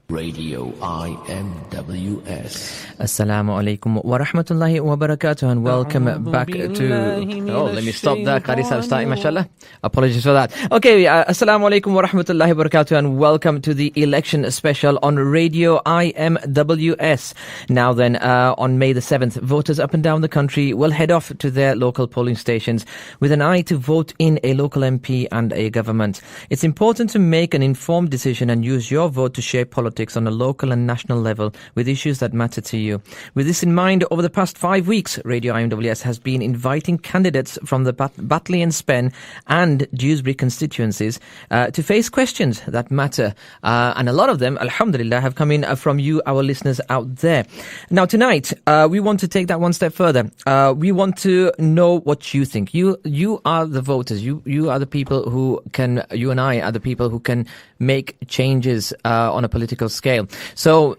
Radio IMWS. Assalamu alaikum wa rahmatullahi wa barakatuh, and welcome back to... Oh, let me stop there. Qari Sahib starting, mashallah. Apologies for that. Okay, assalamu alaikum wa rahmatullahi wa barakatuh, and welcome to the election special on Radio IMWS. Now then, on May the 7th, voters up and down the country will head off to their local polling stations with an eye to vote in a local MP and a government. It's important to make an informed decision and use your vote to shape politics on a local and national level with issues that matter to you. With this in mind, over the past 5 weeks, Radio IMWS has been inviting candidates from the Batley and Spen and Dewsbury constituencies to face questions that matter. And a lot of them, alhamdulillah, have come in from you, our listeners out there. Now, tonight, we want to take that one step further. We want to know what you think. You are the voters. You are the people who can, you and I are the people who can make changes on a political scale. So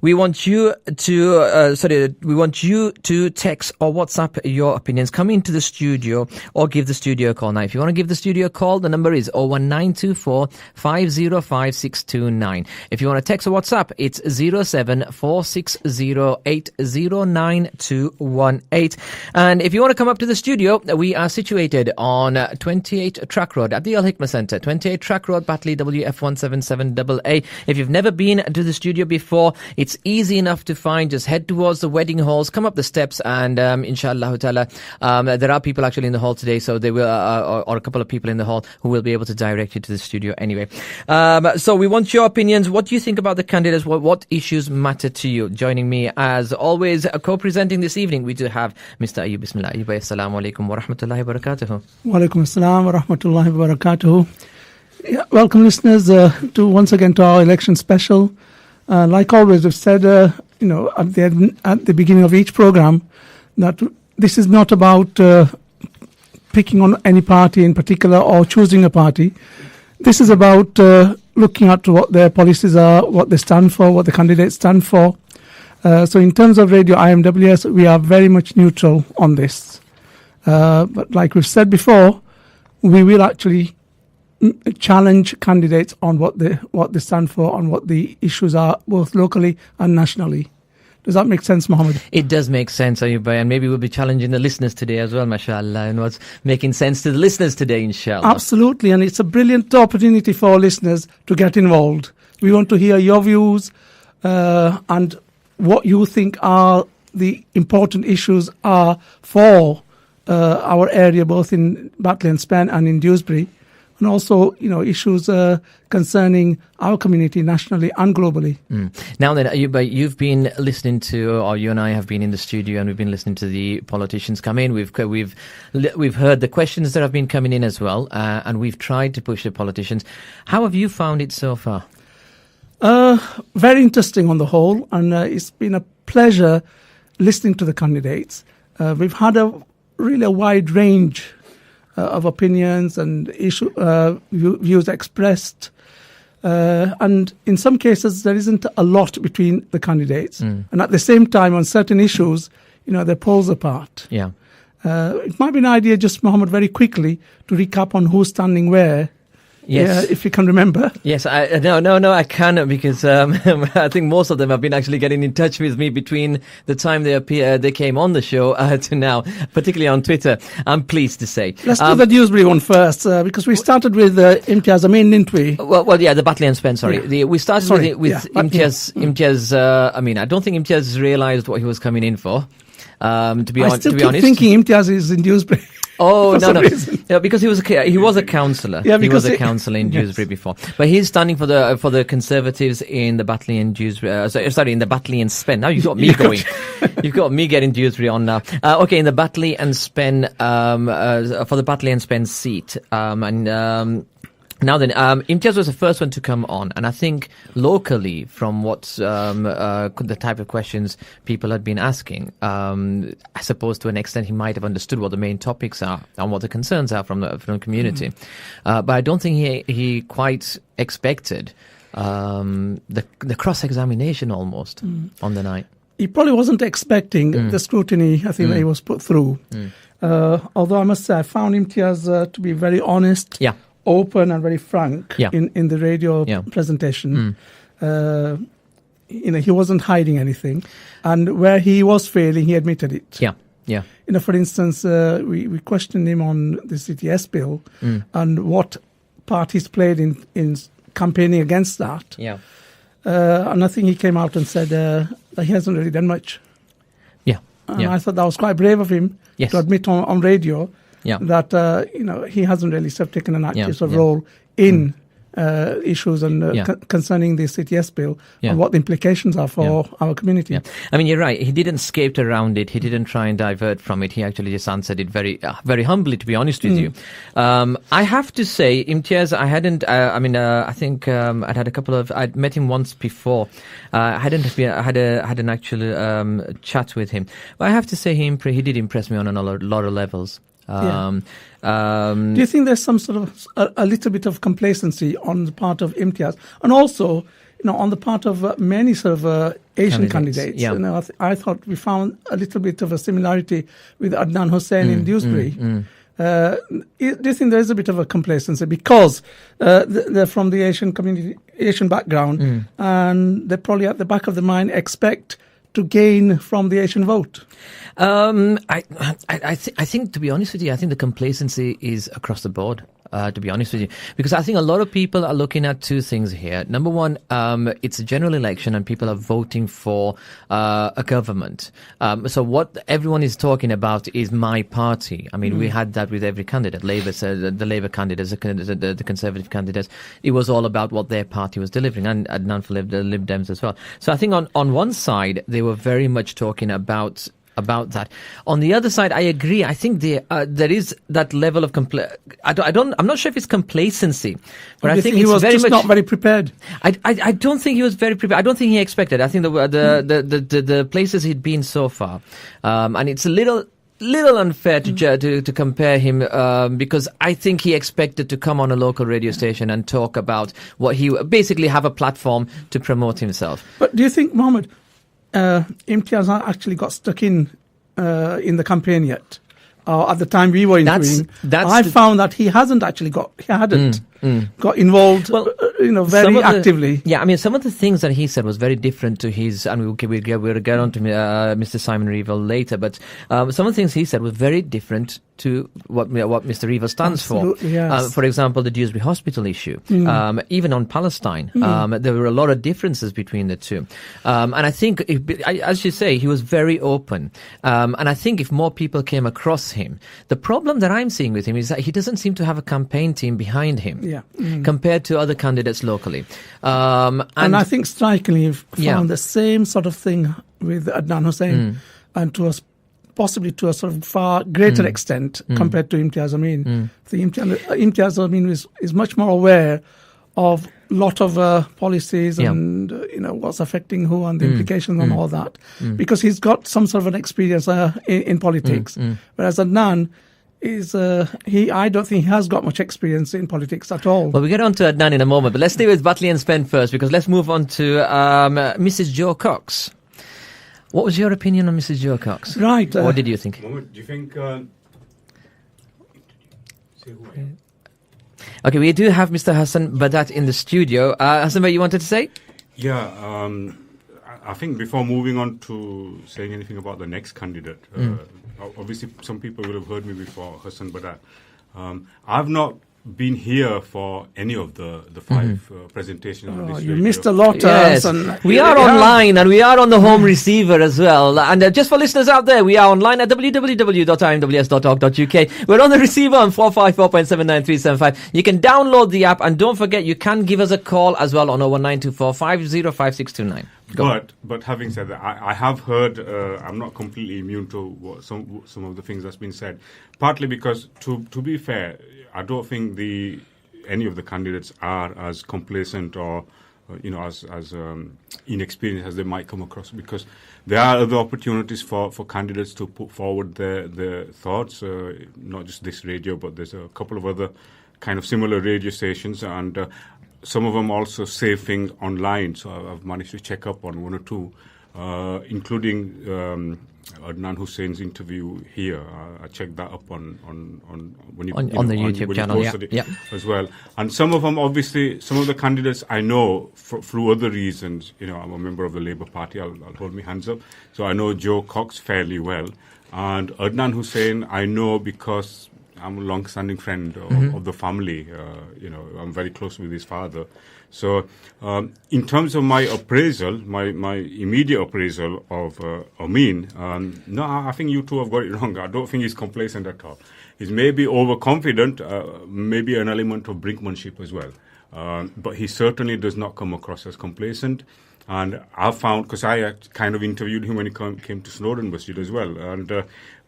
we want you to text or WhatsApp your opinions. Come into the studio or give the studio a call. Now, if you want to give the studio a call, the number is 01924 505 629. If you want to text or WhatsApp, it's 07460809218. And if you want to come up to the studio, we are situated on 28 Track Road at the Al Hikmah Centre, 28 Track Road, Batley, WF177AA. If you've never been to the studio before, it's easy enough to find. Just head towards the wedding halls, come up the steps, and inshallah ta'ala, there are people actually in the hall today, so they will, or a couple of people in the hall who will be able to direct you to the studio anyway. So we want your opinions. What do you think about the candidates? What issues matter to you? Joining me as always, co-presenting this evening, we do have Mr. Ayub. Bismillah. Ayub, assalamu alaikum wa rahmatullahi wa barakatuhu. Wa alaikum assalam wa rahmatullahi wa barakatuhu. Yeah, welcome, listeners, once again to our election special. Like always, we've said, at the beginning of each program, that this is not about picking on any party in particular or choosing a party. This is about looking at what their policies are, what they stand for, what the candidates stand for. So in terms of Radio IMWS, we are very much neutral on this. But like we've said before, we will actually challenge candidates on what they stand for, on what the issues are, both locally and nationally. Does that make sense, Mohammed? It does make sense, Ayub, and maybe we'll be challenging the listeners today as well, mashallah, and what's making sense to the listeners today, inshallah. Absolutely, and it's a brilliant opportunity for our listeners to get involved. We want to hear your views and what you think are the important issues are for our area, both in Batley and Spen and in Dewsbury. And also, issues concerning our community nationally and globally. Now then, Ayub, you've been listening to, or you and I have been in the studio, and we've been listening to the politicians come in. We've heard the questions that have been coming in as well, and we've tried to push the politicians. How have you found it so far? Very interesting on the whole, and it's been a pleasure listening to the candidates. We've had a wide range of opinions and views expressed. And in some cases, there isn't a lot between the candidates. And at the same time, on certain issues, they're poles apart. Yeah. It might be an idea, just, Mohammed, very quickly, to recap on who's standing where. Yes. If you can remember. Yes, no, I can, because I think most of them have been actually getting in touch with me between the time they came on the show to now, particularly on Twitter, I'm pleased to say. Let's do the Dewsbury one first, because we started with Imtiaz Amin, didn't we? Well, yeah, the Batley and Spen, sorry. Yeah. We started with Imtiaz. I mean, I don't think Imtiaz realised what he was coming in for, to be honest. I still keep thinking Imtiaz is in Dewsbury. Oh, no. Yeah, because he was a councillor. Yeah, he was a councillor in Dewsbury before. But he's standing for the Conservatives in the Batley and Dewsbury, in the Batley and Spen. Now you've got me going. You've got me getting Dewsbury on now. Okay, in the Batley and Spen, for the Batley and Spen seat. Now then, Imtiaz was the first one to come on, and I think locally, from what the type of questions people had been asking, I suppose to an extent he might have understood what the main topics are and what the concerns are from the community. But I don't think he quite expected the cross-examination almost on the night. He probably wasn't expecting the scrutiny, I think, that he was put through. Although I must say, I found Imtiaz to be very honest. Yeah. open and very frank in the radio presentation. He wasn't hiding anything, and where he was failing, he admitted it. For instance, we questioned him on the CTS bill and what part he's played in campaigning against that. And I think he came out and said that he hasn't really done much. I thought that was quite brave of him to admit on radio that he hasn't really taken an active role in issues and concerning the CTS bill and what the implications are for our community. I mean, you're right. He didn't skate around it. He didn't try and divert from it. He actually just answered it very, very humbly, to be honest with you. I have to say, Imtiaz, I hadn't, I think I'd had a couple of, I'd met him once before. I had an actual chat with him. But I have to say he did impress me on a lot of levels. Do you think there's some sort of a little bit of complacency on the part of Imtiaz, and also, on the part of many sort of Asian candidates? I thought we found a little bit of a similarity with Adnan Hussain in Dewsbury. Do you think there is a bit of a complacency because they're from the Asian community, Asian background, and they probably at the back of the mind expect to gain from the Asian vote? I think, to be honest with you, I think the complacency is across the board. To be honest with you, because I think a lot of people are looking at two things here. Number one, it's a general election and people are voting for a government. So what everyone is talking about is my party. I mean, we had that with every candidate. Labour said the Labour candidates, the Conservative candidates. It was all about what their party was delivering, and none for the Lib Dems as well. So I think on one side they were very much talking about that. On the other side, I agree. I think there is that level of I'm not sure if it's complacency, but I think he was just not very prepared. I don't think he was very prepared. I don't think he expected. I think the places he'd been so far, and it's a little unfair to compare him because I think he expected to come on a local radio station and talk about what he basically have a platform to promote himself. But do you think, Mohammed, Imtiaz actually got stuck in the campaign yet? At the time we were interviewing, I found that he hadn't got involved, very actively. I mean, some of the things that he said was very different to his, and we'll get on to Mr. Simon Reevell later, but some of the things he said was very different to what Mr. Reevell stands for. Yes. For example, the Dewsbury Hospital issue, even on Palestine, there were a lot of differences between the two. And I think, as you say, he was very open. And I think if more people came across him, the problem that I'm seeing with him is that he doesn't seem to have a campaign team behind him compared to other candidates locally. And I think strikingly found the same sort of thing with Adnan Hussain, and possibly to a sort of far greater extent compared to Imtiaz Amin. Imtiaz Amin is much more aware of a lot of policies and what's affecting who and the implications and all that, because he's got some sort of an experience in politics, whereas Adnan I don't think he has got much experience in politics at all. Well, we'll get on to Adnan in a moment, but let's stay with Batley and Spen first, because let's move on to Mrs. Jo Cox. What was your opinion on Mrs. Jo Cox? Right. What did you think? Do you think... Okay, we do have Mr. Hassan Badat in the studio. Hassan, what you wanted to say? Yeah, I think before moving on to saying anything about the next candidate, obviously some people will have heard me before, Hassan Badat. I've not been here for any of the five presentations on this you radio. missed a lot. Yes. We are online and we are on the home receiver as well. And just for listeners out there, we are online at www.imws.org.uk. We're on the receiver on 454.79375. You can download the app, and don't forget you can give us a call as well on 01924 505629. But having said that, I have heard, I'm not completely immune to what some of the things that's been said, partly because, to be fair, I don't think any of the candidates are as complacent or as inexperienced as they might come across, because there are other opportunities for candidates to put forward their thoughts, not just this radio, but there's a couple of other kind of similar radio stations, and some of them also say things online, so I've managed to check up on one or two, including Adnan Hussein's interview here. I checked that up on when you, on you know, the YouTube when channel, you posted it as well. And some of them, obviously, some of the candidates I know through other reasons. You know, I'm a member of the Labour Party. I'll hold my hands up. So I know Joe Cox fairly well, and Adnan Hussein I know because I'm a long-standing friend of the family. You know, I'm very close with his father. So, in terms of my appraisal, my immediate appraisal of Amin, no, I think you two have got it wrong. I don't think he's complacent at all. He's maybe overconfident, maybe an element of brinkmanship as well. But he certainly does not come across as complacent. And I found, because I kind of interviewed him when he came to Snowdon Masjid as well, and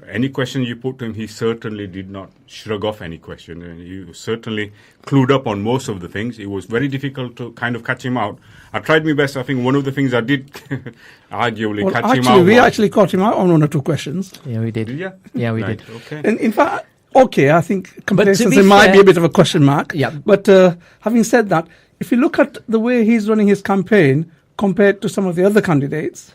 any question you put to him, he certainly did not shrug off any question. And he was certainly clued up on most of the things. It was very difficult to kind of catch him out. I tried my best. I think one of the things I did arguably catch him out. We actually caught him out on one or two questions. Yeah, we did. Did you? Yeah, we Right, did. Okay. And in fact, okay, I think complacency be might fair- be a bit of a question mark. Yeah. But having said that, if you look at the way he's running his campaign compared to some of the other candidates,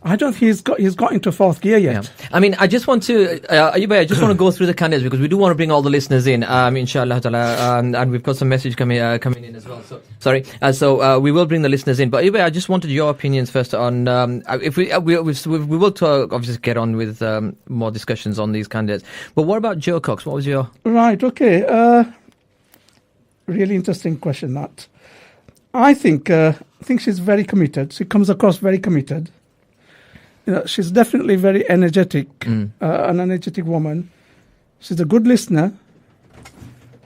I don't think he's got into fourth gear yet. Yeah. I mean, I just want to, Ayub, I just want to go through the candidates because we do want to bring all the listeners in, inshallah ta'ala, and we've got some message coming in as well. So, sorry. So we will bring the listeners in. But Ayub, I just wanted your opinions first on, if we will talk, obviously get on with more discussions on these candidates. But what about Jo Cox? What was your... Right, okay. Really interesting question, that. I think she's very committed. She comes across very committed. You know, she's definitely very energetic, an energetic woman. She's a good listener,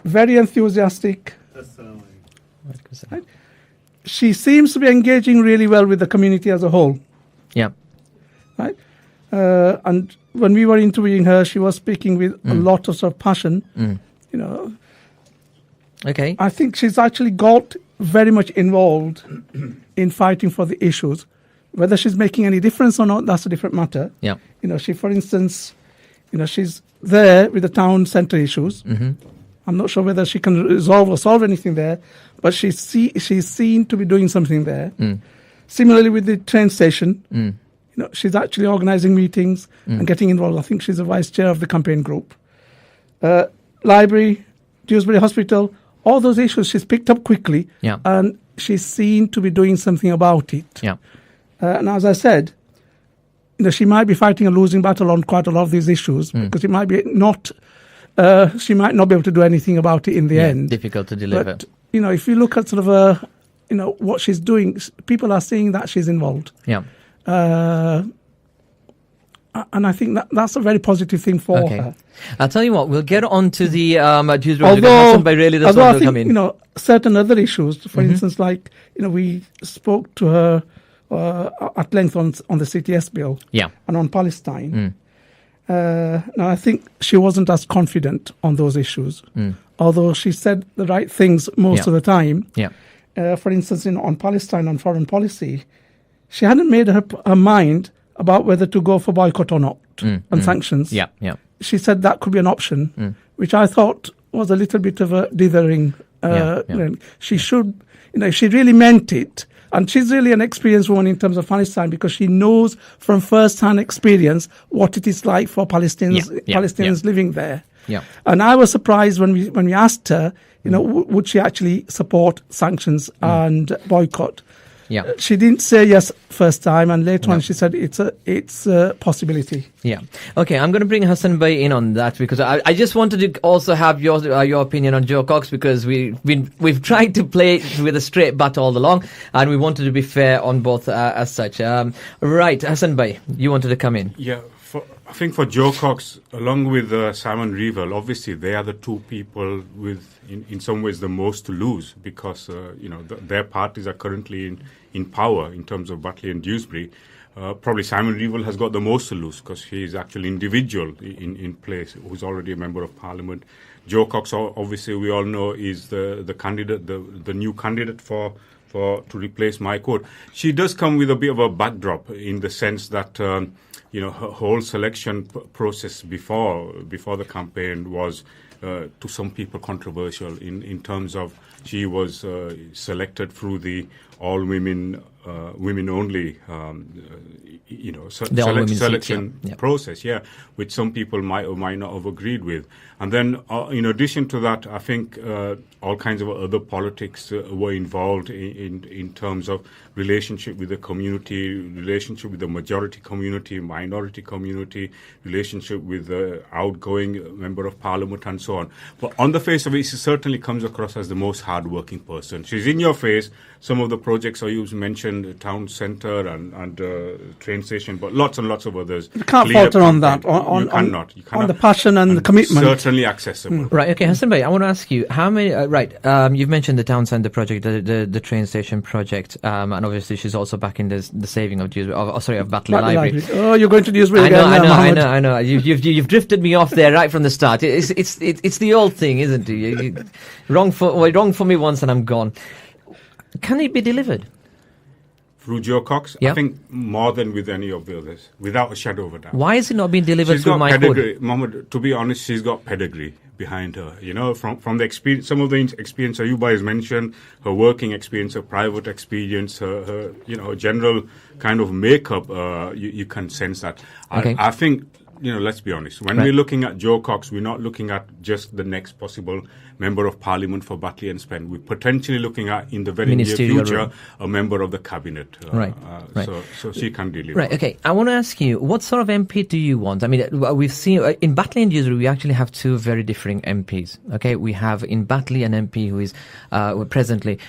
very enthusiastic. Right? She seems to be engaging really well with the community as a whole. Yeah. Right? And when we were interviewing her, she was speaking with a lot of sort of passion. You know, Okay. I think she's actually got very much involved in fighting for the issues. Whether she's making any difference or not, that's a different matter. Yeah. You know, she, for instance, you know, she's there with the town centre issues. I'm not sure whether she can resolve or solve anything there, but she's seen to be doing something there. Similarly with the train station, you know, she's actually organising meetings and getting involved. I think she's a vice chair of the campaign group. Library, Dewsbury Hospital, all those issues she's picked up quickly, and she's seen to be doing something about it. Yeah. And as I said, you know, she might be fighting a losing battle on quite a lot of these issues because it might be not. She might not be able to do anything about it in the end. Difficult to deliver. But you know, if you look at sort of you know, what she's doing, people are seeing that she's involved. Yeah. And I think that's a very positive thing for her. I'll tell you what, we'll get on to the Dewsbury. Although come I think, in. you know, certain other issues, for instance, like, you know, we spoke to her at length on the CTS bill and on Palestine. Now, I think she wasn't as confident on those issues, although she said the right things most of the time. For instance, on Palestine, on foreign policy, she hadn't made her mind about whether to go for boycott or not and sanctions. She said that could be an option, which I thought was a little bit of a dithering. She should, you know, if she really meant it, and she's really an experienced woman in terms of Palestine because she knows from first-hand experience what it is like for Palestinians living there. And I was surprised when we asked her, you know, would she actually support sanctions and boycott? She didn't say yes first time, and later on she said it's a possibility. Okay, I'm going to bring Hassan Bhai in on that because I just wanted to also have your opinion on Jo Cox because we've tried to play with a straight bat all along, and we wanted to be fair on both as such. Right, Hassan Bhai, you wanted to come in. Yeah, I think for Jo Cox, along with Simon Revel, obviously they are the two people with, in some ways, the most to lose because you know their parties are currently in power in terms of Batley and Dewsbury. Probably Simon Revel has got the most to lose because he is actually individual in place who's already a member of Parliament. Jo Cox, obviously, we all know is the candidate, the new candidate to replace Mike Ward. She does come with a bit of a backdrop in the sense that you know her whole selection process before the campaign was to some people controversial in terms of She was selected through the all-women, women-only, selection process, which some people might or might not have agreed with. And then, in addition to that, I think all kinds of other politics were involved in terms of relationship with the community, relationship with the majority community, minority community, relationship with the outgoing member of parliament, and so on. But on the face of it, she certainly comes across as the most hard-working person. She's in your face. Some of the projects you mentioned, the town centre and train station, but lots and lots of others. You can't falter on that. You cannot. On the passion and the commitment. Certainly accessible. Right. Okay, Hassan Bhai, I want to ask you how many. You've mentioned the town centre project, the train station project, and obviously she's also back in the saving of Batley Library. Oh, you're going to Dewsbury again. I know. You've drifted me off there right from the start. It's the old thing, isn't it? Wrong for me once, and I'm gone. Can it be delivered? Through Jo Cox? Yep. I think more than with any of the others, without a shadow of a doubt. Why is it not being delivered she's through got pedigree. Hood? Mohammed, to be honest, she's got pedigree behind her. From the experience, some of the experience Ayuba has mentioned, her working experience, her private experience, her general kind of makeup, you can sense that. Okay. I think, let's be honest. When we're looking at Jo Cox, we're not looking at just the next possible member of parliament for Batley and Spen. We're potentially looking at, in the very near future, a member of the cabinet. Right. So she can deliver. Right, okay. I want to ask you, what sort of MP do you want? I mean, we've seen, in Batley and Dewsbury, we actually have two very differing MPs. Okay, we have in Batley an MP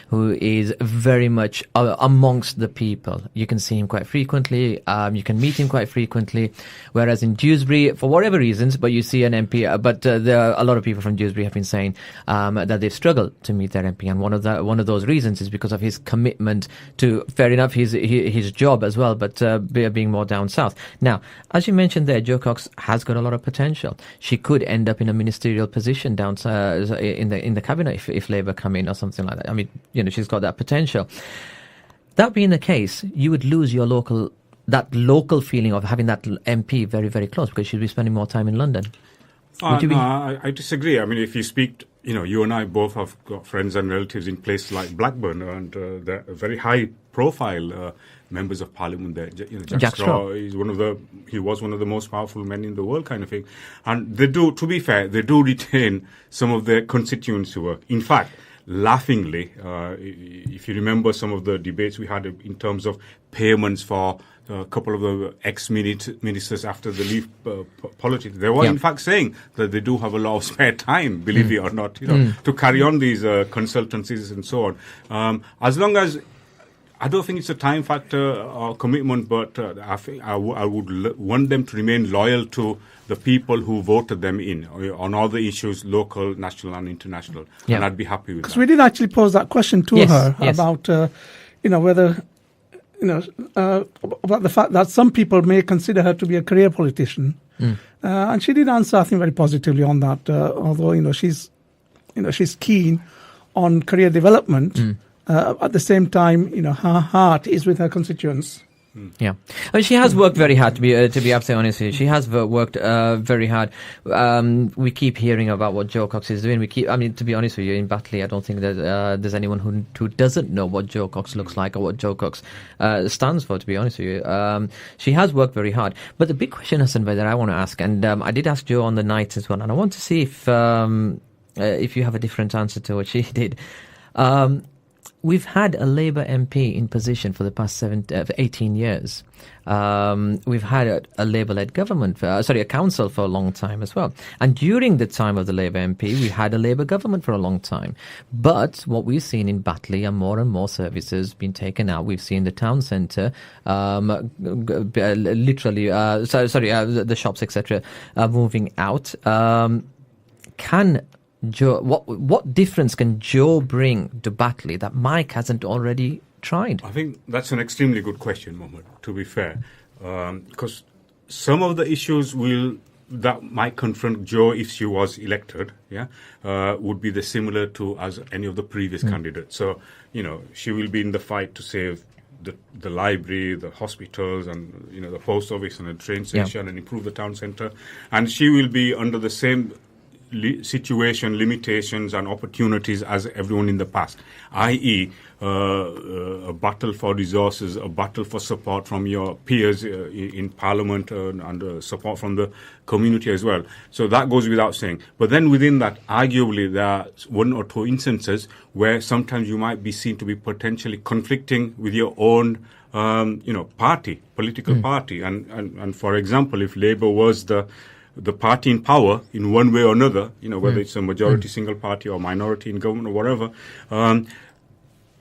who is very much amongst the people. You can see him quite frequently, you can meet him quite frequently, whereas in Dewsbury, for whatever reasons, but you see an MP, but there are a lot of people from Dewsbury have been saying that they've struggled to meet their MP, and one of those reasons is because of his commitment to, fair enough, his job as well, but being more down south. Now, as you mentioned there, Jo Cox has got a lot of potential. She could end up in a ministerial position down in the cabinet if Labour come in or something like that. I mean, she's got that potential. That being the case, you would lose your local feeling of having that MP very, very close, because she'd be spending more time in London. I disagree. I mean, if you speak, you and I both have got friends and relatives in places like Blackburn, and they're very high-profile members of Parliament there. Jack Straw is he was one of the most powerful men in the world, kind of thing. And they do, to be fair, they do retain some of their constituency work. In fact, laughingly, if you remember some of the debates we had in terms of payments for a couple of the ex-ministers after the Leave politics, they were in fact saying that they do have a lot of spare time, believe it or not, to carry on these consultancies and so on. As long as, I don't think it's a time factor or commitment, but I think I would want them to remain loyal to the people who voted them in on all the issues, local, national and international. Yeah. And I'd be happy with that. Because we did actually pose that question to her about, whether, about the fact that some people may consider her to be a career politician. And she did answer, I think, very positively on that, although, she's keen on career development. At the same time, her heart is with her constituents. Yeah, I mean, she has worked very hard. To be absolutely honest with you, she has worked very hard. We keep hearing about what Jo Cox is doing. To be honest with you, in Batley, I don't think that there's anyone who doesn't know what Jo Cox looks like or what Jo Cox stands for. To be honest with you, she has worked very hard. But the big question, Hassan Bhai, that I want to ask, and I did ask Jo on the night as well, and I want to see if you have a different answer to what she did. We've had a Labour MP in position for the past 18 years. We've had a Labour-led government, a council for a long time as well. And during the time of the Labour MP, we had a Labour government for a long time. But what we've seen in Batley are more and more services being taken out. We've seen the town centre, the shops, etc., moving out. Jo, what difference can Jo bring to Batley that Mike hasn't already tried? I think that's an extremely good question, Mohammed, to be fair. Because some of the issues that might confront Jo if she was elected, would be similar to as any of the previous candidates. So, she will be in the fight to save the library, the hospitals, and the post office and the train station, and improve the town centre. And she will be under the same situation, limitations, and opportunities as everyone in the past, i.e., a battle for resources, a battle for support from your peers in Parliament and support from the community as well. So that goes without saying. But then within that, arguably, there are one or two instances where sometimes you might be seen to be potentially conflicting with your own political party. And for example, if Labour was the party in power in one way or another, whether it's a majority single party or minority in government or whatever,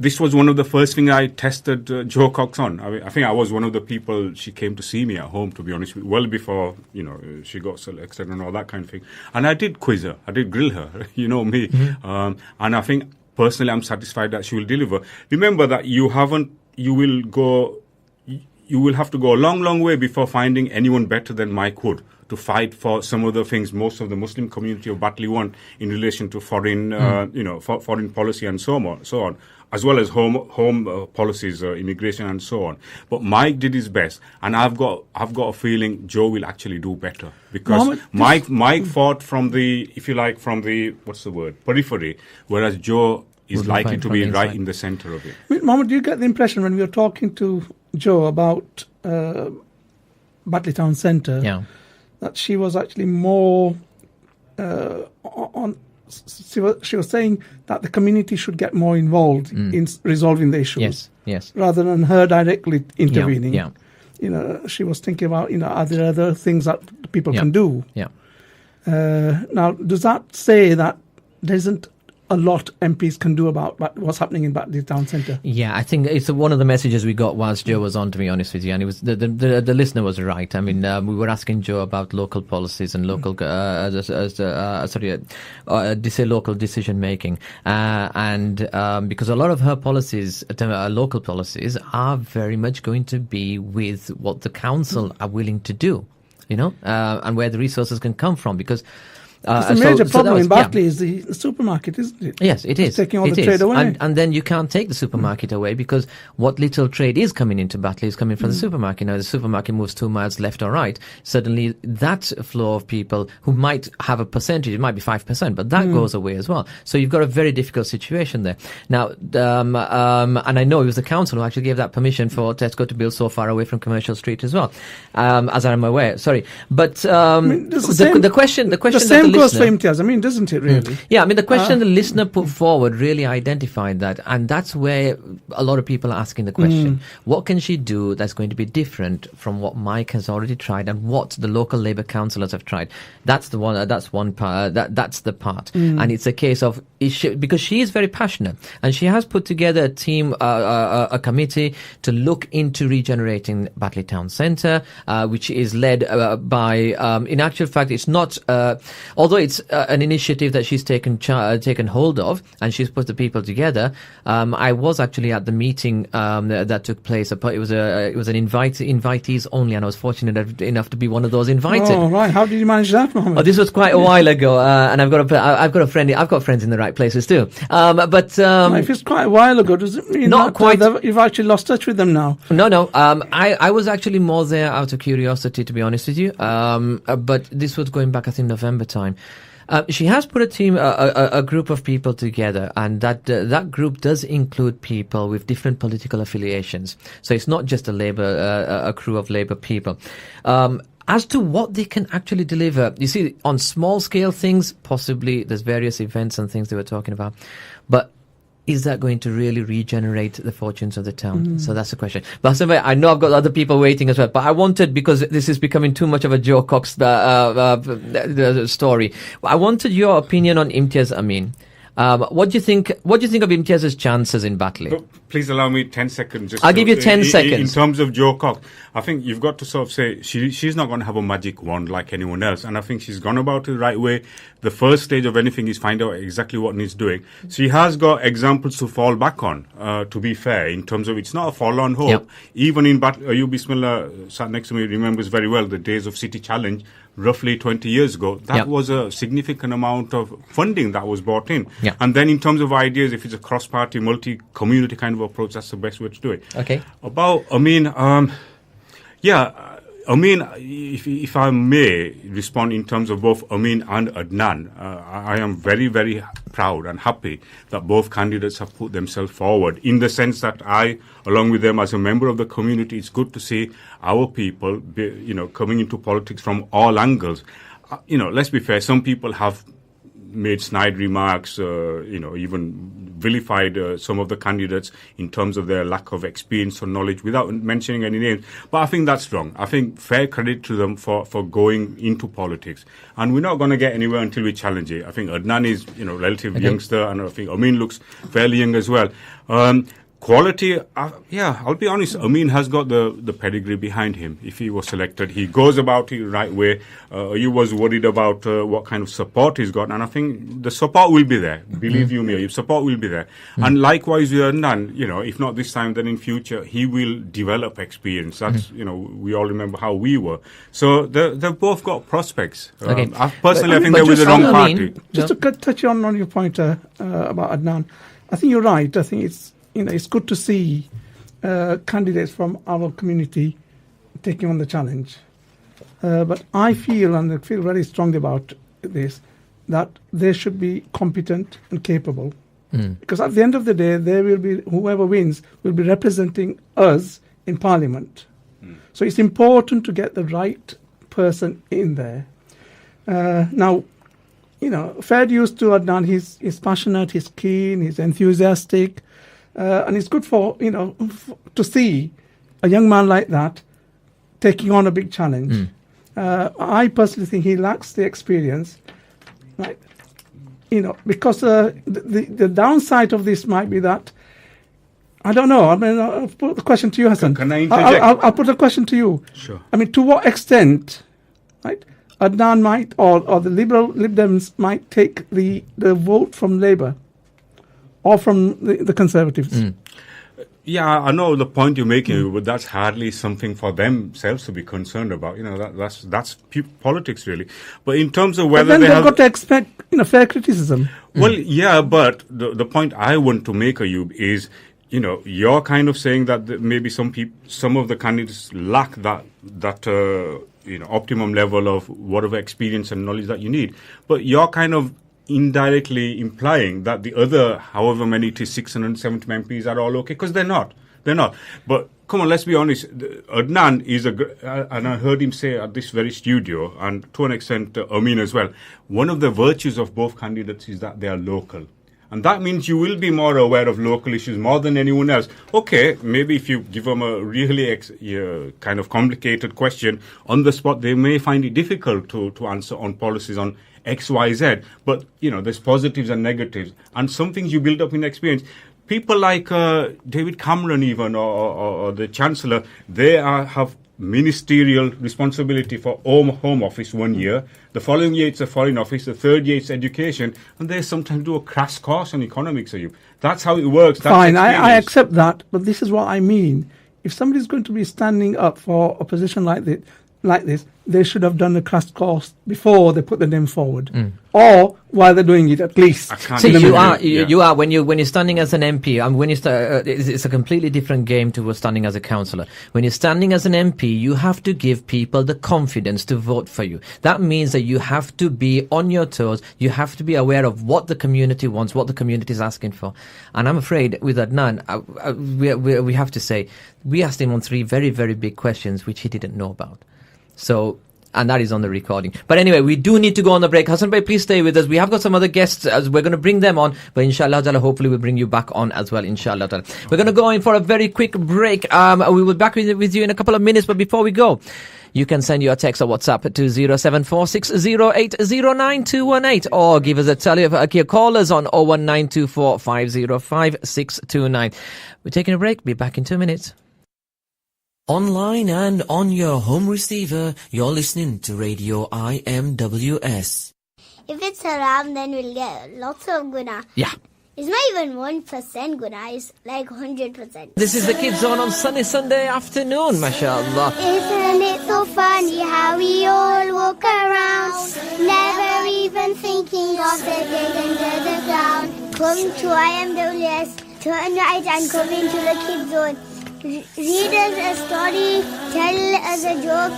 this was one of the first things I tested Jo Cox on. I think I was one of the people she came to see me at home, to be honest, well before, she got selected and all that kind of thing. And I did quiz her. I did grill her, me. And I think personally I'm satisfied that she will deliver. Remember that you will have to go a long, long way before finding anyone better than Mike Wood to fight for some of the things most of the Muslim community of Batley want in relation to foreign, foreign policy and so on, as well as home policies, immigration and so on. But Mike did his best, and I've got a feeling Joe will actually do better because Mike fought from the, if you like, from the periphery, whereas Joe is likely to be right in the centre of it. Mohammed, do you get the impression when we were talking to Joe about Batley Town Centre that she was actually more on? She was saying that the community should get more involved in resolving the issues, yes, rather than her directly intervening. Yeah. She was thinking about, are there other things that people can do? Yeah. Now, does that say that there isn't a lot MPs can do about what's happening in Batley Town Centre? Yeah, I think it's one of the messages we got whilst Joe was on, to be honest with you, and it was the listener was right. I mean, we were asking Joe about local policies and local local decision making, and because a lot of her policies, local policies, are very much going to be with what the council are willing to do, and where the resources can come from, because. The major problem in Batley is the supermarket, isn't it? Yes, it is. It's taking all the trade away. And then you can't take the supermarket away, because what little trade is coming into Batley is coming from the supermarket. Now, the supermarket moves 2 miles left or right. Suddenly, that flow of people who might have a percentage, it might be 5%, but that goes away as well. So you've got a very difficult situation there. Now, and I know it was the council who actually gave that permission for Tesco to build so far away from Commercial Street as well, as I'm aware. Sorry. But the question that goes for Imtiaz, doesn't it really? Yeah, the question the listener put forward really identified that, and that's where a lot of people are asking the question. What can she do that's going to be different from what Mike has already tried and what the local Labour councillors have tried? That's the one. That's one part. That's the part. And it's a case of because she is very passionate, and she has put together a team, a committee to look into regenerating Batley Town Centre, which is led by. In actual fact, it's not. Although it's an initiative that she's taken hold of, and she's put the people together. I was actually at the meeting that took place. It was an invitees only, and I was fortunate enough to be one of those invited. Oh right, how did you manage that, Mohammed? Oh, this was quite a while ago, and I've got friends in the right places too. But if it's quite a while ago, does it mean not quite? You've actually lost touch with them now? No. I was actually more there out of curiosity, to be honest with you. But this was going back, I think, November time. She has put a team, a group of people together, and that group does include people with different political affiliations. So it's not just a crew of Labour people. As to what they can actually deliver, you see, on small scale things, possibly there's various events and things they were talking about, but is that going to really regenerate the fortunes of the town? So that's the question. But I know I've got other people waiting as well, but I wanted, because this is becoming too much of a Joe Cox story, I wanted your opinion on Imtiaz Amin. What do you think of Imtiaz's chances in Batley? Please allow me 10 seconds. I'll give you 10 seconds. In terms of Jo Cox, I think you've got to sort of say she's not going to have a magic wand like anyone else, and I think she's gone about it the right way. The first stage of anything is find out exactly what needs doing. She has got examples to fall back on, to be fair, in terms of it's not a forlorn hope. Yep. Even in Ayub Bismillah, sat next to me, remembers very well the days of City Challenge, roughly 20 years ago. That was a significant amount of funding that was brought in. Yep. And then in terms of ideas, if it's a cross-party, multi-community kind of approach, that's the best way to do it. Okay. About, Amin, if I may respond in terms of both Amin and Adnan, I am very, very proud and happy that both candidates have put themselves forward in the sense that I, along with them as a member of the community, it's good to see our people, coming into politics from all angles. Let's be fair, some people have made snide remarks, even vilified some of the candidates in terms of their lack of experience or knowledge without mentioning any names. But I think that's wrong. I think fair credit to them for going into politics. And we're not going to get anywhere until we challenge it. I think Adnan is, relative youngster, and I think Amin looks fairly young as well. Quality, I'll be honest, Amin has got the pedigree behind him. If he was selected, he goes about it the right way. He was worried about what kind of support he's got, and I think the support will be there. Believe you me, support will be there. And likewise with Adnan, if not this time, then in future, he will develop experience. That's, we all remember how we were. So they've both got prospects. Okay. I think they're with the wrong party. Just to touch on your point about Adnan, I think you're right. I think it's good to see candidates from our community taking on the challenge. But I feel very strongly about this, that they should be competent and capable. Because at the end of the day, whoever wins will be representing us in Parliament. So it's important to get the right person in there. Now, fair dues to Adnan. He's passionate, he's keen, he's enthusiastic. And it's good to see a young man like that taking on a big challenge. I personally think he lacks the experience, right? Because the downside of this might be that, I don't know. I mean, I'll put the question to you, Hassan. Can I interject? I'll put a question to you. Sure. I mean, to what extent, right, Adnan might or the Lib Dems might take the vote from Labour or from the Conservatives? Yeah, I know the point you're making, but that's hardly something for themselves to be concerned about. That's politics, really. But in terms of whether they've got to expect, fair criticism. Well, yeah, but the point I want to make, Ayub, is, you're kind of saying that maybe some of the candidates lack that optimum level of whatever experience and knowledge that you need. But you're kind of indirectly implying that the other, however many it is, 670 MPs are all okay, because they're not. But come on, let's be honest. Adnan is and I heard him say at this very studio, and to an extent Amin as well, one of the virtues of both candidates is that they are local. And that means you will be more aware of local issues more than anyone else. Okay, maybe if you give them a really kind of complicated question on the spot, they may find it difficult to answer on policies on X, Y, Z. But, there's positives and negatives. And some things you build up in experience. People like David Cameron even, or the Chancellor, they have ministerial responsibility for Home Office 1 year. The following year it's a Foreign Office. The third year it's education. And they sometimes do a crash course on economics. That's how it works. That's fine, I accept that. But this is what I mean. If somebody's going to be standing up for a position like this, they should have done the crash course before they put the name forward, or while they're doing it, at least. See, you are when you're standing as an MP, and when you it's a completely different game to standing as a councillor. When you're standing as an MP, you have to give people the confidence to vote for you. That means that you have to be on your toes. You have to be aware of what the community wants, what the community is asking for. And I'm afraid with Adnan, we have to say we asked him on 3 very, very big questions which he didn't know about. So, and that is on the recording. But anyway, we do need to go on the break. Hassan Bhai, please stay with us. We have got some other guests as we're going to bring them on. But inshallah ta'ala, hopefully we'll bring you back on as well, inshallah ta'ala. We're going to go in for a very quick break. We will be back with you in a couple of minutes. But before we go, you can send your text or WhatsApp to 07460809218 or give us a call us on 01924505629. We're taking a break. Be back in 2 minutes. Online and on your home receiver, you're listening to Radio IMWS. If it's haram, then we'll get lots of guna. Yeah. It's not even 1% guna, it's like 100%. This is the Kids Zone on sunny Sunday afternoon, mashallah. Isn't it so funny how we all walk around, never even thinking of the dead under the ground. Come to IMWS, turn right and come into the Kids Zone. read us a story, tell us a joke,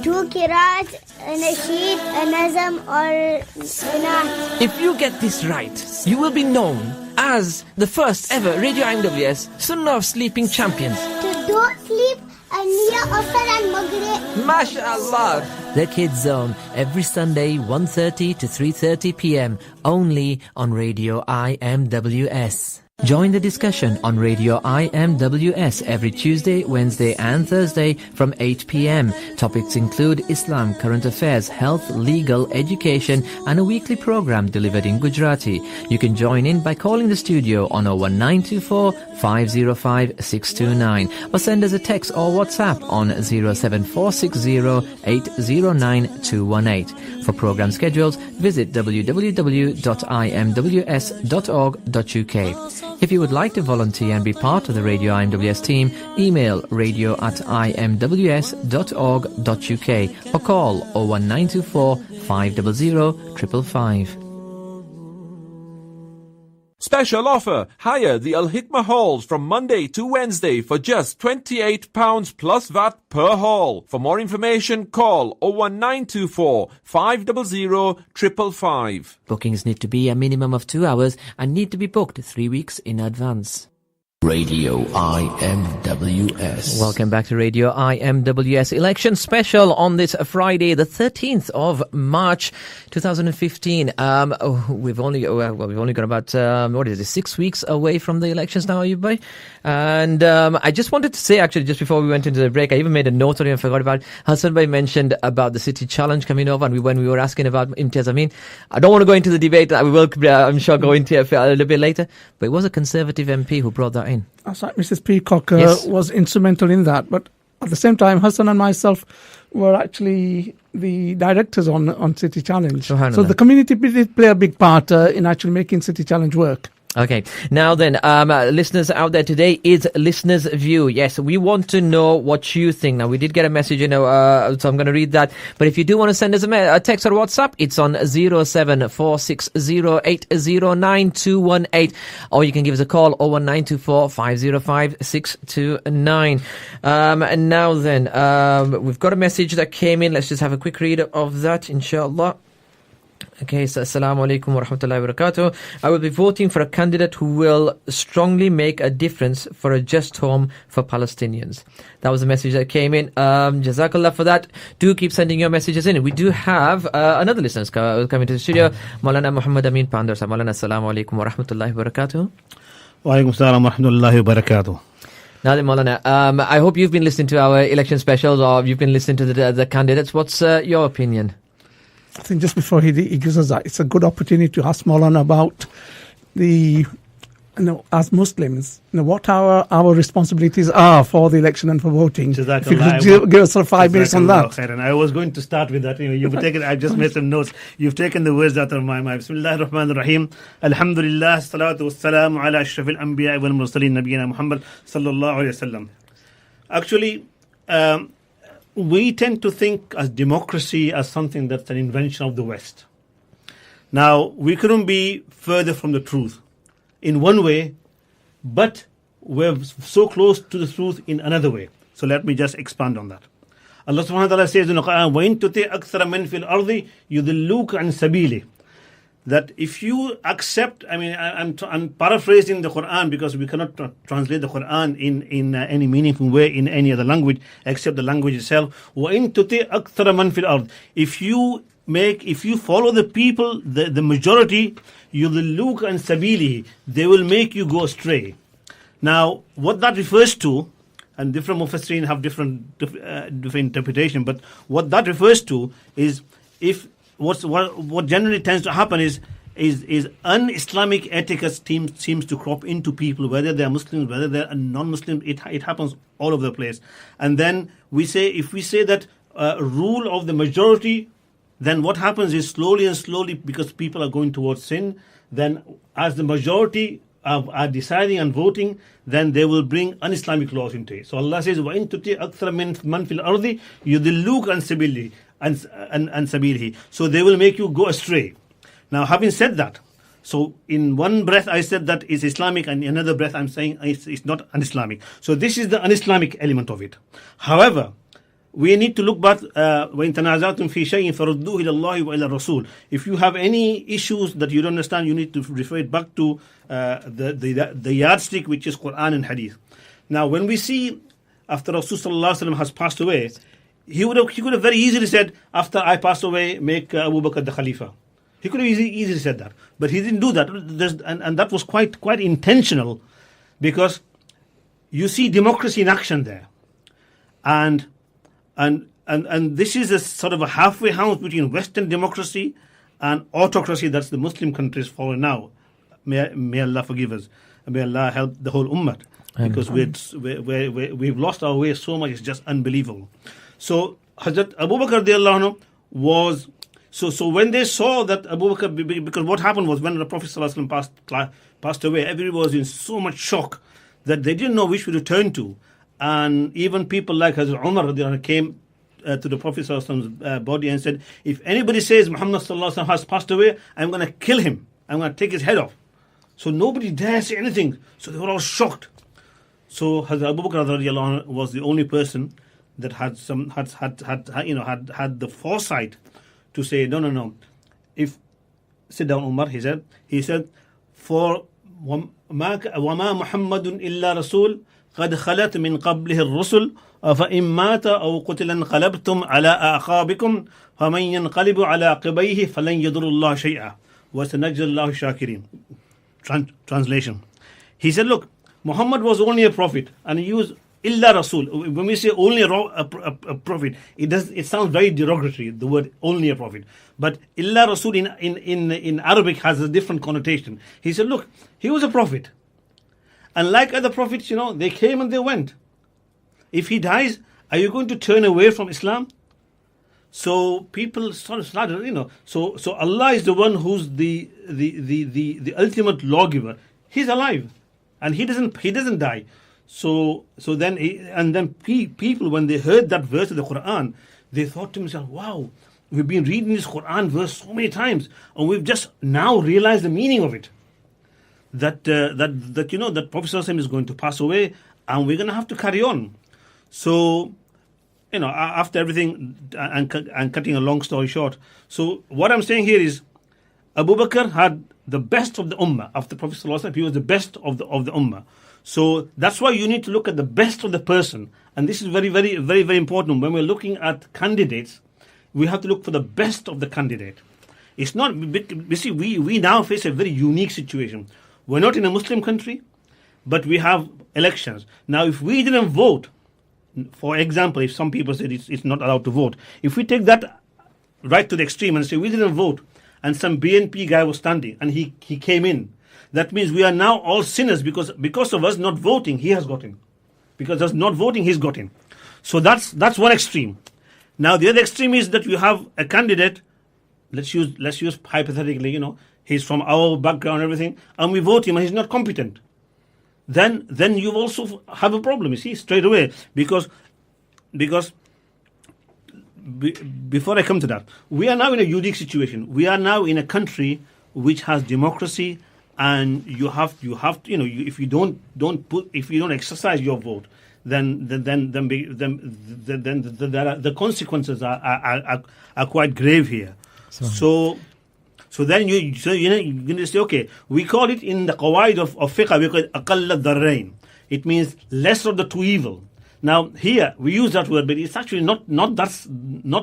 do qiraat, a nasheed, a nazam or naat. If you get this right, you will be known as the first ever Radio IMWS Sunnah of Sleeping Champions. To don't sleep, Aniya, Asr and Maghrib. MashaAllah. The Kids Zone, every Sunday 1:30 to 3:30 p.m. only on Radio IMWS. Join the discussion on Radio IMWS every Tuesday, Wednesday and Thursday from 8 p.m. Topics include Islam, current affairs, health, legal, education and a weekly program delivered in Gujarati. You can join in by calling the studio on 01924 505 629 or send us a text or WhatsApp on 07460 809 218. For program schedules, visit www.imws.org.uk. If you would like to volunteer and be part of the Radio IMWS team, email radio@imws.org.uk or call 01924 500 555. Special offer. Hire the Al Hikmah halls from Monday to Wednesday for just £28 plus VAT per hall. For more information, call 01924 500 555. Bookings need to be a minimum of 2 hours and need to be booked 3 weeks in advance. Radio IMWS. Welcome back to Radio IMWS Election Special on this Friday, the 13th of March, 2015. We've only got about 6 weeks away from the elections now, Ayub. And I just wanted to say, actually, just before we went into the break, I even made a note on it and forgot about it. Hassan Bhai mentioned about the City Challenge coming over, and when we were asking about Imtiaz Amin, I don't want to go into the debate. We will, I'm sure, go into it a little bit later. But it was a Conservative MP who brought that in. That's right. Mrs. Peacock Yes. was instrumental in that. But at the same time, Hassan and myself were actually the directors on City Challenge. Subhanallah. So the community did play a big part in actually making City Challenge work. Okay. Now then, listeners out there today is Listeners' View. Yes, we want to know what you think. Now, we did get a message, so I'm going to read that. But if you do want to send us a text or WhatsApp, it's on 07460809218. Or you can give us a call, 01924 505 629. And now then, we've got a message that came in. Let's just have a quick read of that, inshallah. Okay, so Assalamu alaikum wa rahmatullahi wa barakatuh. I will be voting for a candidate who will strongly make a difference for a just home for Palestinians. That was the message that came in. Jazakallah for that. Do keep sending your messages in. We do have another listener coming to the studio, Maulana Muhammad Amin Pandar. Maulana, Assalamu alaikum wa rahmatullahi wa barakatuh. Wa alaikum salam wa rahmatullahi wa barakatuh. Now then, Maulana, I hope you've been listening to our election specials or you've been listening to the candidates. What's your opinion? I think just before he gives us that, it's a good opportunity to ask Maulana about as Muslims, what our responsibilities are for the election and for voting. If you could give us 5 minutes on that. And I was going to start with that. You've taken. I've just made some notes. You've taken the words out of my mind. Bismillah ar-Rahman ar-Rahim. Alhamdulillah. Salatu wassalamu ala ashrafil anbiya wal mursaleen nabiyina Muhammad sallallahu alayhi wa sallam. Actually, we tend to think as democracy as something that's an invention of the West. Now, we couldn't be further from the truth in one way, but we're so close to the truth in another way. So let me just expand on that. Allah subhanahu wa ta'ala says in the Quran, وَإِن تُطِعْ أَكْثَرَ مَنْ فِي الْأَرْضِ يُضِلُّوكَ عَنْ سَبِيلِهِ. That if you accept, I'm paraphrasing the Quran because we cannot translate the Quran in any meaningful way in any other language except the language itself. وَإِن تُطِعْ أَكْثَرَ مَنْ فِي الْأَرْضِ. If you follow the people, the majority, يُضِلُّوكَ عَنْ سَبِيلِهِ, they will make you go astray. Now, what that refers to, and different mufassirin have different interpretation, but what that refers to is what generally tends to happen is un-Islamic etiquette seems to crop into people, whether they are Muslims, whether they are non-Muslims. It happens all over the place. And then if we say that rule of the majority, then what happens is slowly and slowly, because people are going towards sin, then as the majority are deciding and voting, then they will bring un-Islamic laws into it. So Allah says, وَإِن تُطِعْ أَكْثَرَ مَنْ فِي الْأَرْضِ يُضِلُّوكَ عَنْ سَبِيلِهِ. So they will make you go astray. Now, having said that, So in one breath I said that it's Islamic, and in another breath I'm saying it's not un-Islamic. So this is the un-Islamic element of it. However, we need to look back. وَإِن تَنَازَعْتُمْ فِي شَيْءٍ فَرُدُّوهُ إِلَى اللَّهِ وَإِلَى الرَّسُولِ. If you have any issues that you don't understand, you need to refer it back to the yardstick, which is Quran and Hadith. Now, when we see after Rasulullah has passed away, he could have very easily said, after I pass away, make Abu Bakr the Khalifa. He could have easily said that, but he didn't do that, and that was quite intentional, because you see democracy in action there, and this is a sort of a halfway house between Western democracy and autocracy that's the Muslim countries follow now. May Allah forgive us, and may Allah help the whole ummah, because we've lost our way so much, it's just unbelievable. So Hazrat Abu Bakr radiallahu anhu was, so when they saw that Abu Bakr, because what happened was when the Prophet ﷺ passed away, everybody was in so much shock that they didn't know which way to turn to. And even people like Hazrat Umar radiallahu anhu came to the Prophet ﷺ's body and said, if anybody says Muhammad ﷺ has passed away, I'm going to kill him. I'm going to take his head off. So nobody dared say anything. So they were all shocked. So Hazrat Abu Bakr radiallahu anhu was the only person that had the foresight to say, no. If sit down, Umar, he said, for وَمَا مُحَمَّدٌ إِلَّا رَسُولٌ قَدْ خَلَتْ مِنْ قَبْلِهِ الرُّسُلُ فَإِنْ مَاتَ أَوْ قُتِلَ انْقَلَبْتُمْ عَلَىٰ أَعْقَابِكُمْ فَمَنْ يَنْقَلِبُ عَلَىٰ عَقِبَيْهِ فَلَنْ يَضُرُّ اللَّهَ شَيْئًا وَسَنَجْزِي اللَّهُ الشَّاكِرِينَ. Translation. He said, look, Muhammad was only a prophet, and he used illa rasul. When we say only a prophet, it sounds very derogatory, the word only a prophet. But illa rasul in Arabic has a different connotation. He said, look, he was a prophet. And like other prophets, they came and they went. If he dies, are you going to turn away from Islam? So people sort of started, So Allah is the one who's the ultimate lawgiver. He's alive, and he doesn't die. So then people, when they heard that verse of the Quran, they thought to themselves, wow, we've been reading this Quran verse so many times, and we've just now realized the meaning of it. That Prophet ﷺ is going to pass away, and we're going to have to carry on. So, after everything, and cutting a long story short, so what I'm saying here is, Abu Bakr had the best of the ummah. After Prophet ﷺ, he was the best of the ummah. So that's why you need to look at the best of the person. And this is very, very, very, very important. When we're looking at candidates, we have to look for the best of the candidate. It's not, you see, we now face a very unique situation. We're not in a Muslim country, but we have elections. Now, if we didn't vote, for example, if some people said it's not allowed to vote, if we take that right to the extreme and say we didn't vote, and some BNP guy was standing and he came in, that means we are now all sinners because of us not voting, he has got in. Because us not voting, he's got in. So that's one extreme. Now the other extreme is that you have a candidate, let's use hypothetically, he's from our background and everything, and we vote him and he's not competent. Then you also have a problem, you see, straight away. Because before I come to that, we are now in a unique situation. We are now in a country which has democracy, and you have to, if you don't exercise your vote, then the consequences are quite grave here. So then you're going to say, okay, we call it in the qawaid of fiqh, we call it aqall ad-darrain. It means lesser of the two evil. Now here we use that word, but it's actually not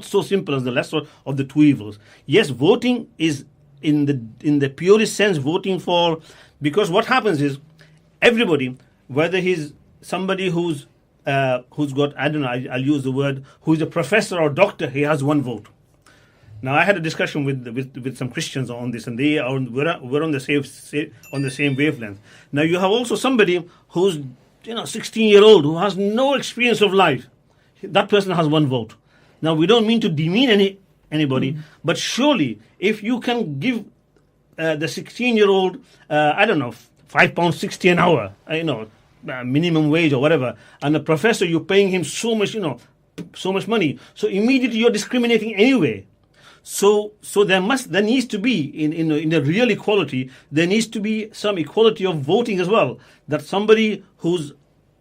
so simple as the lesser of the two evils. Yes, voting is in the purest sense voting for, because what happens is everybody, whether he's somebody who's got, I don't know, I'll use the word, who's a professor or doctor, he has one vote. Now I had a discussion with some Christians on this, and we're on the same wavelength. Now you have also somebody who's 16-year-old who has no experience of life. That person has one vote. Now we don't mean to demean anybody, but surely if you can give the 16-year-old, £5.60 an hour, minimum wage or whatever, and the professor, you're paying him so much money, so immediately you're discriminating anyway. So there needs to be in a real equality, there needs to be some equality of voting as well. That somebody who's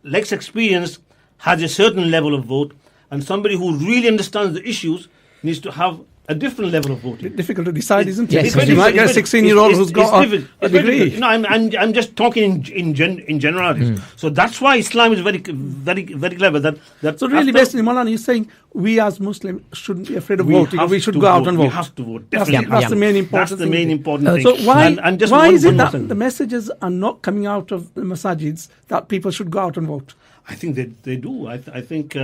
less experienced has a certain level of vote, and somebody who really understands the issues needs to have a different level of voting. Difficult to decide, isn't it? Yes. Because you might get a 16-year-old who's got a degree. No, I'm just talking in generalities. So that's why Islam is very very clever. That So really, basically, Maulana, you're saying we as Muslims shouldn't be afraid of voting. We should go out and vote. We have to vote. Definitely. That's the main important That's the main important thing. So why is it that thing. the messages are not coming out of the masajids that people should go out and vote? I think they do. I think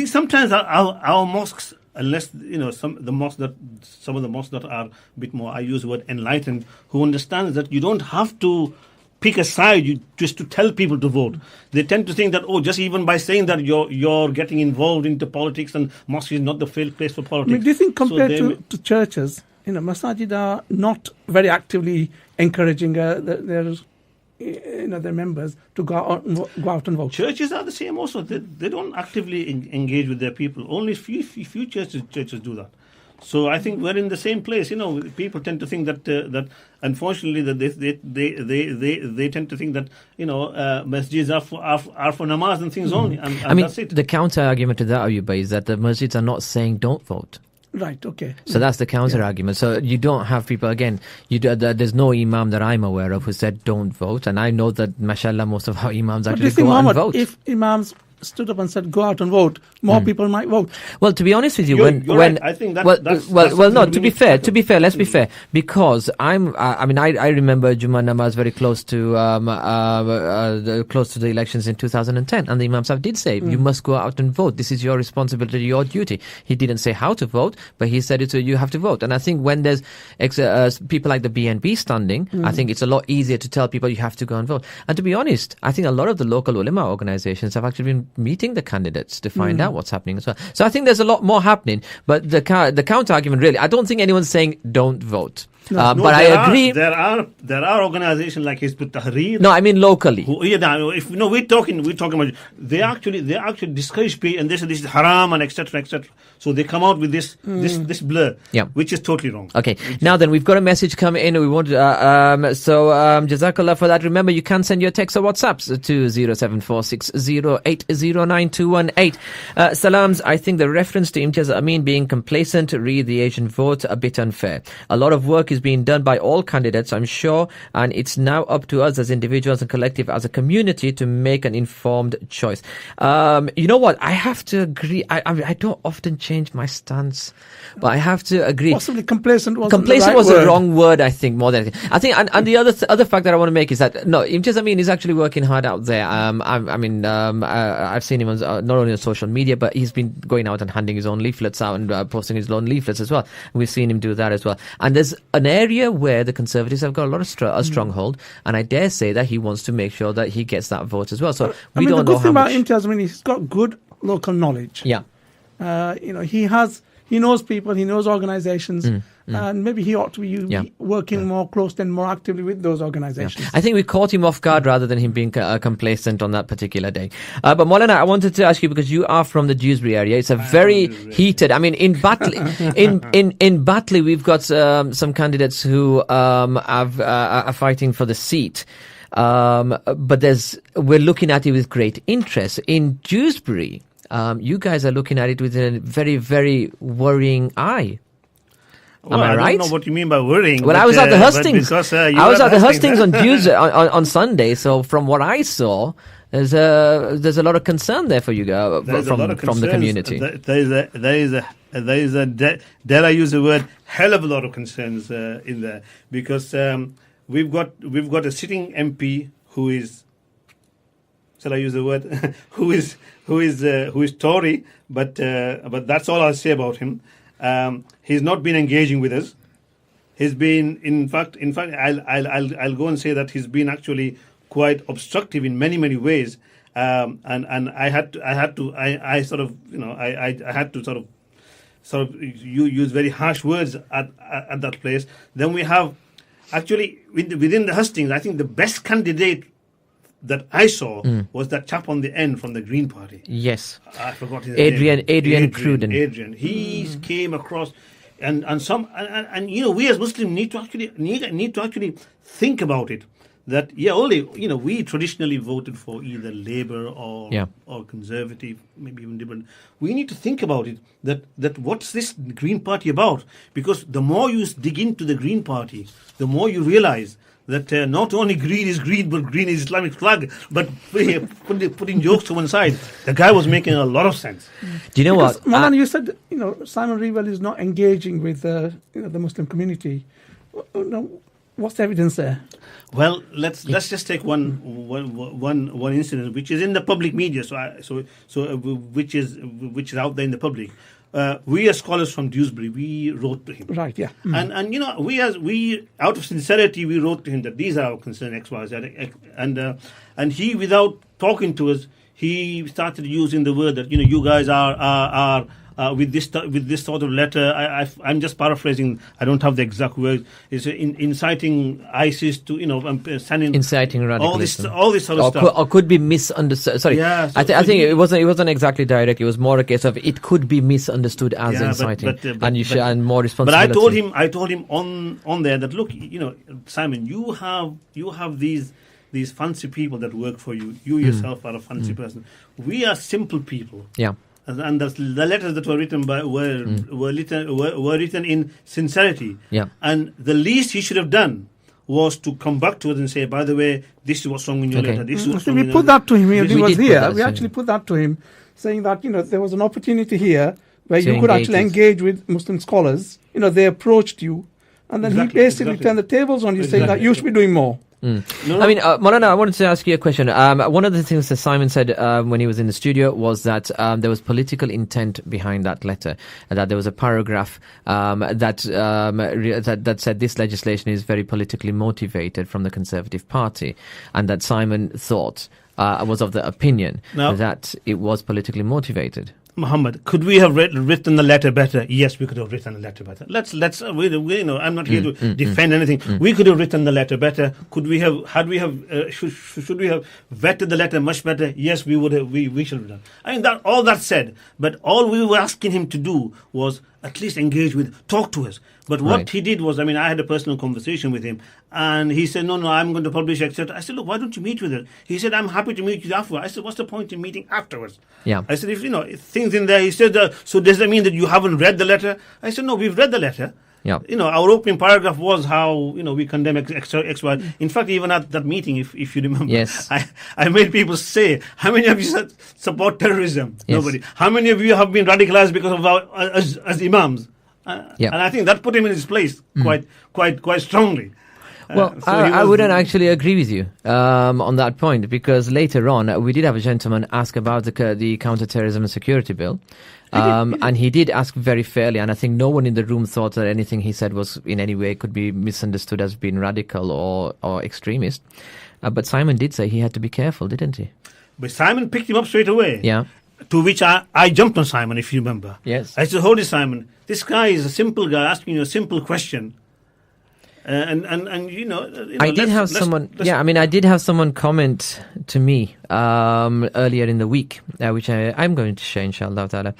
sometimes our mosques, unless some of the mosques that are a bit more, I use the word enlightened, who understands that you don't have to pick a side just to tell people to vote. They tend to think that just even by saying that you're getting involved into politics, and mosque is not the place for politics. Do you think compared to churches, masajid are not very actively encouraging their members to go out and vote? Churches are the same also. They don't actively engage with their people. Only few churches do that. So I think we're in the same place. People tend to think that unfortunately that they tend to think that masjids are for namaz and things only. And that's it. The counter argument to that, Ayuba, is that the masjids are not saying don't vote. Right, okay. So that's the counter argument. So you don't have people, again, there's no imam that I'm aware of who said don't vote. And I know that, mashallah, most of our imams actually go out and vote. If imams stood up and said go out and vote, more people might vote. Well, to be honest with you, you're right. I think that's no. To be fair, let's be fair, because I remember Jummah namaz very close to the elections in 2010, and the Imam Sahib did say you must go out and vote. This is your responsibility, your duty. He didn't say how to vote, but he said you have to vote. And I think when there's people like the BNB standing, I think it's a lot easier to tell people you have to go and vote. And to be honest, I think a lot of the local ulama organizations have actually been meeting the candidates to find out what's happening as well. So I think there's a lot more happening. But the counter argument, really, I don't think anyone's saying don't vote. But I agree. There are organizations like Hizb ut-Tahrir. No, I mean locally. We're talking about they actually discourage people, and they say this is haram and etc. So they come out with this blur, which is totally wrong. Okay, now then, we've got a message come in. We want Jazakallah for that. Remember, you can send your text or WhatsApps to 07460809218. Salams, I think the reference to Imtiaz Amin being complacent, read the Asian vote, a bit unfair. A lot of work is being done by all candidates, I'm sure, and it's now up to us as individuals and collective as a community to make an informed choice. You know what? I have to agree. I don't often change my stance, but I have to agree. Possibly complacent was the wrong word, I think, more than anything. I think, and the other fact that I want to make is that, no, Imtiaz Amin is actually working hard out there. I've seen him on, not only on social media, but he's been going out and handing his own leaflets out and posting his own leaflets as well. We've seen him do that as well. And there's an area where the Conservatives have got a lot of stronghold, and I dare say that he wants to make sure that he gets that vote as well. So we don't know how much. The good thing about Imtiaz, he's got good local knowledge. Yeah. He knows people, he knows organizations, and maybe he ought to be working more closely and more actively with those organizations. Yeah. I think we caught him off guard rather than him being complacent on that particular day. But Maulana, I wanted to ask you, because you are from the Dewsbury area, it's a very heated, in Batley, in Batley, we've got some candidates who are fighting for the seat. But we're looking at it with great interest. In Dewsbury, you guys are looking at it with a very, very worrying eye. Well, Am I right? I don't know what you mean by worrying. Well, I was at the hustings. I was at the hustings on Tuesday, on Sunday. So from what I saw, there's a lot of concern there for you guys from the community. There is a dare I use the word, hell of a lot of concerns in there, because we've got a sitting MP who is, shall I use the word, who is Tory, but that's all I'll say about him. He's not been engaging with us. He's been, in fact, I'll go and say that he's been actually quite obstructive in many ways. And I had to use very harsh words at that place. Then we have actually within the hustings, I think the best candidate that I saw was that chap on the end from the Green Party. Yes. I forgot his name. Adrian Cruden. Adrian. He came across. and some and we as Muslims need to actually think about it. That we traditionally voted for either Labour or Conservative, maybe even different. We need to think about it. That what's this Green Party about? Because the more you dig into the Green Party, the more you realise that not only green is green, but green is Islamic flag. But putting jokes to one side, the guy was making a lot of sense. Do you know what? Malan, you said Simon Revell is not engaging with the Muslim community. What's the evidence there? Well, let's just take one incident which is in the public media, which is out there in the public. We as scholars from Dewsbury, we wrote to him. Right, yeah. And we out of sincerity, we wrote to him that these are our concerns, X, Y, Z. And he, without talking to us, he started using the word that, you guys are with this sort of letter. I'm just paraphrasing. I don't have the exact words. It's inciting ISIS to, sending... Inciting radicalism. All this sort of stuff. Or could be misunderstood. Sorry. Yeah, I think it wasn't exactly direct. It was more a case of it could be misunderstood as inciting. And more responsibility. But I told him on there that, look, Simon, you have these fancy people that work for you. You yourself are a fancy person. We are simple people. Yeah. And the letters that were written were written in sincerity. Yeah. And the least he should have done was to come back to us and say, by the way, this is what's wrong in your letter. This is what's wrong. We put that to him when he was here. We actually actually put that to him, saying that there was an opportunity here where you could actually engage with Muslim scholars. They approached you, and then he basically turned the tables on you, saying that you should be doing more. No. I mean, Maulana, I wanted to ask you a question. One of the things that Simon said when he was in the studio was that there was political intent behind that letter, and that there was a paragraph that said this legislation is very politically motivated from the Conservative Party, and that Simon thought was of the opinion that it was politically motivated. Muhammad, could we have written the letter better? Yes, we could have written the letter better. I'm not here to defend anything. We could have written the letter better. Should we have vetted the letter much better? Yes, we would have. We should have done. I mean, all that said, but all we were asking him to do was at least engage talk to us. But what he did was, I had a personal conversation with him, and he said, no, I'm going to publish, etc. I said, look, why don't you meet with us? He said, I'm happy to meet you afterwards. I said, what's the point in meeting afterwards? Yeah. I said, if things in there, he said, so does that mean that you haven't read the letter? I said, no, we've read the letter. Yeah. Our opening paragraph was how, we condemn X, Y. In fact, even at that meeting, if you remember, yes. I made people say, how many of you support terrorism? Yes. Nobody. How many of you have been radicalized because of as imams? And I think that put him in his place quite strongly. Well, I wouldn't actually agree with you on that point, because later on we did have a gentleman ask about the counter-terrorism and security bill. And he did ask very fairly, and I think no one in the room thought that anything he said was in any way could be misunderstood as being radical or extremist. But Simon did say he had to be careful, didn't he? But Simon picked him up straight away. Yeah. To which I jumped on Simon, if you remember. Yes. I said, hold it, Simon. This guy is a simple guy asking you a simple question. I did have someone comment to me earlier in the week, which I'm going to share, inshallah ta'ala.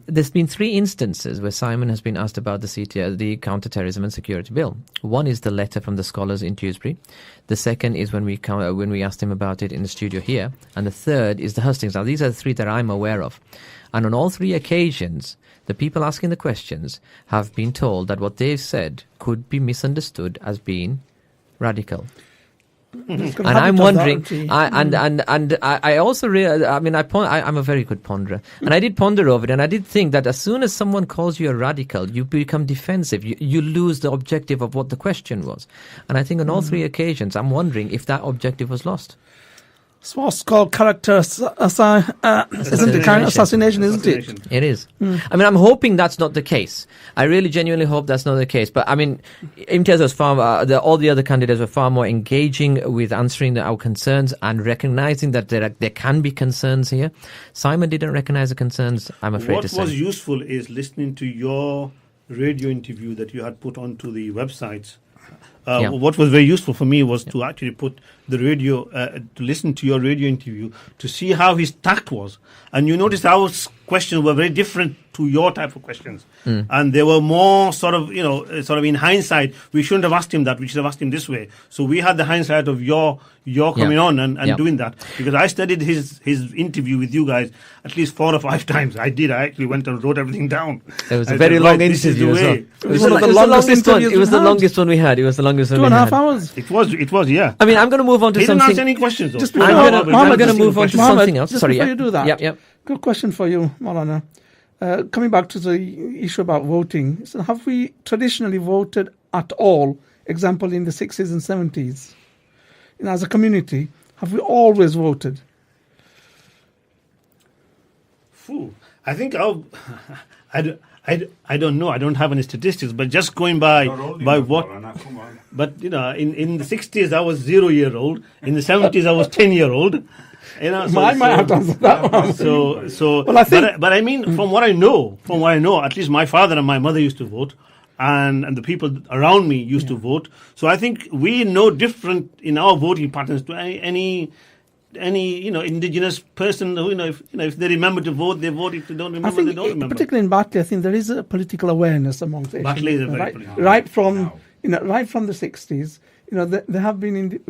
There's been 3 instances where Simon has been asked about the counter-terrorism and security bill. One is the letter from the scholars in Dewsbury. The second is when we asked him about it in the studio here. And the third is the hustings. Now, these are the 3 that I'm aware of. And on all 3 occasions, the people asking the questions have been told that what they've said could be misunderstood as being radical. And I'm wondering, I also realize, I'm a very good ponderer, and I did ponder over it, and I did think that as soon as someone calls you a radical, you become defensive. You lose the objective of what the question was. And I think on all 3 occasions, I'm wondering if that objective was lost. It's what's called character assassination, isn't it? It is. I'm hoping that's not the case. I really genuinely hope that's not the case. But Imtiaz was all the other candidates were far more engaging with answering our concerns and recognizing that there can be concerns here. Simon didn't recognize the concerns, I'm afraid to say. What was useful is listening to your radio interview that you had put onto the website What was very useful for me was to actually put the radio, to listen to your radio interview, to see how his tact was. And you noticed our questions were very different to your type of questions. And they were more sort of in hindsight, we shouldn't have asked him that, we should have asked him this way. So we had the hindsight of your coming on and doing that. Because I studied his interview with you guys at least 4 or 5 times. I actually went and wrote everything down. It was a very long interview as well. It was one of the longest one. It was the longest one we had. It was the longest one we had. 2.5 hours. It was, yeah. I mean, I'm going to move on to He something. didn't answer any questions, though. I'm going to move on to something else. Just Sorry, before you do that, Yep. good question for you, Maulana. Coming back to the issue about voting, so have we traditionally voted at all? Example, in the 60s and 70s, as a community, have we always voted? I think I don't know. I don't have any statistics, but just going by what. But in the 60s I was 0-year-old. In the 70s I was 10-year-old. I might have to answer that one. Well, I think, but I mean, from what I know, at least my father and my mother used to vote, and the people around me used to vote. So I think we know different in our voting patterns to any indigenous person who if they remember to vote, they vote. If they don't remember, they don't remember. Particularly in Batley, I think there is a political awareness amongst Asian Batley is a very people, right from the 60s. There have been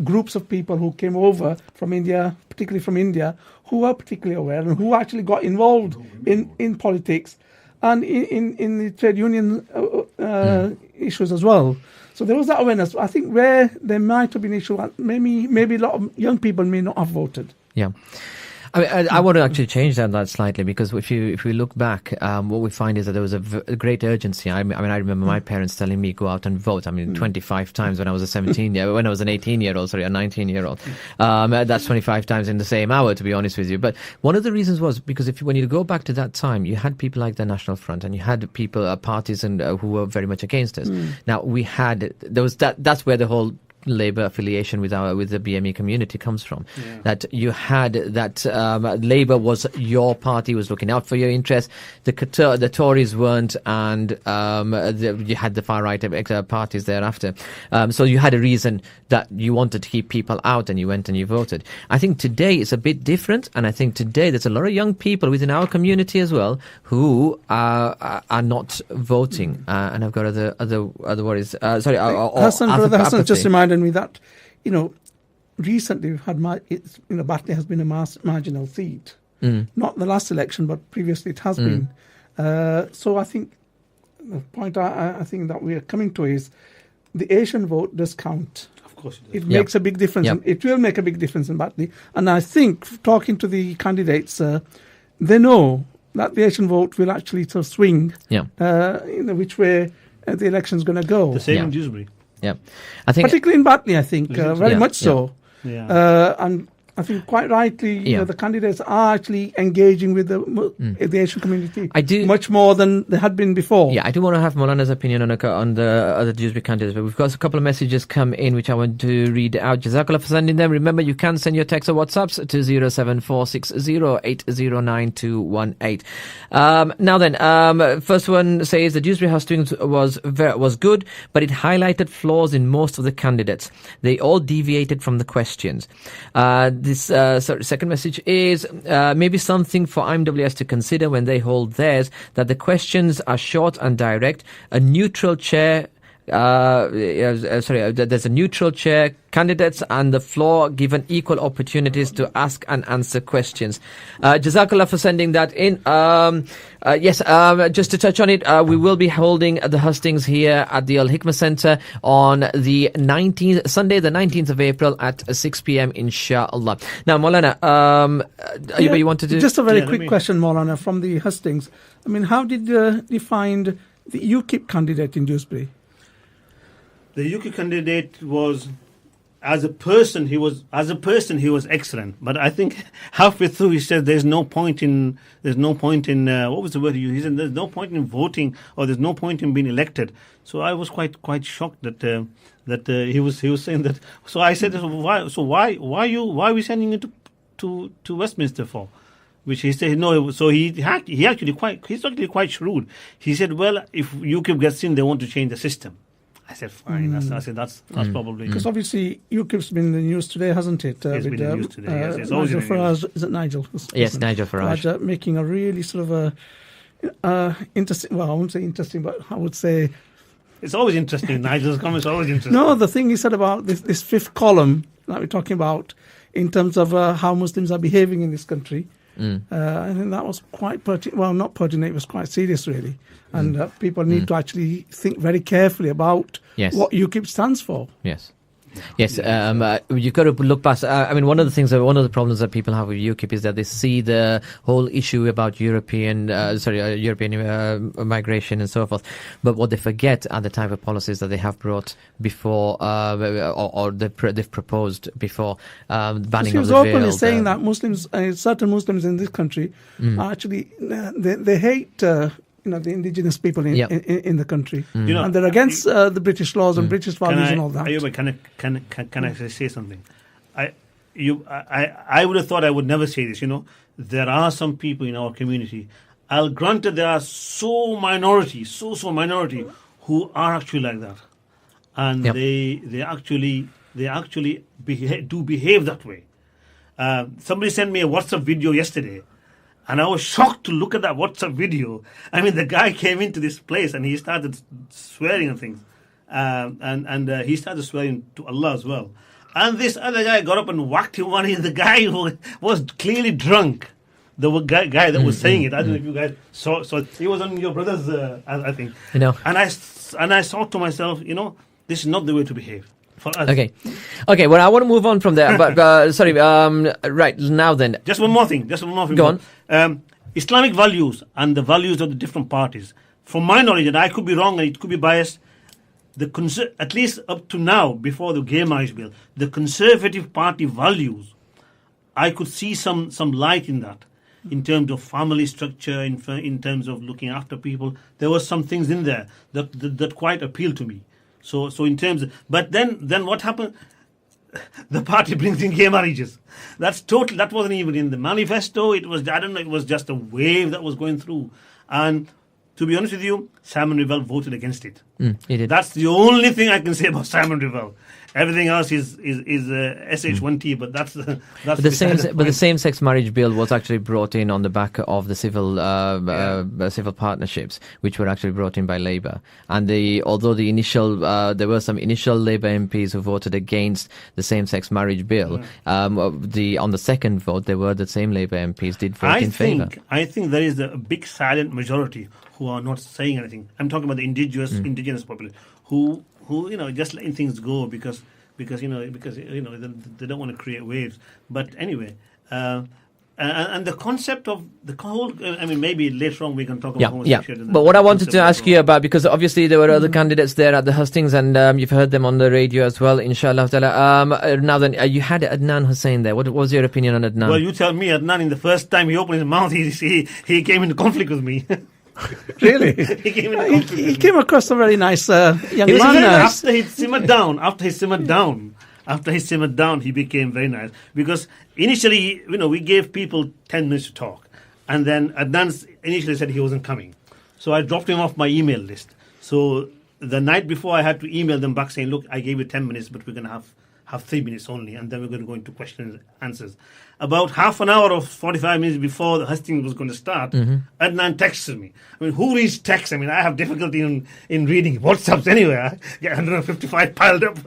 groups of people who came over from India, particularly from India, who were particularly aware and who actually got involved in politics and in the trade union issues as well. So there was that awareness. I think where there might have been issues, maybe a lot of young people may not have voted. Yeah. I want to actually change that slightly, because if we look back, what we find is that there was a great urgency. I remember my parents telling me go out and vote. 25 times when I was a 18-year-old, sorry, a 19-year-old. That's 25 times in the same hour, to be honest with you. But one of the reasons was because when you go back to that time, you had people like the National Front, and you had people, parties, and who were very much against us. Now that's where the whole Labour affiliation with the BME community comes from. That you had that Labour was your party, was looking out for your interests. The Tories weren't, and you had the far right parties thereafter. So you had a reason that you wanted to keep people out, and you went and you voted. I think today it's a bit different, and I think today there's a lot of young people within our community as well who are not voting, and I've got other worries. Sorry, Hassan just reminded me that recently we've had Batley has been a marginal seat, not the last election, but previously it has been. So I think the point I think that we are coming to is the Asian vote does count. Of course it does. It makes a big difference. Yep. It will make a big difference in Batley, and I think talking to the candidates, they know that the Asian vote will actually sort of swing. Which way the election is going to go. The same in Dewsbury. Yeah, I think particularly in Batley, I think very much so. Yeah. And I think quite rightly, the candidates are actually engaging with the Asian community much more than they had been before. Yeah, I do want to have Maulana's opinion on the other Dewsbury candidates, but we've got a couple of messages come in which I want to read out. Jazakallah for sending them. Remember, you can send your text or WhatsApps to 07460809218. Now then, first one says the Dewsbury hustings was good, but it highlighted flaws in most of the candidates. They all deviated from the questions. This second message is maybe something for IMWS to consider when they hold theirs, that the questions are short and direct. A neutral chair there's a neutral chair, candidates and the floor given equal opportunities to ask and answer questions. Jazakallah for sending that in. Yes, just to touch on it, we will be holding the hustings here at the Al Hikmah Centre on the Sunday the 19th of April at 6 p.m. inshallah. Now, Maulana, you wanted to... Just a very quick question, Maulana, from the hustings. I mean, how did you find the UKIP candidate in Dewsbury? The UKIP candidate was, as a person, he was excellent. But I think halfway through he said there's no point in what was the word he used? He said there's no point in voting, or there's no point in being elected. So I was quite shocked that he was saying that. So I said, why are we sending you to Westminster for? Which he said no. So he's actually quite shrewd. He said, well, if UKIP gets in, they want to change the system. I said, fine. That's probably... Because obviously UKIP's been in the news today, hasn't it? It's been in the news today, yes. It's always in the Farage, news. is it Nigel? Yes, Nigel Farage. Making a really sort of interesting, well, I wouldn't say interesting, but I would say... It's always interesting. Nigel's comments are always interesting. No, the thing he said about this fifth column that we're talking about in terms of how Muslims are behaving in this country, I think that was quite pertinent. Well, not pertinent, it was quite serious, really. And people need to actually think very carefully about what UKIP stands for. Yes. Yes, you've got to look past. I mean, one of the problems that people have with UKIP is that they see the whole issue about European migration and so forth. But what they forget are the type of policies that they have brought before, or they've proposed before, banning of the veil. He was openly saying that Muslims, certain Muslims in this country, are actually they hate. The indigenous people in the country, and they're against the British laws and British values and all that. Can I say something? I would have thought I would never say this. There are some people in our community. I'll grant that there are so minority who are actually like that, and they actually behave that way. Somebody sent me a WhatsApp video yesterday. And I was shocked to look at that WhatsApp video. I mean, the guy came into this place and he started swearing and things. And he started swearing to Allah as well. And this other guy got up and whacked him one. The guy who was clearly drunk. The guy that was saying it. I don't know if you guys saw. So he was on your brother's, I think. And I thought to myself, this is not the way to behave. Okay. Well, I want to move on from there. But sorry. Right now, then. Just one more thing. Go on. Islamic values and the values of the different parties. From my knowledge, and I could be wrong and it could be biased, at least up to now, before the gay marriage bill, the Conservative Party values, I could see some light in that, in terms of family structure, in terms of looking after people. There were some things in there that quite appealed to me. So in terms of, but then what happened? The party brings in gay marriages. That wasn't even in the manifesto. It was, I don't know, it was just a wave that was going through. And to be honest with you, Simon Revell voted against it. He did. That's the only thing I can say about Simon Revell. Everything else is SH1T, but that's the same-sex marriage bill was actually brought in on the back of the civil partnerships, which were actually brought in by Labour. And although there were some initial Labour MPs who voted against the same-sex marriage bill, on the second vote, there were the same Labour MPs did vote in favour. I think there is a big silent majority who are not saying anything. I'm talking about the indigenous population who just letting things go because they don't want to create waves. But anyway, and the concept of the whole, maybe later on we can talk about homosexuality. But what I wanted to ask you about, because obviously there were other candidates there at the hustings, and you've heard them on the radio as well, inshallah ta'ala. Now then, you had Adnan Hussain there. What was your opinion on Adnan? Well, you tell me. Adnan, in the first time he opened his mouth, he came into conflict with me. Really? He came across a very nice young man. After he simmered down, he became very nice. Because initially, we gave people 10 minutes to talk. And then Adnan initially said he wasn't coming. So I dropped him off my email list. So the night before, I had to email them back saying, look, I gave you 10 minutes, but we're going to have 3 minutes only. And then we're going to go into questions and answers. About half an hour or 45 minutes before the hosting was going to start, Adnan texted me. Who reads text? I have difficulty in reading WhatsApps anyway. I get 155 piled up.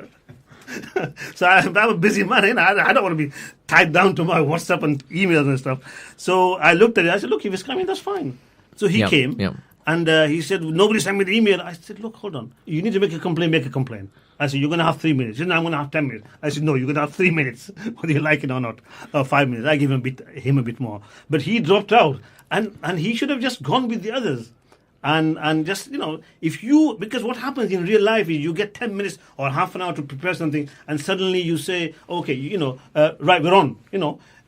So I'm a busy man. I don't want to be tied down to my WhatsApp and emails and stuff. So I looked at it. I said, look, if he's coming, that's fine. So he came. And he said, nobody sent me the email. I said, look, hold on. You need to make a complaint, make a complaint. I said, you're going to have 3 minutes. He said, no, I'm going to have 10 minutes. I said, no, you're going to have 3 minutes, whether you like it or not. Or 5 minutes. I give him a bit more. But he dropped out. And he should have just gone with the others. And just, because what happens in real life is you get 10 minutes or half an hour to prepare something, and suddenly you say, okay, right, we're on.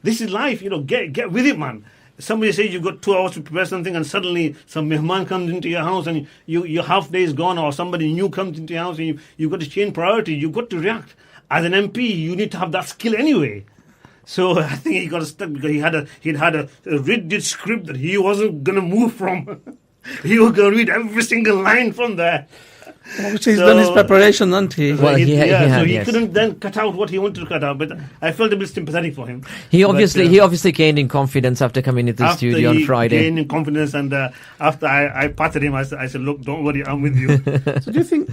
This is life. Get with it, man. Somebody says you've got 2 hours to prepare something, and suddenly some mehman comes into your house and your half day is gone, or somebody new comes into your house and you've got to change priority. You've got to react. As an MP, you need to have that skill anyway. So I think he got stuck because he'd had a rigid script that he wasn't going to move from. He was going to read every single line from there. Obviously, he's done his preparation, hasn't he? Well, he had, so he yes. couldn't then cut out what he wanted to cut out. But I felt a bit sympathetic for him. He obviously gained in confidence after coming into the studio on Friday. Gained in confidence, and after I patted him, I said, "Look, don't worry, I'm with you." So do you think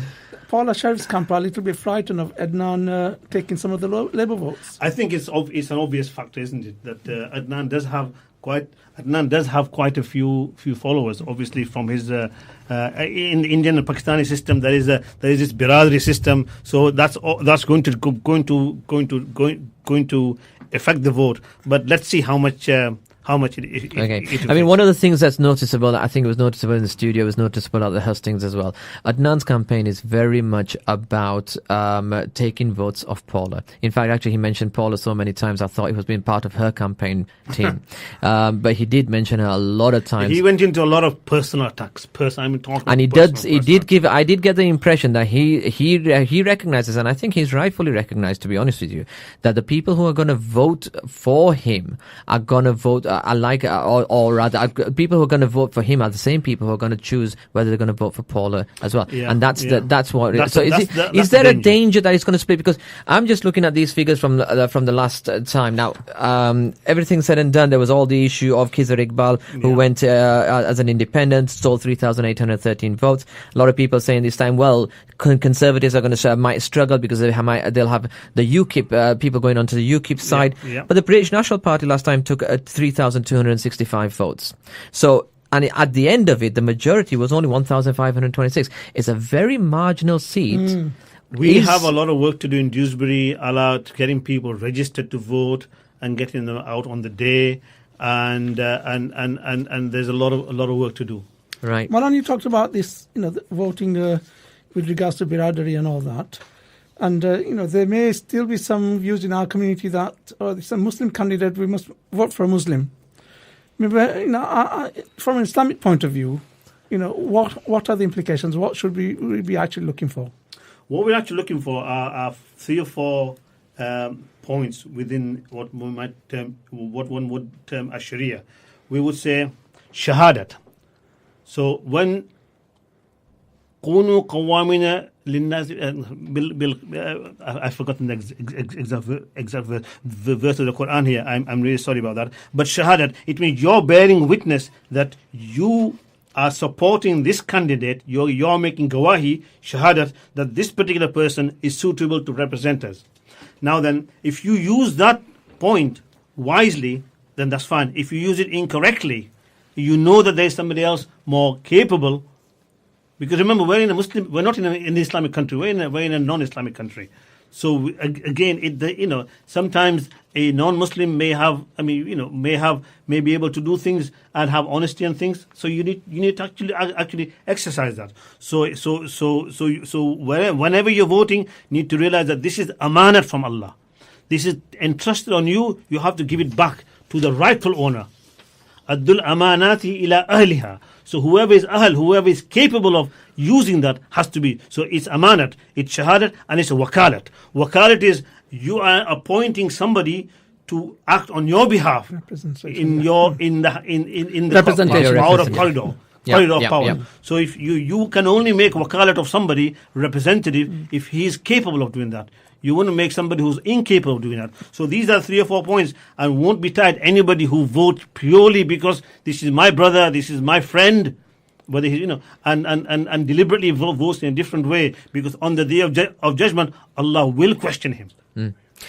Paula Sharif's camp are a little bit frightened of Adnan taking some of the Labour votes? I think it's an obvious factor, isn't it, that Adnan does have quite a few followers. Obviously, from his in the Indian and Pakistani system, there is this biradari system. So that's going to affect the vote. But let's see how much. I mean, one of the things that's noticeable, I think it was noticeable in the studio, was noticeable at the hustings as well. Adnan's campaign is very much about taking votes off Paula. In fact, actually, he mentioned Paula so many times, I thought he was being part of her campaign team. But he did mention her a lot of times. He went into a lot of personal attacks. I did get the impression that he recognizes, and I think he's rightfully recognized, to be honest with you, that the people who are going to vote for him are going to vote. Or rather, people who are going to vote for him are the same people who are going to choose whether they're going to vote for Paula as well. Yeah, and that's what. That's is there a danger that it's going to split? Because I'm just looking at these figures from the last time. Now, everything said and done, there was all the issue of Khizr Iqbal, who went as an independent, stole 3,813 votes. A lot of people saying this time, well, Conservatives are going to might struggle because they'll have the UKIP people going onto the UKIP side. But the British National Party last time took 3,265 votes. So, and at the end of it, the majority was only 1,526. It's a very marginal seat. We have a lot of work to do in Dewsbury, getting people registered to vote and getting them out on the day, and there's a lot of work to do. Right. Malan, you talked about this, the voting with regards to biradari and all that. And, there may still be some views in our community that it's a Muslim candidate, we must vote for a Muslim. From an Islamic point of view, what are the implications? What should we be actually looking for? What we're actually looking for are 3 or 4 points within what one would term as Sharia. We would say shahadat. So when Qunu qawamina I've forgotten the exact verse of the Quran here. I'm really sorry about that. But shahadat, it means you're bearing witness that you are supporting this candidate. You're making gawahi, shahadat, that this particular person is suitable to represent us. Now then, if you use that point wisely, then that's fine. If you use it incorrectly, you know that there's somebody else more capable. Because remember, we're not in an Islamic country. We're in a non-Islamic country. So again, sometimes a non-Muslim may be able to do things and have honesty and things. So you need to actually exercise that. So whenever you're voting, you need to realize that this is amanat from Allah. This is entrusted on you. You have to give it back to the rightful owner. Addul amanati ila ahliha. So whoever is ahl, whoever is capable of using that has to be. So it's amanat, it's shahadat, and it's a wakalat. Wakalat is you are appointing somebody to act on your behalf in the power of corridor. Corridor of power. So if you can only make wakalat of somebody, representative, if he is capable of doing that. You want to make somebody who's incapable of doing that. So these are 3 or 4 points, and won't be tied anybody who votes purely because this is my brother, this is my friend, whether he, and deliberately votes in a different way, because on the day of judgment, Allah will question him,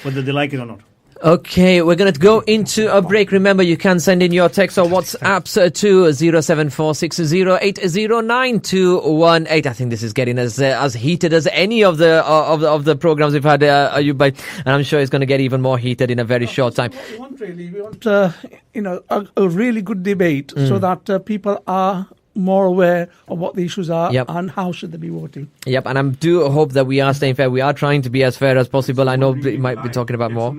whether they like it or not. Okay, we're going to go into a break. Remember, you can send in your text or WhatsApps to 07460080921. I think this is getting as heated as any of the programs we've had, Ayub, and I'm sure it's going to get even more heated in a very short time. We want a really good debate so that people are more aware of what the issues are and how should they be voting. Yep, and I do hope that we are staying fair. We are trying to be as fair as possible. I know we might be talking about more.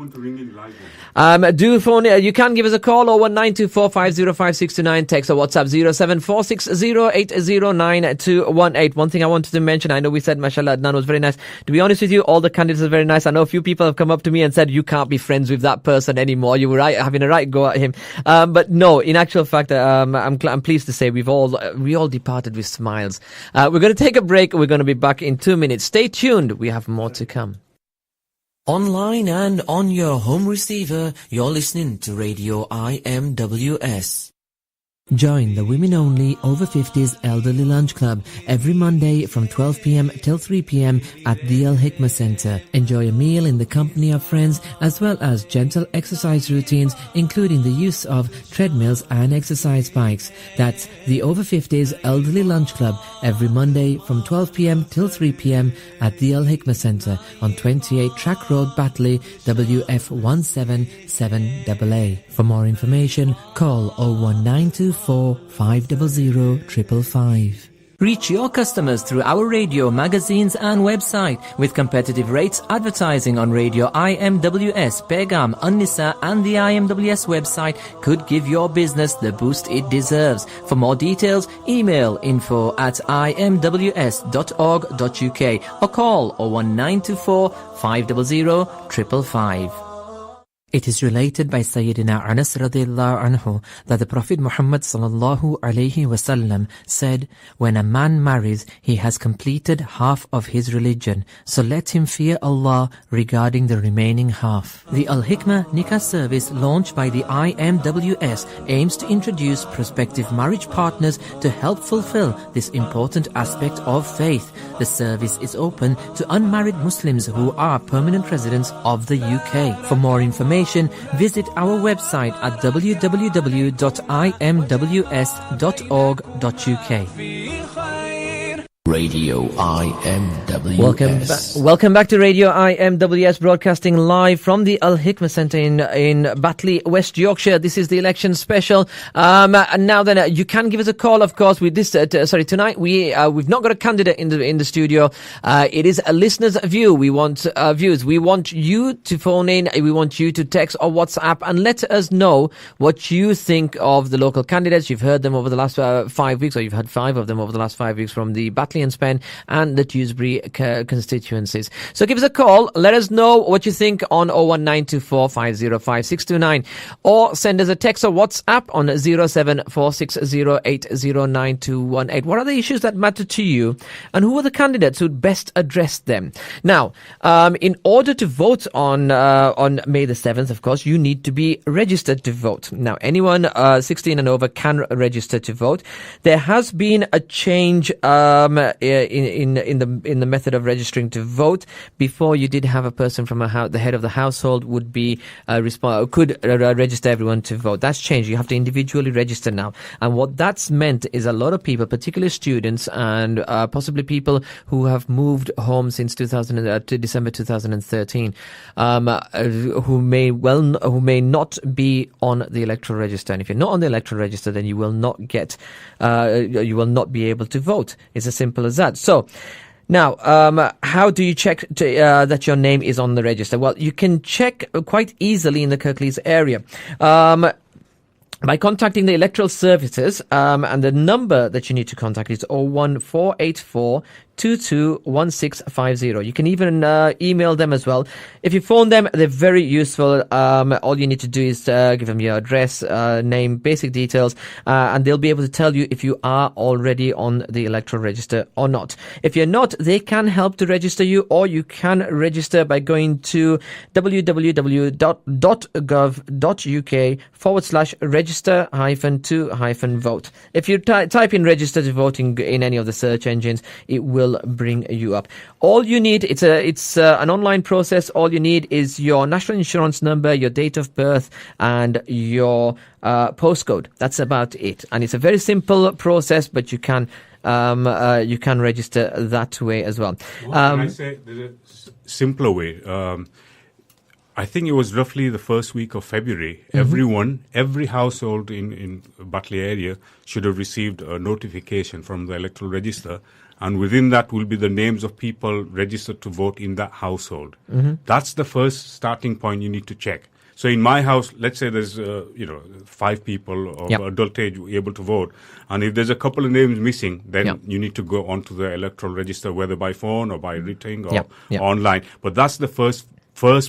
Do phone. You can give us a call 01924505629. Text or WhatsApp 07460809218. One thing I wanted to mention, I know we said, mashallah, Adnan was very nice. To be honest with you, all the candidates are very nice. I know a few people have come up to me and said, you can't be friends with that person anymore. You were right, having a right go at him. But no, in actual fact, I'm pleased to say we all departed with smiles. We're going to take a break. We're going to be back in 2 minutes. Stay tuned. We have more to come. Online and on your home receiver, you're listening to Radio IMWS. Join the women-only over 50s Elderly Lunch Club every Monday from 12 p.m. till 3 p.m. at the Al Hikmah Center. Enjoy a meal in the company of friends as well as gentle exercise routines, including the use of treadmills and exercise bikes. That's the Over 50s Elderly Lunch Club every Monday from 12 p.m. till 3 p.m. at the Al Hikmah Center on 28 Track Road, Batley, WF177AA. For more information, call 01924 500 555. Reach your customers through our radio, magazines and website with competitive rates advertising on Radio IMWS, Pegam, An-Nisa and the IMWS website could give your business the boost it deserves. For more details, email info@imws.org.uk or call 01924 500 555. It is related by Sayyidina Anas radiallahu anhu that the Prophet Muhammad sallallahu alayhi wasallam said, when a man marries, he has completed half of his religion, so let him fear Allah regarding the remaining half. The Al-Hikmah Nikah service launched by the IMWS aims to introduce prospective marriage partners to help fulfill this important aspect of faith. The service is open to unmarried Muslims who are permanent residents of the UK. For more information, visit our website at www.imws.org.uk. Radio IMWS. Welcome back to Radio IMWS, broadcasting live from the Al Hikmah Centre in Batley, West Yorkshire. This is the election special. And now then, you can give us a call, of course. With this, tonight we've not got a candidate in the studio. It is a listener's view. We want views. We want you to phone in. We want you to text or WhatsApp and let us know what you think of the local candidates. You've heard them over the last 5 weeks, or you've had 5 of them over the last 5 weeks from the Batley and Spen and the Dewsbury constituencies. So give us a call. Let us know what you think on 01924 505 629 or send us a text or WhatsApp on 07460809218. What are the issues that matter to you and who are the candidates who'd best address them? Now, in order to vote on May the 7th, of course, you need to be registered to vote. Now, anyone 16 and over can register to vote. There has been a change in the method of registering to vote. Before, you did have a person from the head of the household would be could register everyone to vote. That's changed. You have to individually register now. And what that's meant is a lot of people, particularly students and possibly people who have moved home since December 2013, who may not be on the electoral register. And if you're not on the electoral register, then you will not be able to vote. It's as simple as that. So, now, how do you check that your name is on the register? Well, you can check quite easily in the Kirklees area. By contacting the electoral services, and the number that you need to contact is 01484 221650. You can even email them as well. If you phone them, they're very useful. All you need to do is give them your address, name, basic details, and they'll be able to tell you if you are already on the electoral register or not. If you're not, they can help to register you, or you can register by going to www.gov.uk/register-to-vote. If you type in register to voting in any of the search engines, it will bring you up. All you need, it's an online process. All you need is your national insurance number, your date of birth, and your postcode. That's about it. And it's a very simple process, but you can register that way as well. Can I say there's a simpler way? I think it was roughly the first week of February. Mm-hmm. Every household in Batley area should have received a notification from the electoral register, and within that will be the names of people registered to vote in that household. Mm-hmm. That's the first starting point you need to check. So in my house, let's say there's 5 people of adult age able to vote, and if there's a couple of names missing, then you need to go onto the electoral register, whether by phone or by writing or online. But that's the first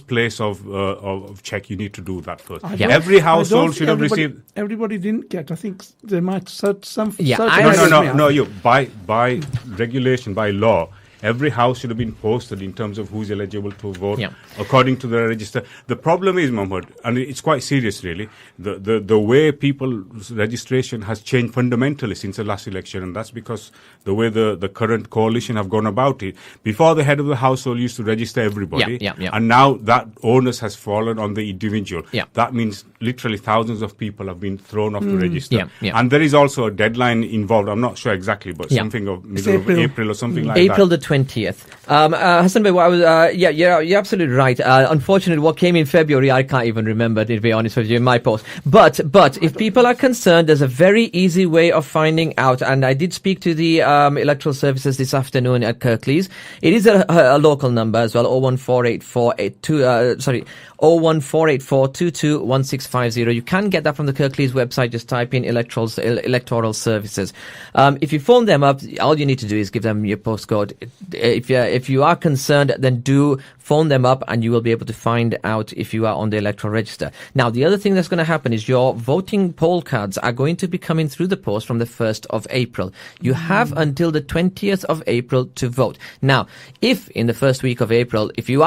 place of check. You need to do that first. Every household should have received. Everybody didn't get. I think they might search some. No. By regulation, by law, every house should have been posted in terms of who's eligible to vote according to the register. The problem is, Mohammed, and it's quite serious really, the way people's registration has changed fundamentally since the last election, and that's because the way the current coalition have gone about it. Before, the head of the household used to register everybody, and now that onus has fallen on the individual. That means literally thousands of people have been thrown off the register. And there is also a deadline involved. I'm not sure exactly, but something of middle of April or something like that. April the 20th. Hassan Bhai, you're absolutely right. Unfortunately, what came in February, I can't even remember, to be honest with you, in my post. But if people are concerned, there's a very easy way of finding out. And I did speak to the electoral services this afternoon at Kirklees. It is a local number as well, 01484221650. You can get that from the Kirklees website. Just type in electoral services. If you phone them up, all you need to do is give them your postcode. If you are concerned, then do phone them up and you will be able to find out if you are on the electoral register. Now, the other thing that's going to happen is your voting poll cards are going to be coming through the post from the 1st of April. You have until the 20th of April to vote. Now, if in the first week of April, if you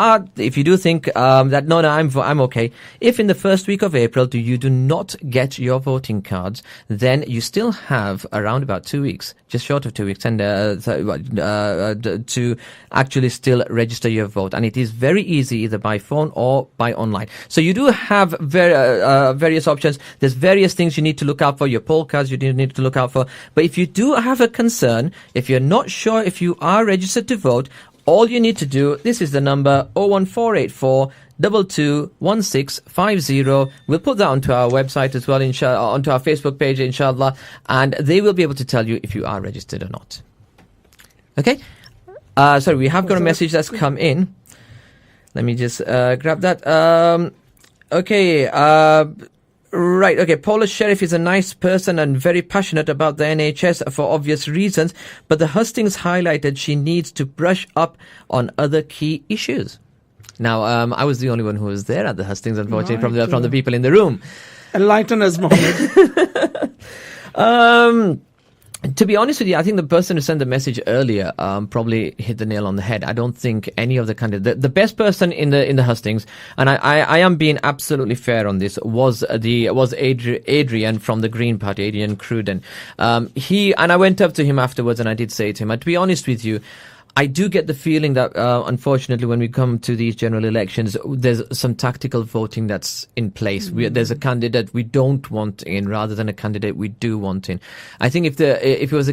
do think that no, I'm okay. If in the first week of April you do not get your voting cards, then you still have around about 2 weeks, just short of 2 weeks, and to actually still register your vote. And it is very easy, either by phone or by online. So you do have various options. There's various things you need to look out for. Your poll cards you need to look out for. But if you do have a concern, if you're not sure if you are registered to vote, all you need to do, this is the number 01484 221650. We'll put that onto our website as well, onto our Facebook page, inshallah, and they will be able to tell you if you are registered or not. Okay? Sorry, we have got a message that's come in. Let me just grab that. Okay. Right, okay. Paula Sheriff is a nice person and very passionate about the NHS for obvious reasons, but the hustings highlighted she needs to brush up on other key issues. Now, I was the only one who was there at the hustings, unfortunately, from the people in the room. Enlighten us, Mohammed. To be honest with you, I think the person who sent the message earlier probably hit the nail on the head. I don't think any of the candidates, the best person in the hustings, and I am being absolutely fair on this, was Adrian from the Green Party, Adrian Cruden. And I went up to him afterwards and I did say to him, to be honest with you, I do get the feeling that, unfortunately, when we come to these general elections, there's some tactical voting that's in place. There's a candidate we don't want in rather than a candidate we do want in. I think if it was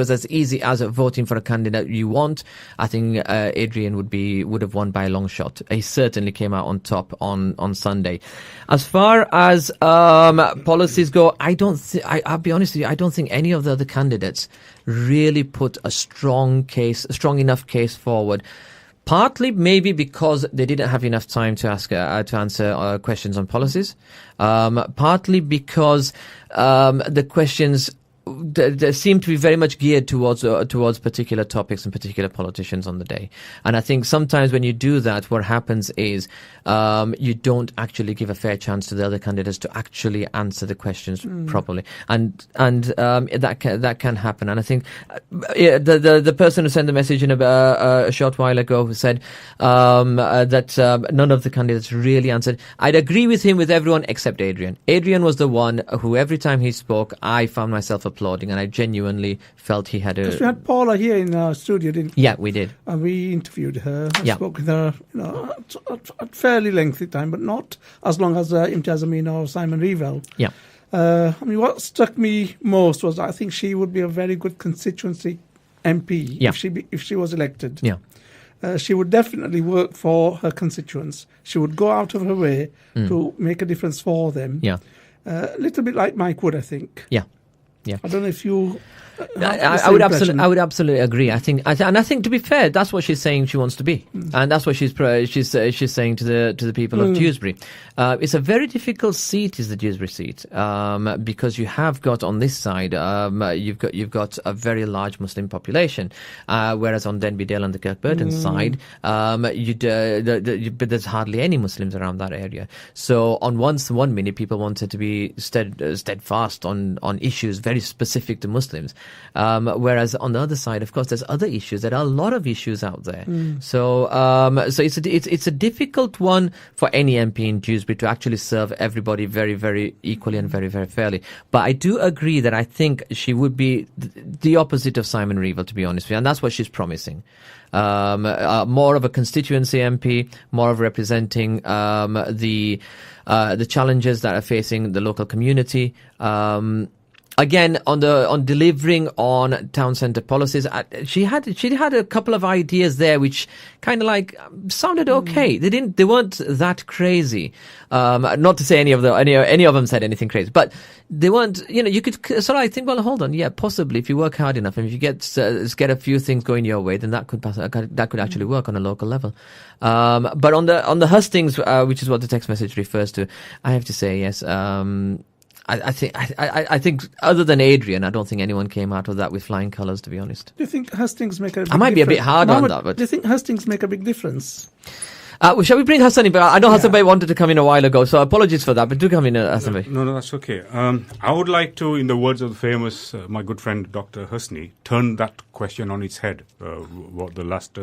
as easy as voting for a candidate you want, I think Adrian would have won by a long shot. He certainly came out on top on Sunday. As far as policies go, I'll be honest with you, I don't think any of the other candidates really put a strong enough case forward. Partly maybe because they didn't have enough time to answer questions on policies. Partly because the questions they seem to be very much geared towards particular topics and particular politicians on the day. And I think sometimes when you do that, what happens is you don't actually give a fair chance to the other candidates to actually answer the questions properly, and that can happen. And I think the person who sent the message in a short while ago who said that none of the candidates really answered. I'd agree with him with everyone except Adrian. Adrian was the one who every time he spoke, I found myself applauding, and I genuinely felt he had a... Because we had Paula here in our studio, didn't we? Yeah, we did. And we interviewed her. I spoke with her, at fairly lengthy time, but not as long as Imtiaz Amin or Simon Revell. Yeah. What struck me most was I think she would be a very good constituency MP if she was elected. Yeah. She would definitely work for her constituents. She would go out of her way to make a difference for them. Yeah. A little bit like Mike Wood, I think. Yeah. Yeah. I don't know if you I would absolutely agree. I think to be fair, that's what she's saying she wants to be, and that's what she's saying to the people of Dewsbury. It's a very difficult seat, is the Dewsbury seat, because you have got on this side, you've got a very large Muslim population, whereas on Denby Dale and the Kirkburton side, but there's hardly any Muslims around that area. So on one minute, people wanted to be steadfast on issues very specific to Muslims, whereas on the other side, of course, there's other issues. There are a lot of issues out there. So it's a difficult one for any MP in Dewsbury to actually serve everybody very, very equally and very, very fairly. But I do agree that I think she would be the opposite of Simon Reevell, to be honest with you, and that's what she's promising. More of a constituency MP, more of representing the challenges that are facing the local community. Again, on delivering on town centre policies, she had a couple of ideas there which kind of like sounded okay. They weren't that crazy. Not to say any of them said anything crazy, but they weren't. You could sort of think, well, hold on, yeah, possibly if you work hard enough and if you get a few things going your way, then that could actually work on a local level. But on the hustings, which is what the text message refers to, I have to say yes. I think other than Adrian, I don't think anyone came out of that with flying colours, to be honest. Do you think hustings make a big difference? I might be a bit hard on that, but... Do you think hustings make a big difference? Shall we bring Hassan in? But I know Hassan Bhai wanted to come in a while ago, so apologies for that, but do come in, Hassan Bhai. No, that's okay. I would like to, in the words of the famous, my good friend Dr. Husni, turn that question on its head, what the last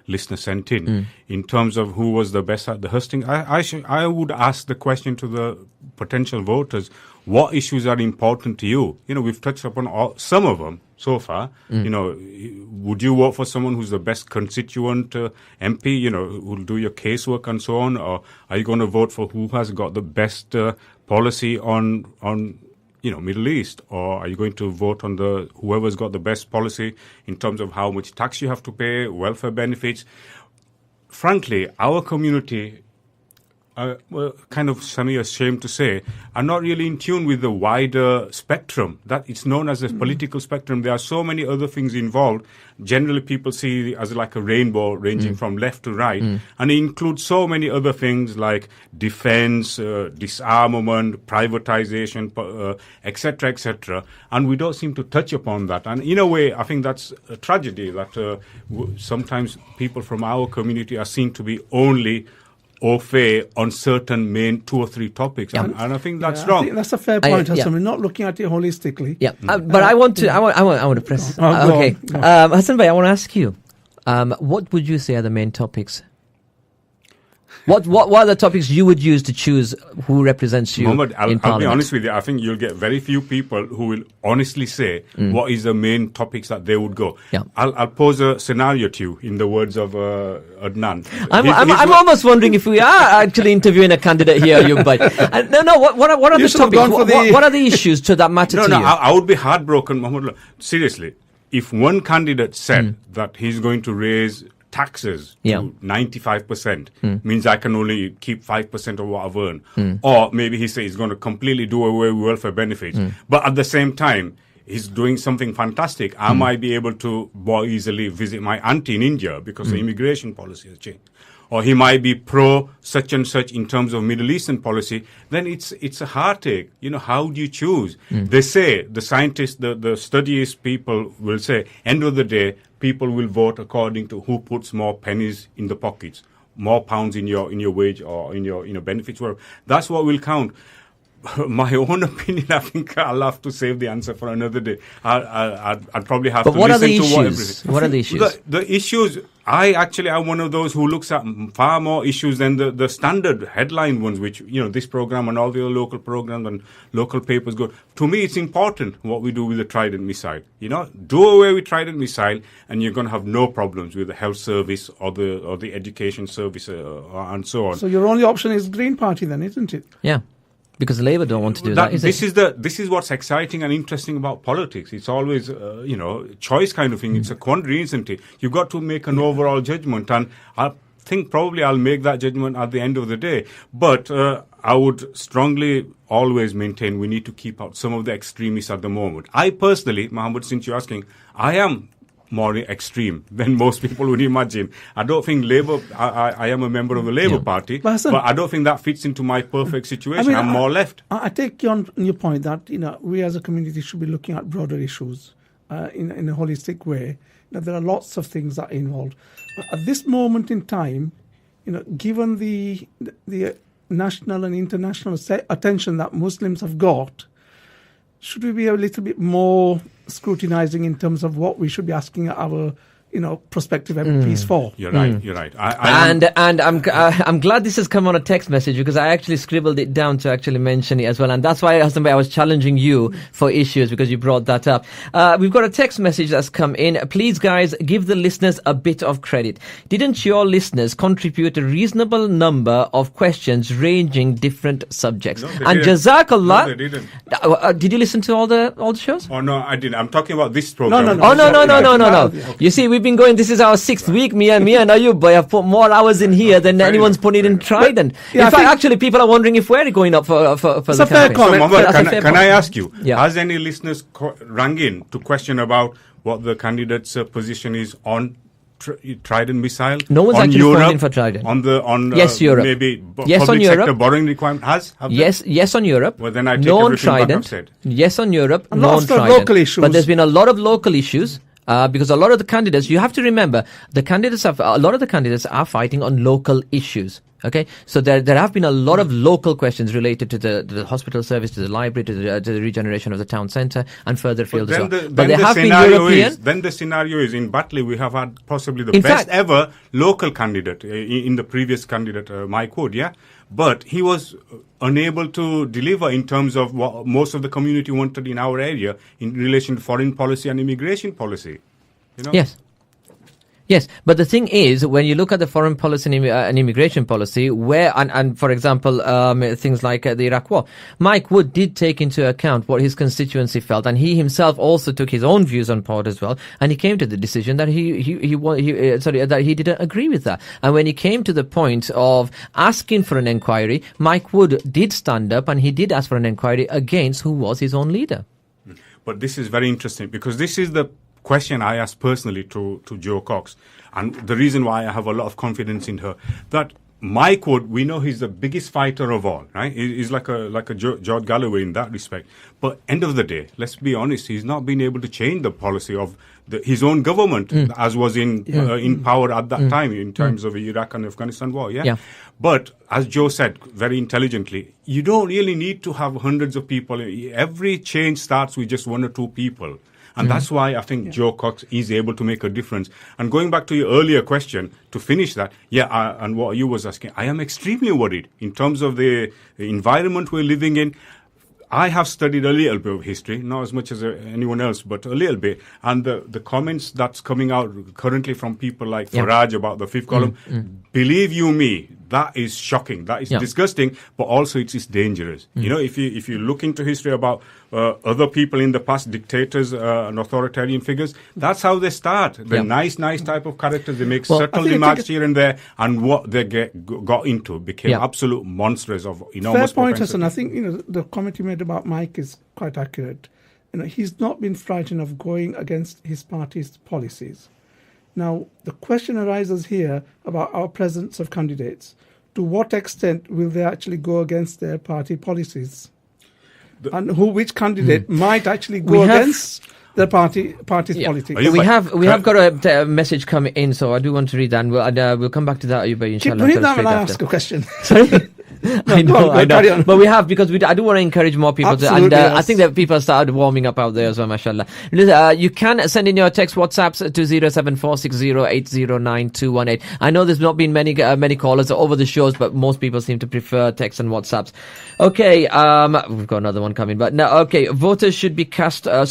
listener sent in terms of who was the best at the husting. I would ask the question to the potential voters, what issues are important to you? We've touched upon some of them so far. Would you vote for someone who's the best constituent MP, who'll do your casework and so on? Or are you going to vote for who has got the best policy on Middle East? Or are you going to vote on whoever's got the best policy in terms of how much tax you have to pay, welfare benefits? Frankly, our community, kind of semi-ashamed to say, are not really in tune with the wider spectrum. That it's known as a political spectrum. There are so many other things involved. Generally, people see it as like a rainbow ranging from left to right. And it includes so many other things like defense, disarmament, privatization, etc., etc. And we don't seem to touch upon that. And in a way, I think that's a tragedy that sometimes people from our community are seen to be only au fait on certain main 2 or 3 topics, and I think that's wrong. I think that's a fair point, Hassan. We're not looking at it holistically. Yeah, but I want to press. Okay, Hassan Bhai, I want to ask you, what would you say are the main topics? What are the topics you would use to choose who represents you Mohammed, in Parliament? I'll be honest with you. I think you'll get very few people who will honestly say what is the main topics that they would go. Yeah. I'll pose a scenario to you in the words of Adnan. I'm almost wondering if we are actually interviewing a candidate here, Ayub. No. What are the topics? What are the issues that matter to you? I would be heartbroken, Mohammed. Seriously, if one candidate said that he's going to raise taxes to 95% means I can only keep 5% of what I've earned. Or maybe he says he's going to completely do away with welfare benefits. But at the same time, he's doing something fantastic. I might be able to more easily visit my auntie in India because the immigration policy has changed. Or he might be pro such and such in terms of Middle Eastern policy. Then it's a heartache. How do you choose? They say, the scientists, the studious people will say, end of the day, people will vote according to who puts more pennies in the pockets, more pounds in your wage or in your benefits. That's what will count. My own opinion, I think I'll have to save the answer for another day. I'd probably have to listen to everything. What are the issues? The issues, I'm one of those who looks at far more issues than the standard headline ones, which, this program and all the other local programs and local papers go. To me, it's important what we do with the Trident missile. Do away with Trident missile and you're going to have no problems with the health service or the education service and so on. So your only option is Green Party then, isn't it? Yeah. Because Labour don't want to do that. This is what's exciting and interesting about politics. It's always, choice kind of thing. It's a quandary, isn't it? You've got to make an overall judgment, and I think probably I'll make that judgment at the end of the day. But I would strongly always maintain we need to keep out some of the extremists at the moment. I personally, Mohammed, since you're asking, I am more extreme than most people would imagine. I don't think Labour, I am a member of the Labour Party, but I don't think that fits into my perfect situation. I'm more left. I take you on your point that, we as a community should be looking at broader issues in a holistic way. There are lots of things that are involved. But at this moment in time, given the national and international attention that Muslims have got, should we be a little bit more scrutinizing in terms of what we should be asking our prospective MPs for? You're right. You're right. And I'm glad this has come on a text message, because I actually scribbled it down to actually mention it as well, and that's why I was challenging you for issues, because you brought that up. We've got a text message that's come in. Please, guys, give the listeners a bit of credit. Didn't your listeners contribute a reasonable number of questions ranging different subjects? No, and Jazakallah. No, they didn't. Did you listen to all the shows? Oh no, I didn't. I'm talking about this program. No. You see, we've been going. This is our 6th week. Me and Ayub boy have put more hours in here than anyone's put in Trident. In fact, actually, people are wondering if we're going up for the campaign. So, Mohammed, can I ask you? Yeah. Has any listeners rang in to question about what the candidate's position is on Trident missile? No one's on actually Europe, phoned in for Trident. Yes, Europe. Maybe yes, public on Europe. sector borrowing requirement yes, on Europe. Well, then I take no on everything Trident. back I've said. Yes, on Europe. And no lots on of Trident. local issues. But there's been a lot of local issues. Because a lot of the candidates, you have to remember, a lot of the candidates are fighting on local issues. Okay, so there have been a lot of local questions related to the hospital service, to the library, to the regeneration of the town centre, and further field as well. But there have been European. Then the scenario is in Batley we have had possibly the best ever local candidate in the previous candidate, Mike Wood, yeah. But he was unable to deliver in terms of what most of the community wanted in our area in relation to foreign policy and immigration policy. Yes, but the thing is, when you look at the foreign policy and immigration policy, and for example, things like the Iraq War, Mike Wood did take into account what his constituency felt, and he himself also took his own views on board as well, and he came to the decision that that he didn't agree with that. And when he came to the point of asking for an inquiry, Mike Wood did stand up and he did ask for an inquiry against who was his own leader. But this is very interesting, because this is the question I asked personally to Jo Cox, and the reason why I have a lot of confidence in her, that Mike Wood, we know he's the biggest fighter of all, right? He's like a George Galloway in that respect. But end of the day, let's be honest, he's not been able to change the policy of his own government as was in power at that time in terms of the Iraq and Afghanistan war, yeah? But as Joe said very intelligently, you don't really need to have hundreds of people. Every change starts with just one or two people. And that's why I think Jo Cox is able to make a difference. And going back to your earlier question, to finish that, and what you was asking, I am extremely worried in terms of the environment we're living in. I have studied a little bit of history, not as much as anyone else, but a little bit. And the comments that's coming out currently from people like Farage about the fifth column, believe you me, that is shocking. That is disgusting, but also it's dangerous. If you look into history about other people in the past, dictators and authoritarian figures, that's how they start. The nice type of characters. They make subtle remarks here and there, and what they got into became absolute monsters of enormous fair point, Hassan. I think the comment you made about Mike is quite accurate. He's not been frightened of going against his party's policies. Now, the question arises here about our presence of candidates. To what extent will they actually go against their party policies? And which candidate might actually go against the party's politics? We have got a message coming in, so I do want to read that, and we'll come back to that, Ayuba, inshallah. Keep that when I ask a question. Sorry? I know. But we have, because I do want to encourage more people to, and I think that people started warming up out there as well, mashallah. You can send in your text WhatsApps to 07460809218. I know there's not been many callers over the shows, but most people seem to prefer text and WhatsApps. Okay, we've got another one coming, but no, okay, votes should be cast on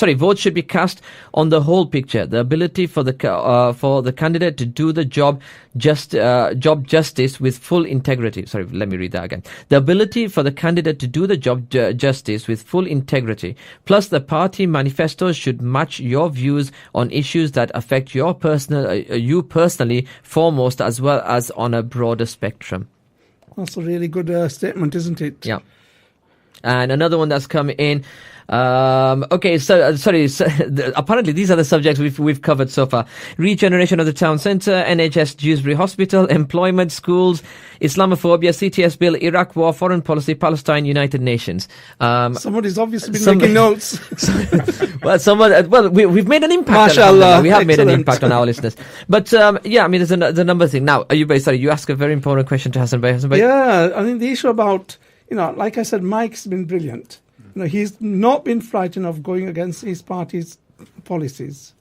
the whole picture. The ability for the candidate to do the job justice with full integrity. Sorry, let me read that again. The ability for the candidate to do the job justice with full integrity. Plus, the party manifestos should match your views on issues that affect you personally foremost, as well as on a broader spectrum. That's a really good statement, isn't it? Yeah. And another one that's come in. Okay, so apparently these are the subjects we've covered so far: regeneration of the town centre, NHS Dewsbury Hospital, employment, schools, Islamophobia, CTS bill, Iraq war, foreign policy, Palestine, United Nations. Somebody's obviously been making notes. We've made an impact. MashaAllah. We have made an Excellent. impact on our listeners. But yeah, I mean, there's a number of things. Now, you ask a very important question to Hassan Bhai. Hassan Bhai. Yeah, I mean, the issue about, like I said, Mike's been brilliant. He's not been frightened of going against his party's policies.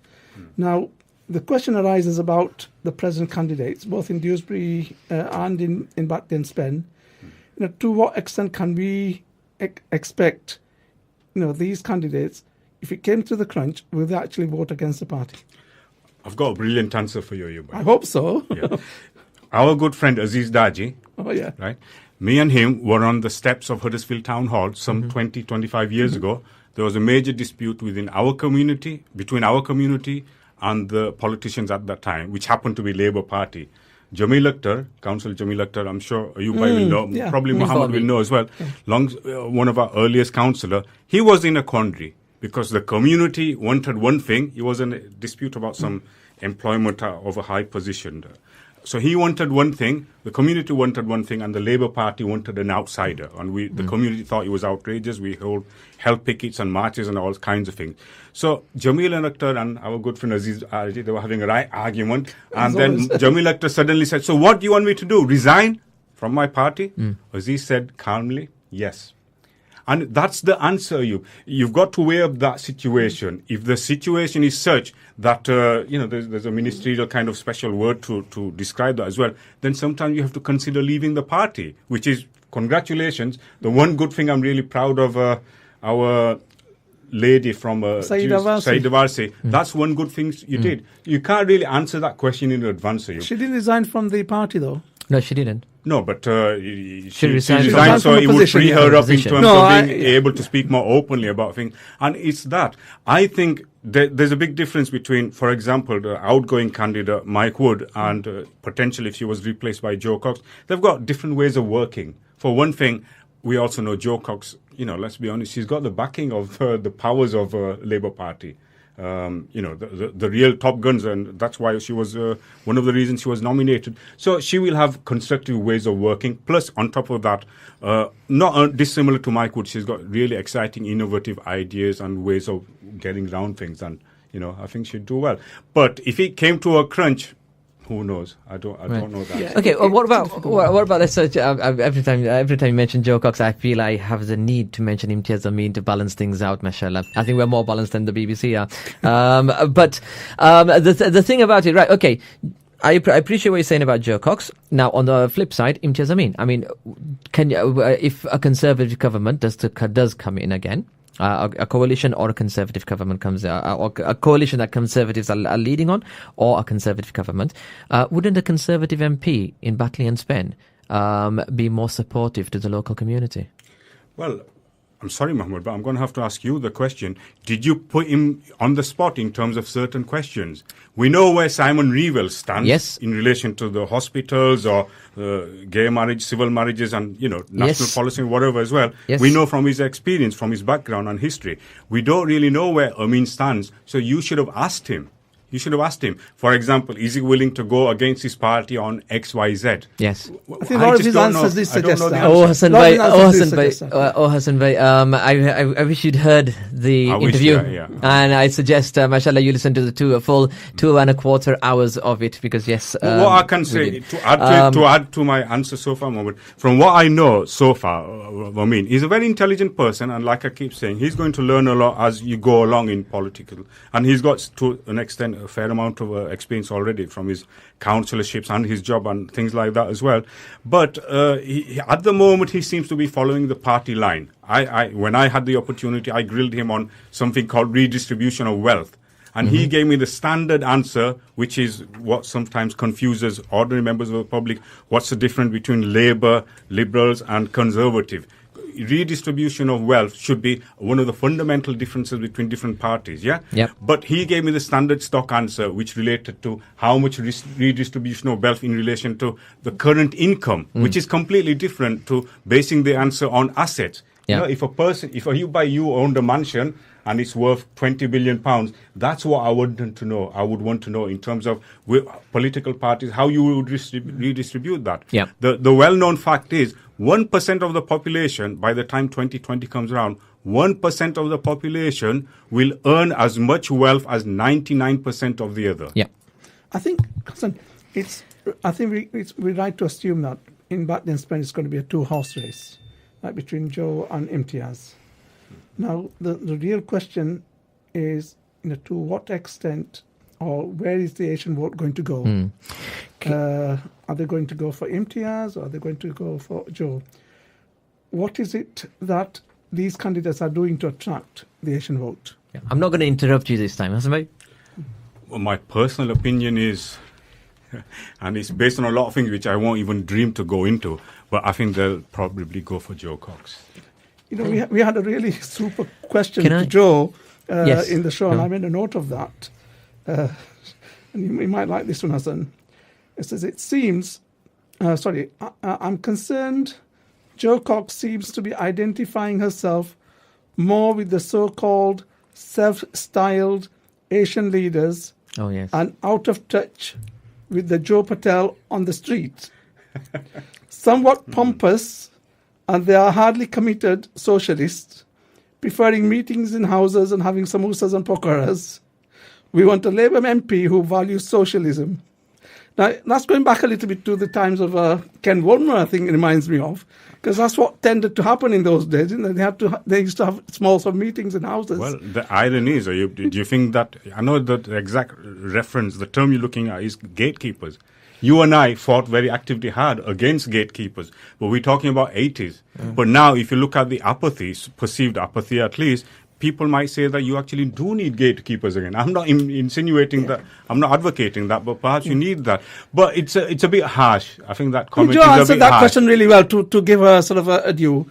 Now, the question arises about the present candidates, both in Dewsbury and in Batley and Spen. To what extent can we expect, these candidates, if it came to the crunch, will they actually vote against the party? I've got a brilliant answer for you, I hope so. Yeah. Our good friend Aziz Daji, Oh, yeah. right? Me and him were on the steps of Huddersfield Town Hall some 20, 25 years ago. There was a major dispute between our community and the politicians at that time, which happened to be Labour Party. Jamil Akhtar, Councillor Jamil Akhtar, I'm sure you will know, yeah. probably Muhammad will know as well, one of our earliest councillor. He was in a quandary because the community wanted one thing. He was in a dispute about some employment of a high position. So he wanted one thing, the community wanted one thing, and the Labour Party wanted an outsider. And the community thought it was outrageous. We held pickets and marches and all kinds of things. So Jamil and Akhtar and our good friend Aziz, they were having a right argument. And then Jamil Akhtar suddenly said, so what do you want me to do? Resign from my party? Aziz said calmly, yes. And that's the answer. You've got to weigh up that situation. If the situation is such that, there's a ministerial kind of special word to describe that as well, then sometimes you have to consider leaving the party, which is, congratulations. The one good thing I'm really proud of our lady from Saida Varsi. That's one good thing you did. You can't really answer that question in advance. She didn't resign from the party, though. No, she didn't. No, but she resigned so it would free her up in terms of being able to speak more openly about things. And it's that. I think there's a big difference between, for example, the outgoing candidate, Mike Wood, and potentially if she was replaced by Joe Cox. They've got different ways of working. For one thing, we also know Joe Cox, let's be honest, she's got the backing of the powers of Labour Party. The real top guns, and that's why she was one of the reasons she was nominated. So she will have constructive ways of working. Plus, on top of that, not dissimilar to Mike Wood, she's got really exciting, innovative ideas and ways of getting around things. And I think she'd do well. But if it came to a crunch, who knows? I don't know that. Yeah. Okay, well, what about let's say every time you mention Joe Cox, I feel I have the need to mention Imtiaz Amin to balance things out. Mashallah, I think we're more balanced than the BBC are. But the thing about it, right? Okay, I appreciate what you're saying about Joe Cox. Now, on the flip side, Imtiaz Amin. I mean, if a Conservative government does come in again? A coalition or a Conservative government comes or a coalition that Conservatives are leading on, or a Conservative government, wouldn't a Conservative MP in Batley and Spen be more supportive to the local community? Well, I'm sorry, Mahmoud, but I'm going to have to ask you the question. Did you put him on the spot in terms of certain questions? We know where Simon Revell stands in relation to the hospitals or gay marriage, civil marriages and, national policy, whatever as well. Yes. We know from his experience, from his background and history. We don't really know where Amin stands. So you should have asked him. For example, is he willing to go against his party on X, Y, Z? Yes. I think a lot of his answers did suggest that. Hassan Bhai, I wish you'd heard the interview. And I suggest, mashallah, you listen to the full 2.25 hours of it, because yes. What I can say, to add to my answer so far, Mohammed, from what I know so far, Amin, he's a very intelligent person, and like I keep saying, he's going to learn a lot as you go along in political. And he's got, to an extent, a fair amount of experience already from his councilorships and his job and things like that as well. But at the moment, he seems to be following the party line. When I had the opportunity, I grilled him on something called redistribution of wealth. And he gave me the standard answer, which is what sometimes confuses ordinary members of the public. What's the difference between Labour, Liberals and Conservative? redistribution of wealth should be one of the fundamental differences between different parties, yeah? Yep. But he gave me the standard stock answer, which related to how much redistribution of wealth in relation to the current income, which is completely different to basing the answer on assets. Yeah. You know, if you owned a mansion and it's worth 20 billion pounds, that's what I would want to know. I would want to know in terms of political parties, how you would redistribute that. Yeah. The well-known fact is 1% of the population, by the time 2020 comes around, 1% of the population will earn as much wealth as 99% of the other. Yeah. I think, Hassan, we're right to assume that in Batley and Spen it's going to be a two-horse race, like between Joe and Imtiaz. Now, the real question is, to what extent or where is the Asian vote going to go? Are they going to go for Imtiaz or are they going to go for Joe? What is it that these candidates are doing to attract the Asian vote? Yeah. I'm not going to interrupt you this time, Hassan bhai. Well, my personal opinion is, and it's based on a lot of things which I won't even dream to go into, but I think they'll probably go for Joe Cox. We had a really super question to Joe Yes. in the show, and I made a note of that. And you might like this one, Hassan. It says, it seems, I'm concerned Joe Cox seems to be identifying herself more with the so-called self-styled Asian leaders and out of touch with the Joe Patel on the street. Somewhat pompous, and they are hardly committed socialists, preferring meetings in houses and having samosas and pakoras. We want a Labour MP who values socialism. Now, that's going back a little bit to the times of Ken Woolmer, I think it reminds me of, because that's what tended to happen in those days. They used to have small meetings in houses. Well, the irony is, do you think that, I know that the exact reference, the term you're looking at is gatekeepers. You and I fought very actively hard against gatekeepers, but we're talking about 80s. But now, if you look at the apathy, perceived apathy at least, people might say that you actually do need gatekeepers again. I'm not insinuating that, I'm not advocating that, but perhaps you need that. But it's a bit harsh. I think that comment is a bit harsh. You answered that question really well to give her sort of a due.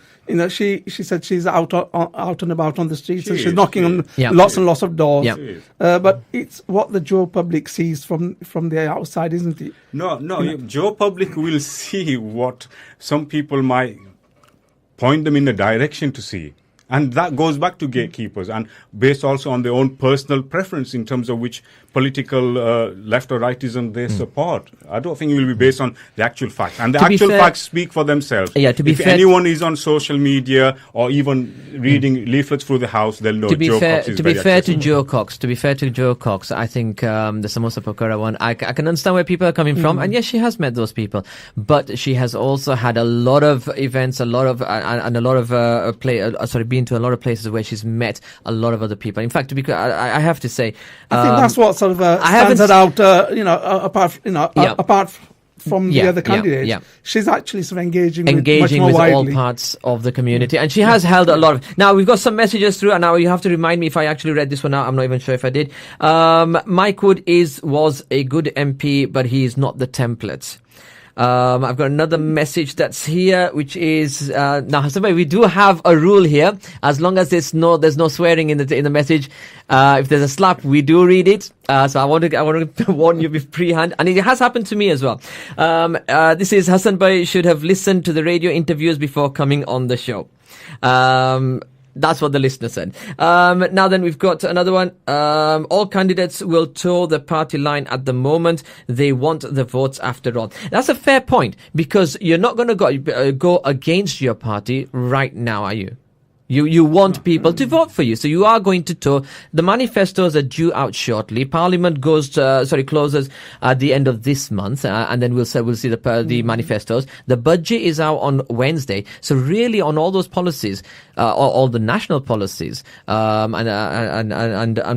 She said she's out and about on the streets and she's knocking on lots and lots of doors. Yeah. But it's what the Joe public sees from the outside, isn't it? No. Joe public will see what some people might point them in a direction to see. And that goes back to gatekeepers and based also on their own personal preference in terms of which political left or rightism they support. I don't think it will be based on the actual facts. And the actual facts speak for themselves. Yeah, to be if fair, anyone is on social media or even reading leaflets through the house, they'll know Joe Cox is to be fair to Joe Cox, I think the Samosa Pakora one, I can understand where people are coming from. And yes, she has met those people. But she has also had a lot of events, been to a lot of places where she's met a lot of other people. In fact, because I have to say, I think that's what sort of stands her out. Apart from the other candidates, she's actually sort of engaging much more with widely. all parts of the community, and she has held a lot of. Now we've got some messages through, and now you have to remind me if I actually read this one out. I'm not even sure if I did. Mike Wood was a good MP, but he is not the template. I've got another message that's here, which is now, Hassan bhai, we do have a rule here. As long as there's no swearing in the message, if there's a slap, we do read it. So I want to warn you beforehand, and it has happened to me as well. This is Hassan bhai should have listened to the radio interviews before coming on the show. That's what the listener said. Now then, we've got another one. All candidates will toe the party line at the moment. They want the votes after all. That's a fair point, because you're not going to go against your party right now, are you? You want people to vote for you, so you are going to toe. The manifestos are due out shortly. Parliament closes at the end of this month, and then we'll see the manifestos. The budget is out on Wednesday, so really on all those policies, all the national policies, and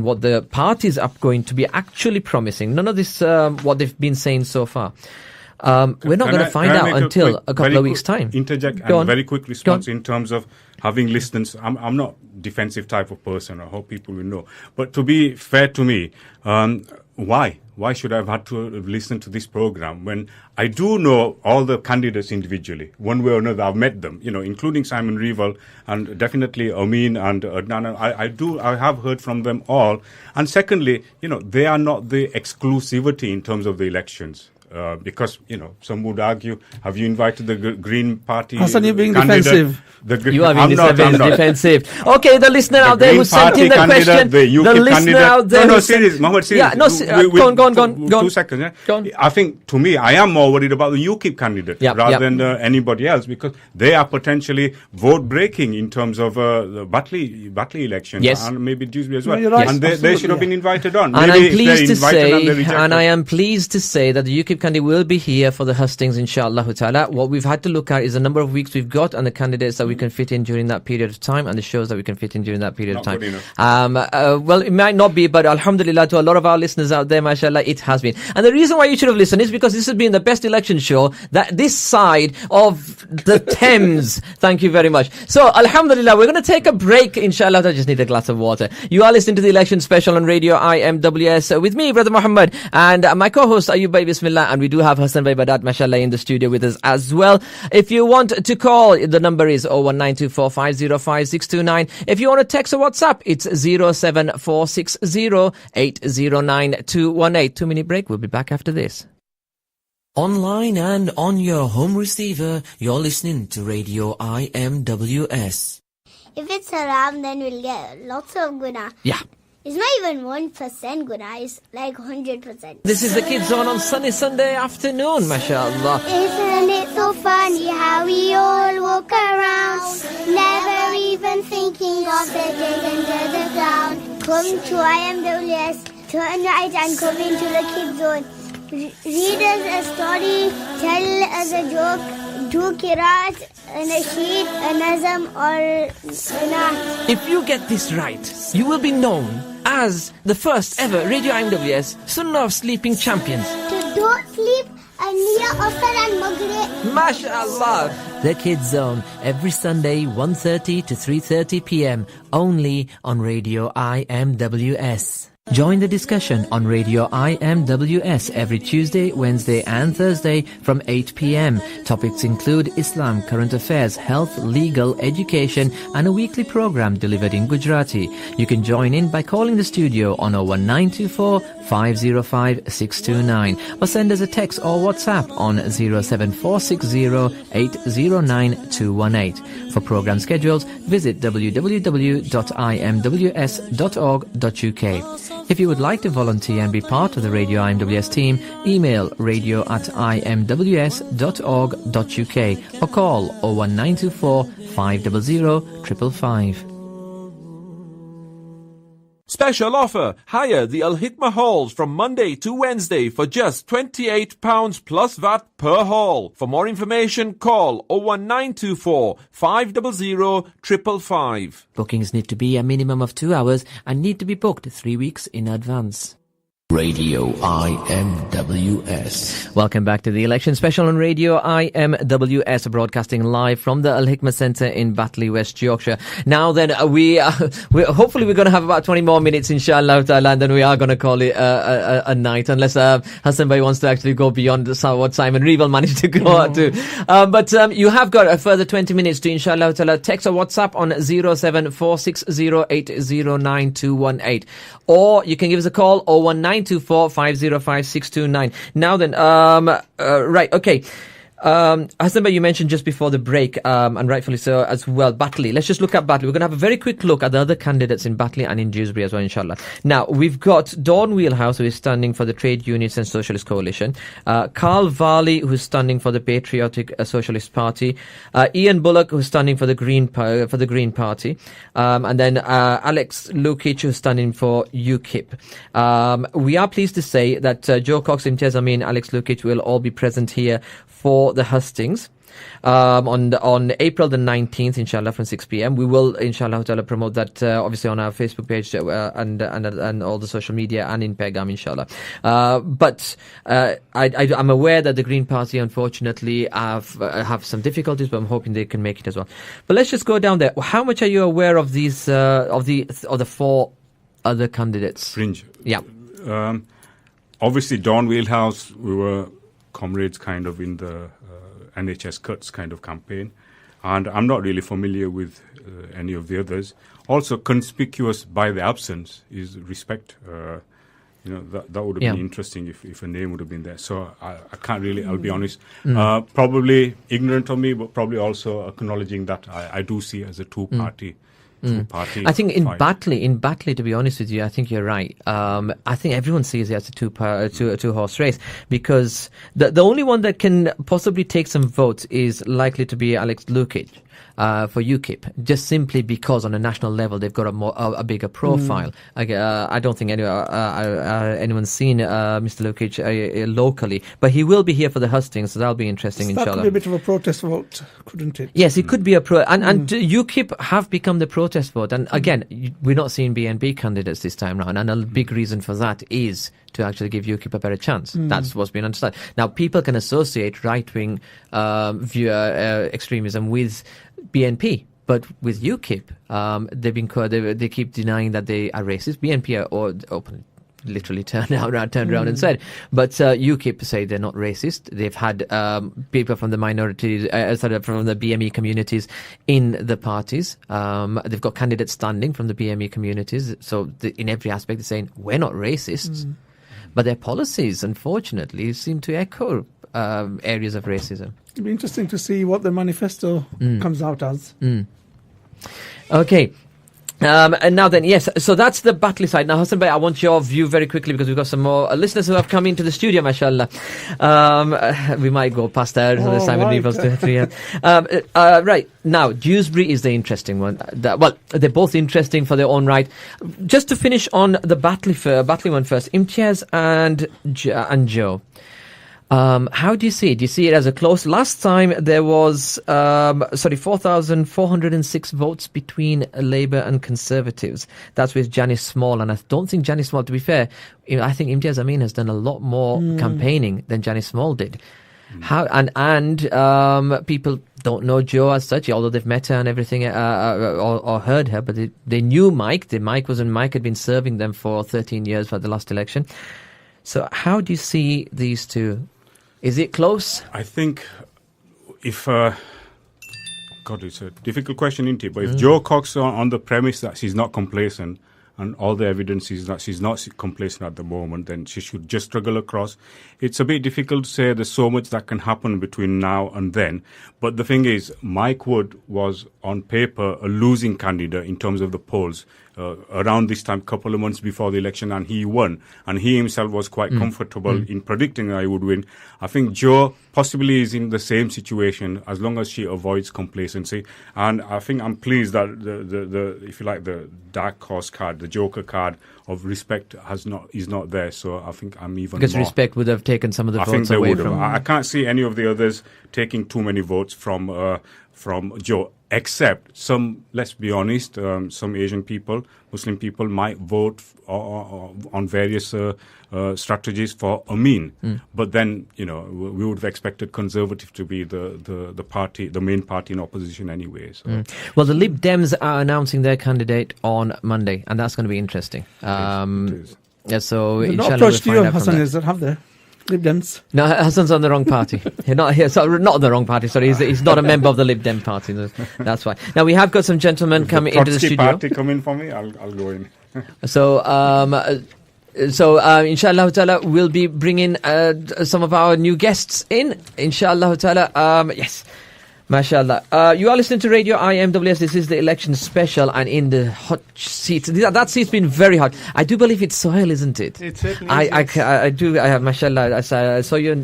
what the parties are going to be actually promising. None of this what they've been saying so far. We're not going to find out until a couple of weeks' time. Interject Go and on. very quick response in terms of having listeners. I'm not defensive type of person. I hope people will know. But to be fair to me, why? Why should I have had to listen to this program when I do know all the candidates individually, one way or another? I've met them, including Simon Revel and definitely Amin and Adnan. I have heard from them all. And secondly, they are not the exclusivity in terms of the elections. Because, some would argue, have you invited the Green Party Hassan, you're being candidate? defensive. You are being defensive. Okay, the listener out there who sent in the question. The listener out there. No, serious. Mohammed, serious. Yeah, go on. 2 seconds. Yeah? Go on. I think, to me, I am more worried about the UKIP candidate rather than anybody else because they are potentially vote-breaking in terms of the Batley election. Yes. And maybe Dewsbury as well. No, right. And they should have been invited on. And Maybe I'm if pleased to say that the UKIP candidate will be here for the hustings, inshallah ta'ala. What we've had to look at is the number of weeks we've got and the candidates that we can fit in during that period of time and the shows that we can fit in during that period of time. Well, it might not be, but alhamdulillah, to a lot of our listeners out there, mashallah, it has been. And the reason why you should have listened is because this has been the best election show that this side of the Thames. Thank you very much. So, alhamdulillah, we're going to take a break, inshallah. I just need a glass of water. You are listening to the election special on Radio IMWS with me, Brother Muhammad, and my co-host Ayub Bhai Bismillah, and we do have Hassan Bhai Badat, mashallah, in the studio with us as well. If you want to call, the number is 01924505629. If you want to text or WhatsApp, it's 07460809218. 2-minute break. We'll be back after this. Online and on your home receiver, you're listening to Radio IMWS. If it's haram, then we'll get lots of guna. Yeah. It's not even 1% guna, it's like 100%. This is the Kids Zone on sunny Sunday afternoon, mashallah. Isn't it so funny how we all walk around, never even thinking of the dead under the ground. Come to IMWS, turn right and come into the Kids Zone. Read us a story, tell us a joke, do qiraat, a nasheed, a nazam or naat. If you get this right, you will be known as the first ever Radio IMWS Sunnah of Sleeping Champions. So don't sleep near Asr and Maghrib. MashaAllah. The Kids Zone, every Sunday 1:30 to 3:30 p.m. only on Radio IMWS. Join the discussion on Radio IMWS every Tuesday, Wednesday and Thursday from 8 p.m. Topics include Islam, current affairs, health, legal, education and a weekly program delivered in Gujarati. You can join in by calling the studio on 01924 505 629 or send us a text or WhatsApp on 07460 809 218. For program schedules, visit www.imws.org.uk. If you would like to volunteer and be part of the Radio IMWS team, email radio@imws.org.uk or call 01924 500 555. Special offer. Hire the Al Hikmah halls from Monday to Wednesday for just £28 plus VAT per hall. For more information, call 01924 500 555. Bookings need to be a minimum of 2 hours and need to be booked 3 weeks in advance. Radio IMWS. Welcome back to the election special on Radio IMWS, broadcasting live from the Al Hikmah Centre in Batley, West Yorkshire. Now then, hopefully we're going to have about 20 more minutes, inshallah ta'ala, and then we are going to call it a night, unless Hassan Bhai wants to actually go beyond what Simon Revel managed to go to. But you have got a further 20 minutes to, inshallah ta'ala, text or WhatsApp on 07460809218. Or you can give us a call 01924 505 629. Now then, right, okay. Hassan Bhai, you mentioned just before the break, and rightfully so as well, Batley. Let's just look at Batley. We're going to have a very quick look at the other candidates in Batley and in Dewsbury as well, inshallah. Now, we've got Dawn Wheelhouse, who is standing for the Trade Unions and Socialist Coalition. Carl Varley, who's standing for the Patriotic Socialist Party. Ian Bullock, who's standing for the Green Party. And then Alex Lukic, who's standing for UKIP. We are pleased to say that Joe Cox, Imtiaz Amin, Alex Lukic will all be present here for the hustings. on April the 19th, inshallah, from 6 p.m. We will, inshallah, promote that obviously on our Facebook page and all the social media and in Pegam, inshallah. But I'm aware that the Green Party, unfortunately, have some difficulties, but I'm hoping they can make it as well. But let's just go down there. How much are you aware of these of the 4 other candidates? Fringe. Yeah. Obviously, Don Wheelhouse, we were comrades kind of in the NHS cuts kind of campaign, and I'm not really familiar with any of the others. Also, conspicuous by the absence is Respect. That would have been interesting if a name would have been there. So I can't really, I'll be honest. Probably ignorant of me, but probably also acknowledging that I do see it as a two-party. I think in Batley, to be honest with you, I think you're right. I think everyone sees it as a two-horse race, because the only one that can possibly take some votes is likely to be Alex Lukic for UKIP, just simply because on a national level they've got a bigger profile. I don't think anyone's seen Mr. Lukic locally, but he will be here for the hustings, so that'll be interesting. That inshallah. could be a bit of a protest vote, couldn't it? Yes, it could be a and UKIP have become the protest vote, and again, we're not seeing BNP candidates this time round, and a big reason for that is to actually give UKIP a better chance. That's what's been understood. Now, people can associate right-wing extremism with BNP, but with UKIP, they keep denying that they are racist. BNP are open. Literally turned around and said, but UKIP say they're not racist. They've had people from the minorities, from the BME communities in the parties. They've got candidates standing from the BME communities. So in every aspect, they're saying we're not racists, but their policies, unfortunately, seem to echo areas of racism. It'll be interesting to see what the manifesto comes out as. Okay. And now then, yes, so that's the Batley side. Now, Hassan Bhai, I want your view very quickly, because we've got some more listeners who have come into the studio, mashallah. We might go past there this time. Right. Right, now, Dewsbury is the interesting one. They're both interesting for their own right. Just to finish on the Batley one first, Imtiaz and Joe. How do you see it? Do you see it as a close? Last time there was 4,406 votes between Labour and Conservatives. That's with Janice Small, and I don't think Janice Small, to be fair, I think Imtiaz Amin has done a lot more campaigning than Janice Small did. How and people don't know Joe as such, although they've met her and everything, or heard her, but they knew Mike. Mike had been serving them for 13 years for the last election. So how do you see these two? Is it close? I think if... God, it's a difficult question, isn't it? But if Joe Cox on the premise that she's not complacent, and all the evidence is that she's not complacent at the moment, then she should just struggle across. It's a bit difficult to say. There's so much that can happen between now and then. But the thing is, Mike Wood was on paper a losing candidate in terms of the polls around this time, couple of months before the election, and he won. And he himself was quite comfortable in predicting that he would win. I think Joe possibly is in the same situation as long as she avoids complacency. And I think I'm pleased that the if you like, the dark horse card, the Joker card of Respect is not there. So I think I'm even because more. Respect would have taken some of the I votes think they away would from. I can't see any of the others taking too many votes from Joe, except some, let's be honest, some Asian people, Muslim people might vote on various strategies for Amin. But then, we would have expected Conservative to be the party, the main party in opposition anyway. So. Well, the Lib Dems are announcing their candidate on Monday, and that's going to be interesting. It is. Yeah, so They've not inshallah approached we'll you, find out from Hassan, that. is that, have they? Lib Dems. No, Hassan's on the wrong party. He's not here. So not on the wrong party. Sorry, he's not a member of the Lib Dem party. That's why. Now we have got some gentlemen coming into the Trotsky studio. party coming for me, I'll go in. So, inshallah ta'ala, we'll be bringing some of our new guests in. Inshallah ta'ala. Yes. MashaAllah. You are listening to Radio IMWS. This is the election special, and in the hot seats, that seat's been very hot. I do believe it's Sohail, isn't it? It certainly is. I do. I have, MashaAllah. I saw you in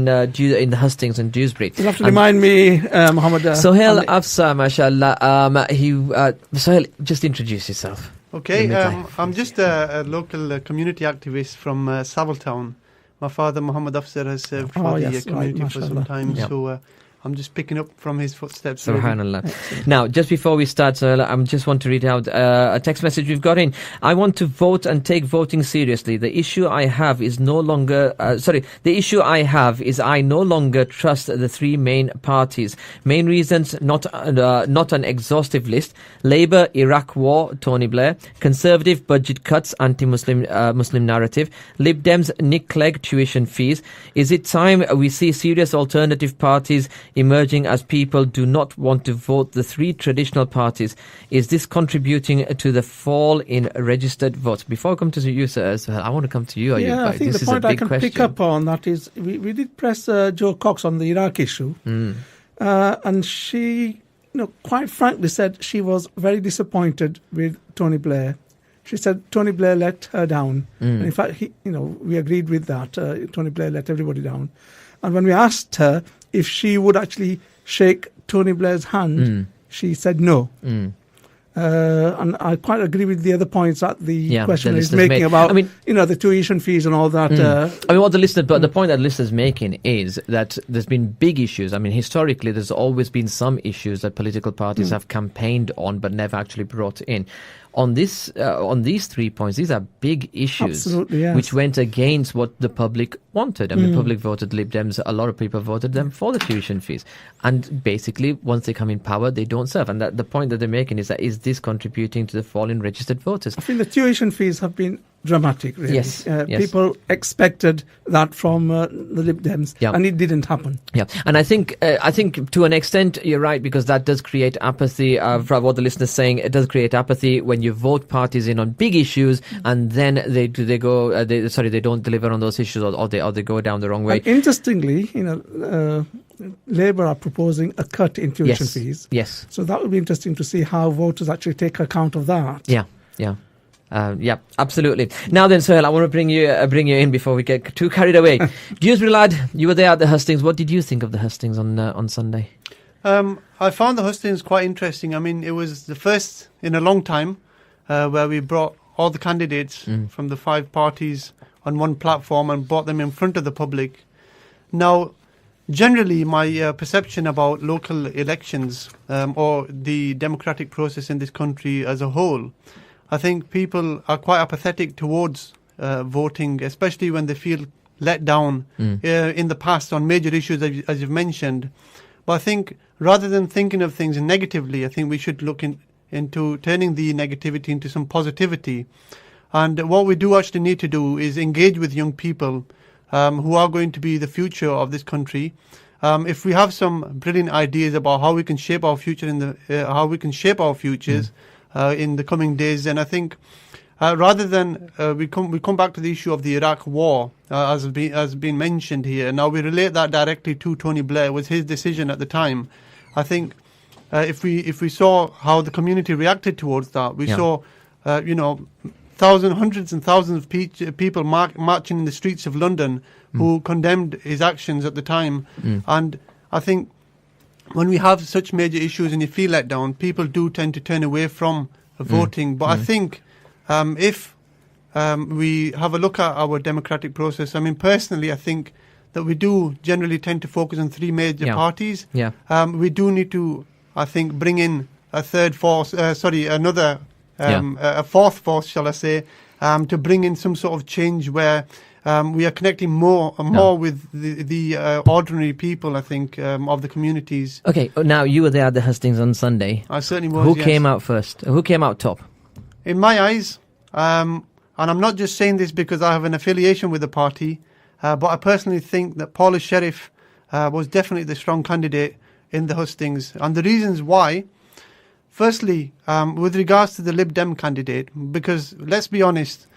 the hustings in Dewsbury. You'll have to remind me, Muhammad. Sohail Afsa, MashaAllah. Sohail, just introduce yourself. Okay, I'm just a local community activist from Savile Town, my father, Muhammad Afzal, has served for the community for some time. Yep. So I'm just picking up from his footsteps. Subhanallah. Now, just before we start, I just want to read out a text message we've got in. I want to vote and take voting seriously. The issue I have is the issue I have is I no longer trust the three main parties. Main reasons, not an exhaustive list. Labour, Iraq war, Tony Blair. Conservative, budget cuts, anti-Muslim Muslim narrative. Lib Dems, Nick Clegg, tuition fees. Is it time we see serious alternative parties emerging as people do not want to vote the three traditional parties? Is this contributing to the fall in registered votes? Before I come to you, sir, I want to come to you. I think the point I can pick up on that is we did press Joe Cox on the Iraq issue, and she, quite frankly said she was very disappointed with Tony Blair. She said Tony Blair let her down. And in fact, we agreed with that. Tony Blair let everybody down. And when we asked her if she would actually shake Tony Blair's hand, she said no. And I quite agree with the other points that the questioner is making about, the tuition fees and all that. The point that listeners making is that there's been big issues. Historically, there's always been some issues that political parties have campaigned on but never actually brought in. On these 3 points, these are big issues, which went against what the public wanted. The public voted Lib Dems. A lot of people voted them for the tuition fees. And basically, once they come in power, they don't serve. And the point that they're making is this contributing to the fall in registered voters? I think the tuition fees have been dramatic, really. Yes. People expected that from the Lib Dems, and it didn't happen. Yeah, and I think to an extent you're right, because that does create apathy. From what the listener's saying, it does create apathy when you vote parties in on big issues, and then they don't deliver on those issues, or they go down the wrong way. And interestingly, Labour are proposing a cut in tuition fees. Yes. So that would be interesting to see how voters actually take account of that. Yeah. Absolutely. Now then, Sohail, I want to bring you in before we get too carried away. Dewsbury lad, you were there at the hustings. What did you think of the hustings on Sunday? I found the hustings quite interesting. It was the first in a long time where we brought all the candidates from the 5 parties on one platform and brought them in front of the public. Now, generally, my perception about local elections or the democratic process in this country as a whole, I think people are quite apathetic towards voting, especially when they feel let down in the past on major issues, as you've mentioned. But I think rather than thinking of things negatively, I think we should look into turning the negativity into some positivity. And what we do actually need to do is engage with young people who are going to be the future of this country. If we have some brilliant ideas about how we can shape our future in the coming days, then I think rather than we come back to the issue of the Iraq war, as has been mentioned here. Now we relate that directly to Tony Blair. It was his decision at the time. I think if we saw how the community reacted towards that, we saw hundreds and thousands of people marching in the streets of London who condemned his actions at the time. And I think when we have such major issues and you feel let down, people do tend to turn away from voting. But I think if we have a look at our democratic process, personally, I think that we do generally tend to focus on 3 major parties. We do need to, I think, bring in a fourth force, shall I say, to bring in some sort of change where we are connecting more with the ordinary people, I think, of the communities. Okay, now you were there at the hustings on Sunday. I certainly was. Who came out first? Who came out top? In my eyes, and I'm not just saying this because I have an affiliation with the party, but I personally think that Paula Sherriff was definitely the strong candidate in the hustings. And the reasons why, firstly, with regards to the Lib Dem candidate, because let's be honest,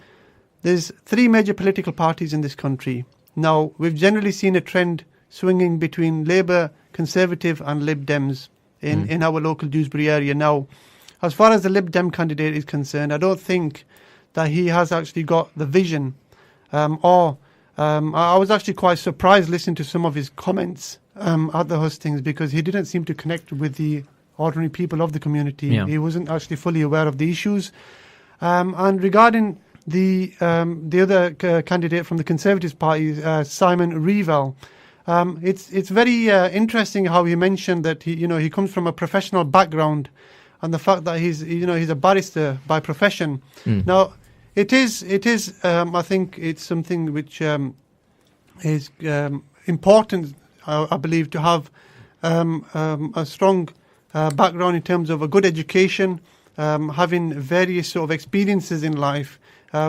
there's 3 major political parties in this country. Now, we've generally seen a trend swinging between Labour, Conservative and Lib Dems in our local Dewsbury area. Now, as far as the Lib Dem candidate is concerned, I don't think that he has actually got the vision I was actually quite surprised listening to some of his comments at the hustings, because he didn't seem to connect with the ordinary people of the community. He wasn't actually fully aware of the issues. And regarding the other candidate from the Conservative Party, Simon Revell. It's very interesting how he mentioned that he comes from a professional background, and the fact that he's a barrister by profession. Now, it is I think it's something which is important, I believe, to have a strong background in terms of a good education, having various sort of experiences in life,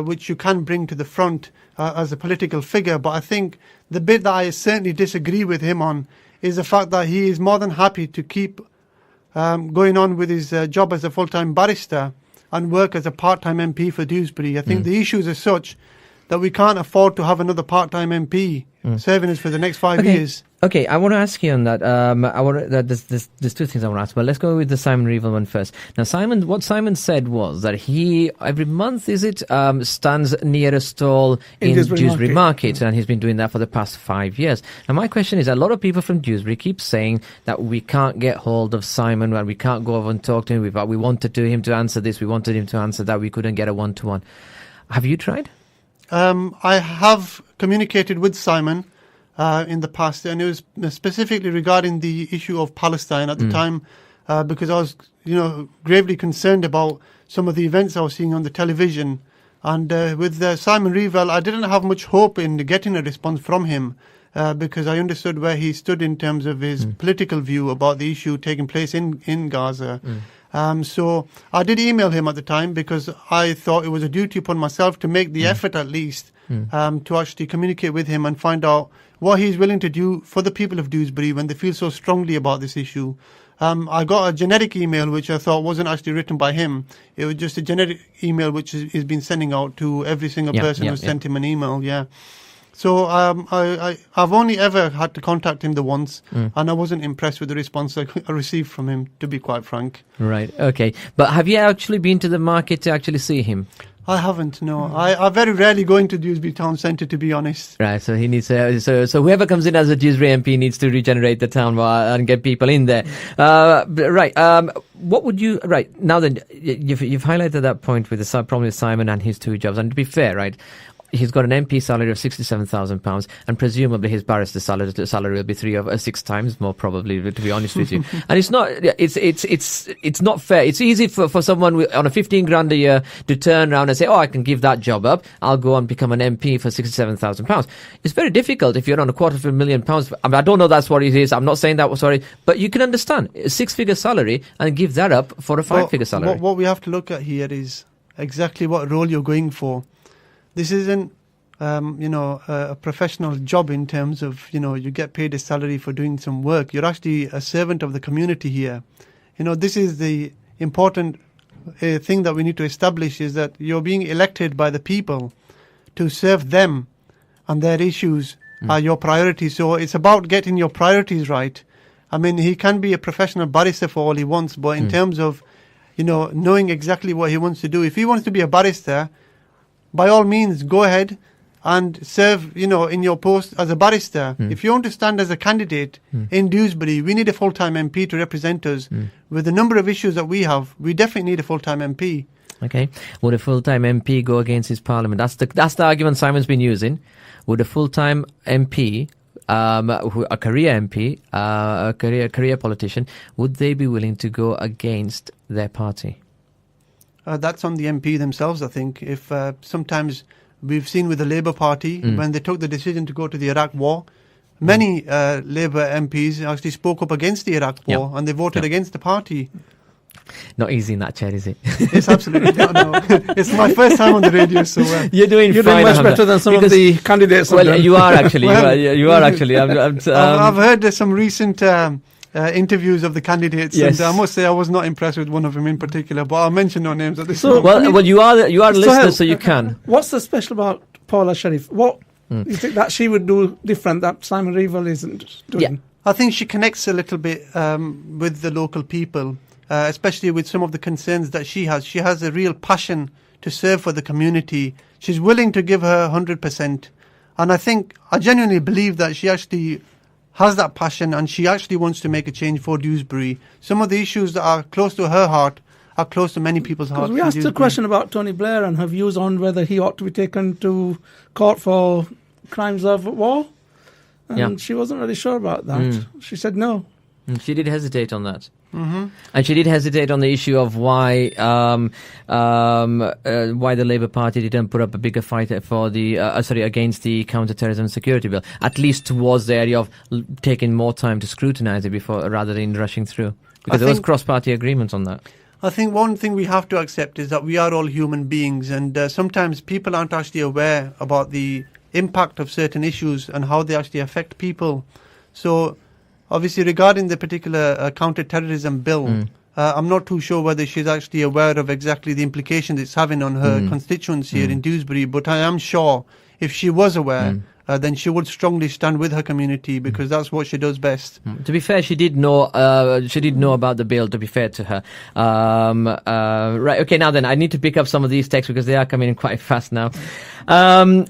which you can bring to the front as a political figure. But I think the bit that I certainly disagree with him on is the fact that he is more than happy to keep going on with his job as a full-time barrister and work as a part-time MP for Dewsbury. I think the issues are such that we can't afford to have another part-time MP serving us for the next 5 years. Okay, I want to ask you on that. There's two things I want to ask, but let's go with the Simon Revell one first. Now, what Simon said was that he, every month, stands near a stall in Dewsbury Market, and he's been doing that for the past 5 years. Now, my question is, a lot of people from Dewsbury keep saying that we can't get hold of Simon, and we can't go over and talk to him. We wanted him to answer this, we wanted him to answer that, we couldn't get a one-to-one. Have you tried? I have communicated with Simon in the past, and it was specifically regarding the issue of Palestine at the time, because I was, gravely concerned about some of the events I was seeing on the television. And with Simon Revell, I didn't have much hope in getting a response from him, because I understood where he stood in terms of his political view about the issue taking place in Gaza. So I did email him at the time because I thought it was a duty upon myself to make the effort at least to actually communicate with him and find out what he's willing to do for the people of Dewsbury when they feel so strongly about this issue. I got a generic email which I thought wasn't actually written by him. It was just a generic email which he's been sending out to every single person who sent him an email. So I've only ever had to contact him the once, and I wasn't impressed with the response I received from him, to be quite frank. Right, okay. But have you actually been to the market to actually see him? I haven't, no. I very rarely go into Dewsbury Town Centre, to be honest. Right, so he needs so whoever comes in as a Dewsbury MP needs to regenerate the town and get people in there. What would you... Right, now then, you've highlighted that point with the problem with Simon and his two jobs. And to be fair, right, he's got an MP salary of £67,000, and presumably his barrister salary will be 3 or 6 times more, probably, to be honest with you. And it's not fair. It's easy for someone on a 15 grand a year to turn around and say, I can give that job up. I'll go and become an MP for £67,000. It's very difficult if you're on £250,000. I mean, I don't know that's what it is. I'm not saying that, sorry, but you can understand a 6-figure salary and give that up for a 5-figure salary. What we have to look at here is exactly what role you're going for. This isn't, a professional job in terms of, you get paid a salary for doing some work. You're actually a servant of the community here. This is the important thing that we need to establish, is that you're being elected by the people to serve them, and their issues are your priorities. So it's about getting your priorities right. I mean, he can be a professional barrister for all he wants, but in terms of, knowing exactly what he wants to do, if he wants to be a barrister, by all means, go ahead and serve, in your post as a barrister. If you want to stand as a candidate in Dewsbury, we need a full-time MP to represent us. With the number of issues that we have, we definitely need a full-time MP. Okay. Would a full-time MP go against his parliament? That's the argument Simon's been using. Would a full-time MP, a career MP, a career politician, would they be willing to go against their party? That's on the MP themselves, I think. If sometimes we've seen with the Labour Party, when they took the decision to go to the Iraq war, many Labour MPs actually spoke up against the Iraq war, and they voted against the party. Not easy in that chair, is it? It's absolutely not. No. It's my first time on the radio, so you're doing much better than some of the candidates. Well, you are actually. You are actually. I've heard some recent interviews of the candidates, and I must say I was not impressed with one of them in particular, but I'll mention no names at this moment. Well, you are listeners, so you can. What's so special about Paula Sharif? What you think that she would do different that Simon Revell isn't doing? Yeah. I think she connects a little bit with the local people, especially with some of the concerns that she has. She has a real passion to serve for the community. She's willing to give her 100%. And I genuinely believe that she actually has that passion, and she actually wants to make a change for Dewsbury. Some of the issues that are close to her heart are close to many people's hearts. We asked a question about Tony Blair and her views on whether he ought to be taken to court for crimes of war. And she wasn't really sure about that. She said no. She did hesitate on that. Mm-hmm. And she did hesitate on the issue of why the Labour Party didn't put up a bigger fight for the against the counter-terrorism security bill, at least towards the area of taking more time to scrutinise it before rather than rushing through, because there was cross-party agreement on that. I think one thing we have to accept is that we are all human beings, and sometimes people aren't actually aware about the impact of certain issues and how they actually affect people. So obviously, regarding the particular counter-terrorism bill, I'm not too sure whether she's actually aware of exactly the implications it's having on her constituents here in Dewsbury, but I am sure if she was aware, then she would strongly stand with her community, because that's what she does best. To be fair, she did know about the bill, to be fair to her. Right, okay, now then, I need to pick up some of these texts because they are coming in quite fast now.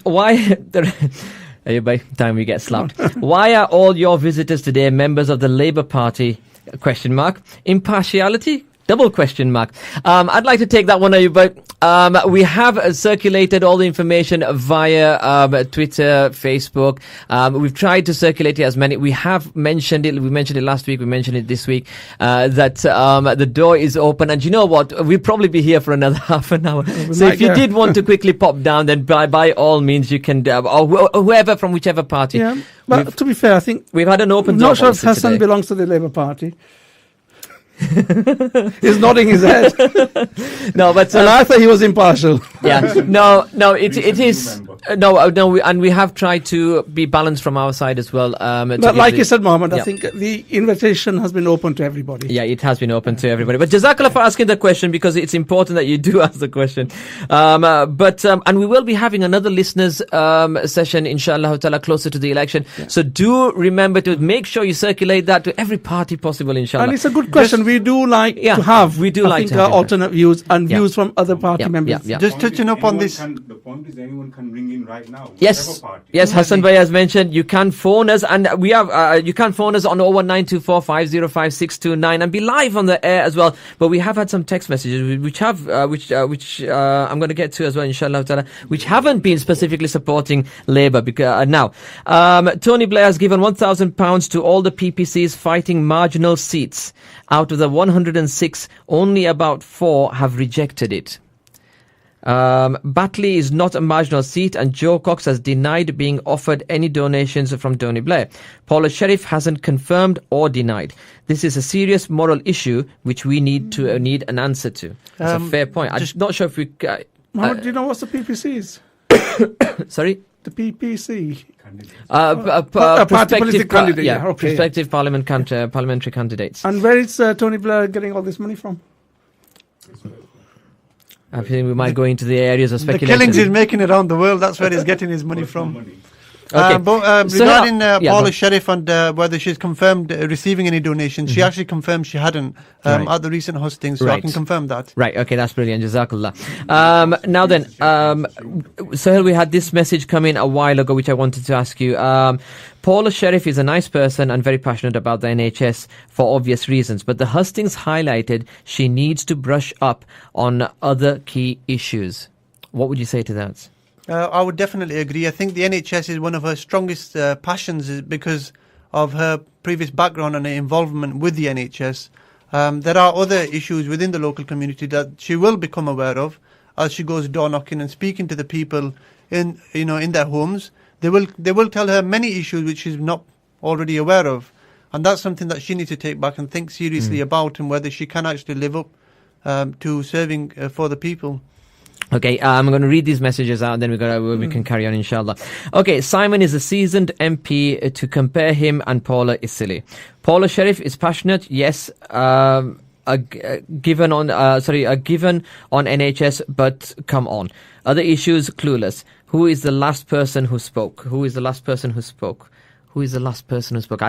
Why... By the time we get slapped. Why are all your visitors today members of the Labour Party? ? Impartiality? ? I'd like to take that one, but we have circulated all the information via Twitter, Facebook. We've tried to circulate it as many. We have mentioned it. We mentioned it last week. We mentioned it this week. That the door is open. And you know what? We'll probably be here for another half an hour. So if you did want to quickly pop down, then by all means you can, or whoever from whichever party. Yeah, but to be fair, I think we've had an open I'm door. not sure if Hassan today belongs to the Labour Party. He's nodding his head. No, but and I thought he was impartial. Yeah, no, it is. And we have tried to be balanced from our side as well. But like you said, Mohammed, I think the invitation has been open to everybody. Yeah, it has been open to everybody. But Jazakallah for asking the question, because it's important that you do ask the question. And we will be having another listeners session, inshallah ta'ala, closer to the election. Yeah. So do remember to make sure you circulate that to every party possible, inshallah. And it's a good question. We do like to have. We do like to have alternate views and views from other party members. Just touching up on this. The point is, anyone can ring in right now. Yes, yes. Hassan Bhai has mentioned you can phone us, and we have you can phone us on 01924 505 629 and be live on the air as well. But we have had some text messages which have which I'm going to get to as well, inshallah ta'ala, which haven't been specifically supporting Labour. Because now Tony Blair has given £1,000 to all the PPCs fighting marginal seats. Out of the 106, only about 4 have rejected it. Batley is not a marginal seat, and Joe Cox has denied being offered any donations from Tony Blair. Paula Sharif hasn't confirmed or denied. This is a serious moral issue which we need an answer to. That's a fair point. I'm not sure if we... Mohammed, do you know what's the PPCs? Sorry? The PPC. Prospective candidate. Prospective parliamentary candidates. And where is Tony Blair getting all this money from? I think we might go into the areas of speculation. The killings he's making around the world, that's where he's getting his money from. Okay. But regarding Paula Sharif and whether she's confirmed receiving any donations, she actually confirmed she hadn't at the recent hustings, so I can confirm that. Right, okay, that's brilliant. Jazakallah. Now then, Sahil, we had this message come in a while ago, which I wanted to ask you. Paula Sharif is a nice person and very passionate about the NHS for obvious reasons, but the hustings highlighted she needs to brush up on other key issues. What would you say to that? I would definitely agree. I think the NHS is one of her strongest passions because of her previous background and her involvement with the NHS. There are other issues within the local community that she will become aware of as she goes door knocking and speaking to the people in their homes. They will tell her many issues which she's not already aware of, and that's something that she needs to take back and think seriously about, and whether she can actually live up to serving for the people. Okay, I'm going to read these messages out, and then we can carry on, inshallah. Okay, Simon is a seasoned MP. To compare him and Paula is silly. Paula Sharif is passionate, yes. A given on NHS, but come on. Other issues, clueless. Who is the last person who spoke? I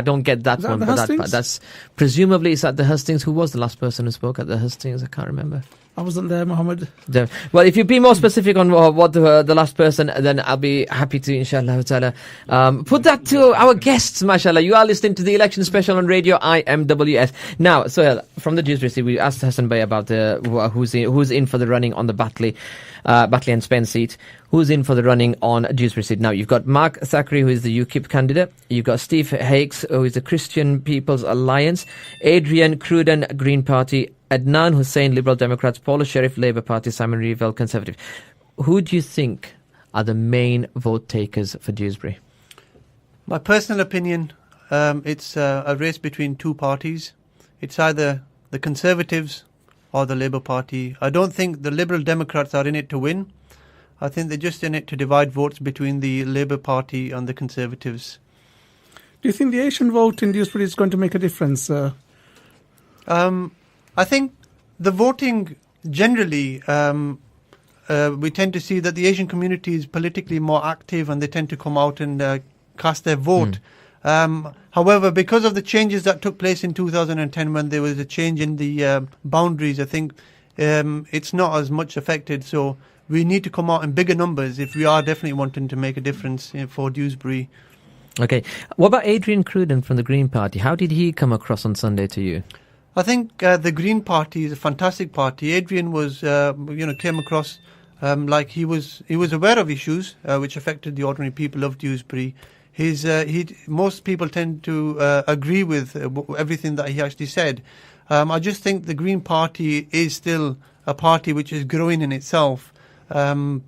don't get that one. But that's presumably it's at the hustings. Who was the last person who spoke at the hustings? I can't remember. I wasn't there, Mohammed. Well, if you be more specific on what the last person, then I'll be happy to, inshallah ta'ala, put that to our guests, mashallah. You are listening to the election special on radio IMWS. Now, so from the Dewsbury, we asked Hassan Bhai about who's in for the running on the Batley and Spence seat. Who's in for the running on Dewsbury seat? Now, you've got Mark Thackeray, who is the UKIP candidate. You've got Steve Hakes, who is the Christian People's Alliance. Adrian Cruden, Green Party. Adnan Hussain, Liberal Democrats. Paula Sharif, Labour Party. Simon Revell, Conservative. Who do you think are the main vote takers for Dewsbury? My personal opinion, it's a race between two parties. It's either the Conservatives or the Labour Party. I don't think the Liberal Democrats are in it to win. I think they're just in it to divide votes between the Labour Party and the Conservatives. Do you think the Asian vote in Dewsbury is going to make a difference? I think the voting generally, we tend to see that the Asian community is politically more active and they tend to come out and cast their vote. However, because of the changes that took place in 2010 when there was a change in the boundaries, I think it's not as much affected. So we need to come out in bigger numbers if we are definitely wanting to make a difference for Dewsbury. Okay. What about Adrian Cruden from the Green Party? How did he come across on Sunday to you? I think the Green Party is a fantastic party. Adrian was, came across like he was aware of issues which affected the ordinary people of Dewsbury. Most people tend to agree with everything that he actually said. I just think the Green Party is still a party which is growing in itself. And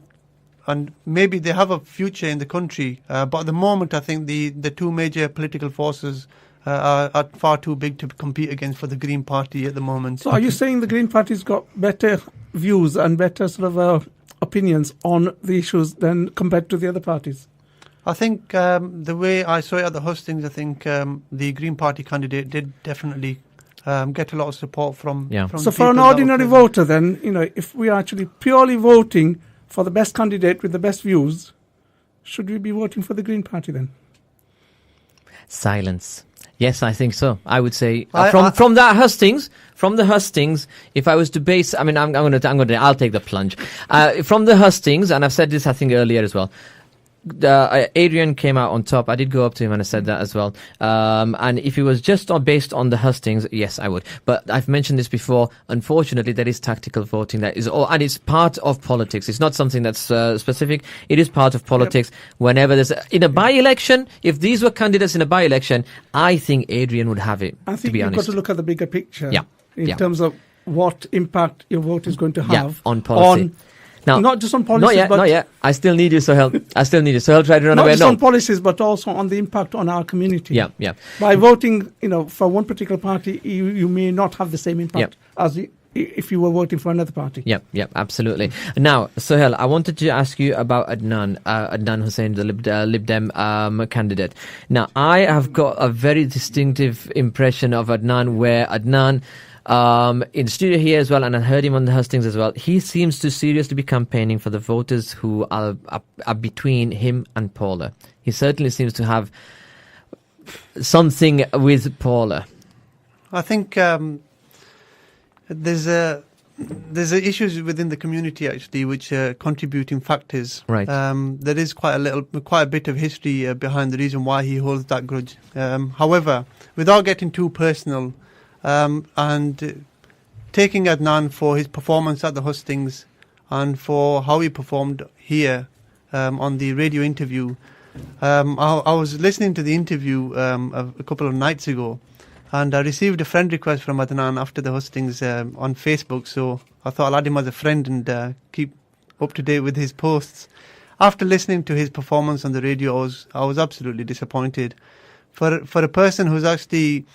maybe they have a future in the country. But at the moment, I think the two major political forces are far too big to compete against for the Green Party at the moment. So are you saying the Green Party's got better views and better sort of opinions on the issues than compared to the other parties? I think the way I saw it at the hustings, I think the Green Party candidate did definitely get a lot of support from So for an ordinary voter then, if we are actually purely voting for the best candidate with the best views, should we be voting for the Green Party then? Silence. Yes, I think so. I would say from the hustings, if I was to base, I'll take the plunge. From the hustings, and I've said this I think earlier as well. Adrian came out on top. I did go up to him and I said that as well. And if it was just based on the hustings, yes, I would. But I've mentioned this before. Unfortunately, there is tactical voting that is, and it's part of politics. It's not something that's specific. It is part of politics. Yep. Whenever there's in a by-election, if these were candidates in a by-election, I think Adrian would have it. I think you've got to look at the bigger picture. In terms of what impact your vote is going to have on policy. Now, not just on policies, not yet. I still need you, Sohail. Try to run not away. Not just on policies, but also on the impact on our community. Yeah. By voting, for one particular party, you may not have the same impact as if you were voting for another party. Yep, absolutely. Now, Sohail, I wanted to ask you about Adnan Hussain, the Lib Dem candidate. Now, I have got a very distinctive impression of Adnan, where Adnan, in the studio here as well, and I heard him on the hustings as well, he seems to seriously be campaigning for the voters who are between him and Paula. He certainly seems to have something with Paula. I think there's issues within the community actually which are contributing factors. Right. There is quite a bit of history behind the reason why he holds that grudge. However, without getting too personal, and taking Adnan for his performance at the hustings and for how he performed here on the radio interview. I was listening to the interview a couple of nights ago, and I received a friend request from Adnan after the hustings on Facebook, so I thought I'll add him as a friend and keep up to date with his posts. After listening to his performance on the radio, I was absolutely disappointed. For a person who's actually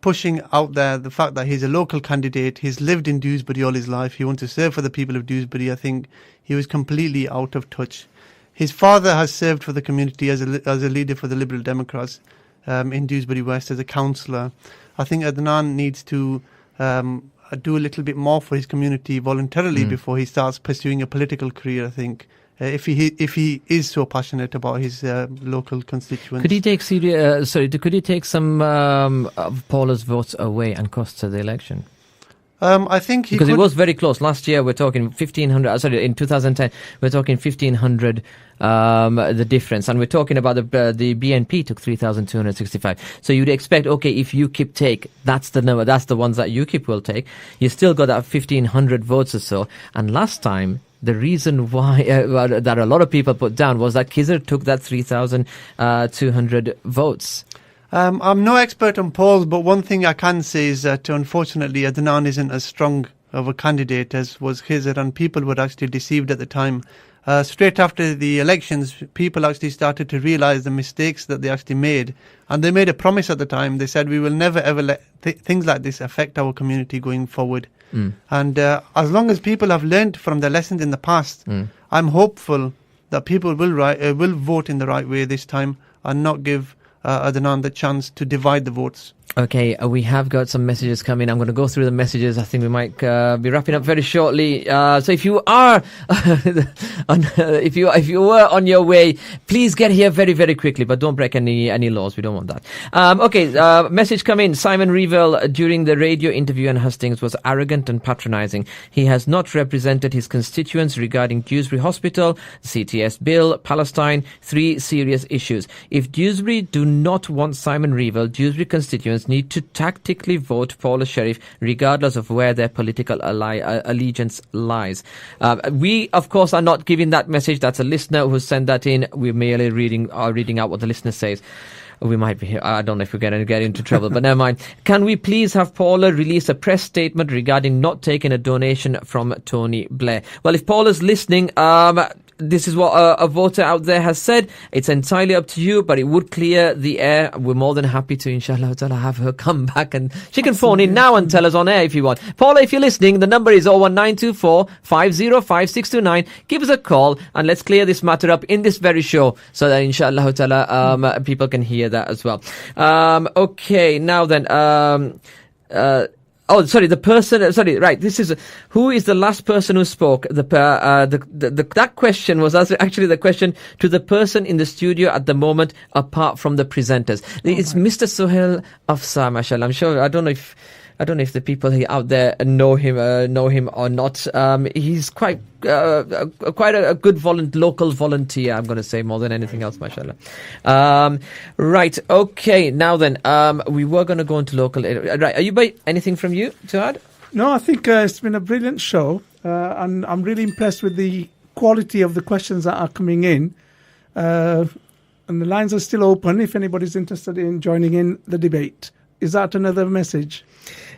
pushing out there the fact that he's a local candidate, he's lived in Dewsbury all his life, he wants to serve for the people of Dewsbury, I think he was completely out of touch. His father has served for the community as a leader for the Liberal Democrats in Dewsbury West as a councillor. I think Adnan needs to do a little bit more for his community voluntarily before he starts pursuing a political career, I think. If he is so passionate about his local constituents. Could he take some of Paula's votes away and cost her the election? I think he because could, it was very close. Last year, we're talking 1,500. Sorry, in 2010, we're talking 1,500. The difference, and we're talking about the BNP took 3,265. So you'd expect, okay, if UKIP take, that's the number, that's the ones that UKIP will take. You still got that 1,500 votes or so. And last time, the reason why that a lot of people put down was that Khizr took that 3,200 votes. I'm no expert on polls, but one thing I can say is that unfortunately Adnan isn't as strong of a candidate as was Khizr, and people were actually deceived at the time. Straight after the elections, people actually started to realise the mistakes that they actually made, and they made a promise at the time. They said, we will never ever let things like this affect our community going forward. And as long as people have learned from their lessons in the past, I'm hopeful that people will vote in the right way this time and not give Adnan the chance to divide the votes. Okay, we have got some messages coming. I'm going to go through the messages. I think we might be wrapping up very shortly. So if you are, if you were on your way, please get here very, very quickly. But don't break any laws. We don't want that. Okay, message come in. Simon Revel during the radio interview in Hastings was arrogant and patronising. He has not represented his constituents regarding Dewsbury Hospital, CTS Bill, Palestine. 3 serious issues. If Dewsbury do not want Simon Revel, Dewsbury constituents need to tactically vote Paula Sharif regardless of where their political allegiance lies. We, of course, are not giving that message. That's a listener who sent that in. We're merely reading out what the listener says. We might be here. I don't know if we're going to get into trouble, but never mind. Can we please have Paula release a press statement regarding not taking a donation from Tony Blair? Well, if Paula's listening, this is what a voter out there has said. It's entirely up to you, but it would clear the air. We're more than happy to, inshallah, have her come back, and she can phone in now and tell us on air if you want. Paula, if you're listening, the number is 01924 505629. Give us a call and let's clear this matter up in this very show so that, inshallah, people can hear that as well. Okay, now then, oh, sorry, the person, sorry, right, this is, who is the last person who spoke? That question was actually the question to the person in the studio at the moment, apart from the presenters. It's Mr. Sohail Afsar, mashallah. I'm sure, I don't know if the people out there know him or not. He's quite a good local volunteer, I'm going to say, more than anything else, mashallah. Right, okay, now then, we were going to go into local. Right, are you by anything from you to add? No, I think it's been a brilliant show, and I'm really impressed with the quality of the questions that are coming in. And the lines are still open if anybody's interested in joining in the debate. Is that another message?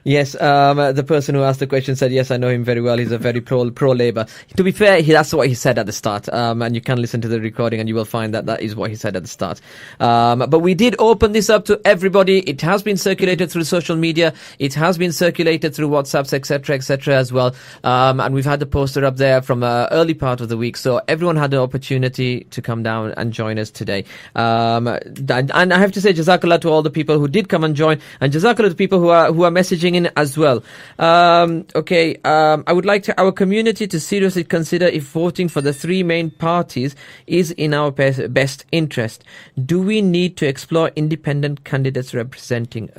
Yes, the person who asked the question said, yes, I know him very well. He's a very pro-Labour. To be fair, that's what he said at the start. And you can listen to the recording and you will find that is what he said at the start. But we did open this up to everybody. It has been circulated through social media. It has been circulated through WhatsApps, etc., as well. And we've had the poster up there from early part of the week. So everyone had the opportunity to come down and join us today. And I have to say, Jazakallah to all the people who did come and join, and Jazakallah to people who are messaging in as well. Okay, I would like our community to seriously consider if voting for the 3 main parties is in our best interest. Do we need to explore independent candidates representing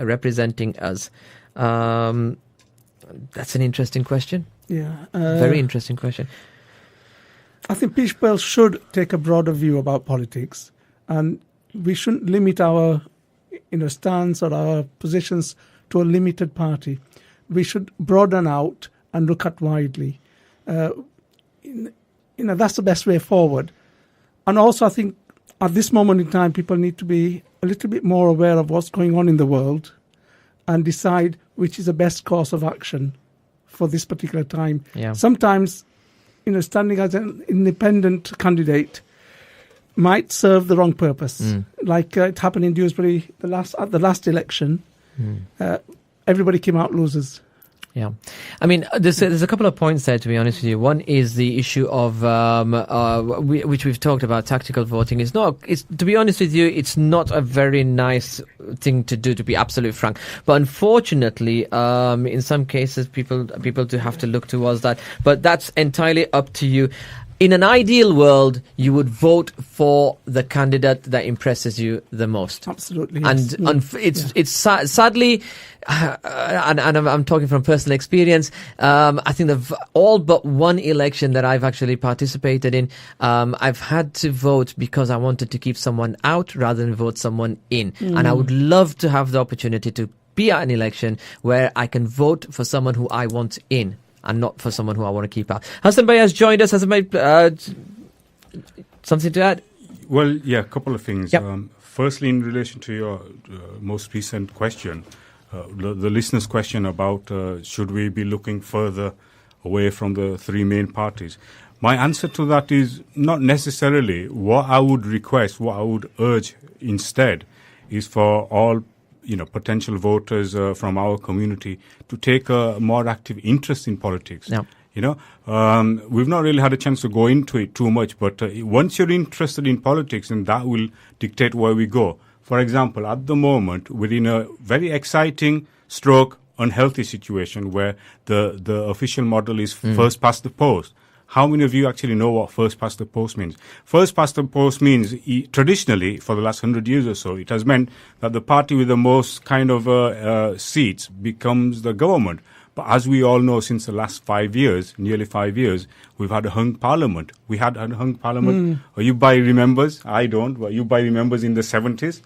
us? That's an interesting question. Yeah, very interesting question. I think people should take a broader view about politics, and we shouldn't limit our stance or our positions to a limited party. We should broaden out and look at widely. That's the best way forward. And also, I think at this moment in time, people need to be a little bit more aware of what's going on in the world and decide which is the best course of action for this particular time. Yeah. Sometimes, standing as an independent candidate might serve the wrong purpose. Like it happened in Dewsbury at the last election. Everybody came out losers. Yeah, I mean, there's a couple of points there, to be honest with you. One is the issue of which we've talked about, tactical voting. It's to be honest with you, it's not a very nice thing to do, to be absolutely frank. But unfortunately, in some cases, people do have to look towards that. But that's entirely up to you. in an ideal world, you would vote for the candidate that impresses you the most. Absolutely. And yes. it's sadly, and I'm talking from personal experience, I think all but one election that I've actually participated in, I've had to vote because I wanted to keep someone out rather than vote someone in. And I would love to have the opportunity to be at an election where I can vote for someone who I want in, and not for someone who I want to keep out. Hassan Bhai has joined us. Hassan Bhai, something to add? Well, yeah, a couple of things. Yep. Firstly, in relation to your most recent question, the listener's question about should we be looking further away from the three main parties, my answer to that is not necessarily. What I would request, what I would urge instead, is for all potential voters from our community to take a more active interest in politics. Yeah. We've not really had a chance to go into it too much, but once you're interested in politics, then that will dictate where we go. For example, at the moment, we're in a very exciting unhealthy situation where the official model is first past the post. How many of you actually know what first past the post means? First past the post means, traditionally, for the last 100 years or so, it has meant that the party with the most kind of seats becomes the government. But as we all know, since the last 5 years, nearly 5 years, we've had a hung parliament. We had a hung parliament. Uyubai remembers. I don't. But Uyubai remembers in the 70s.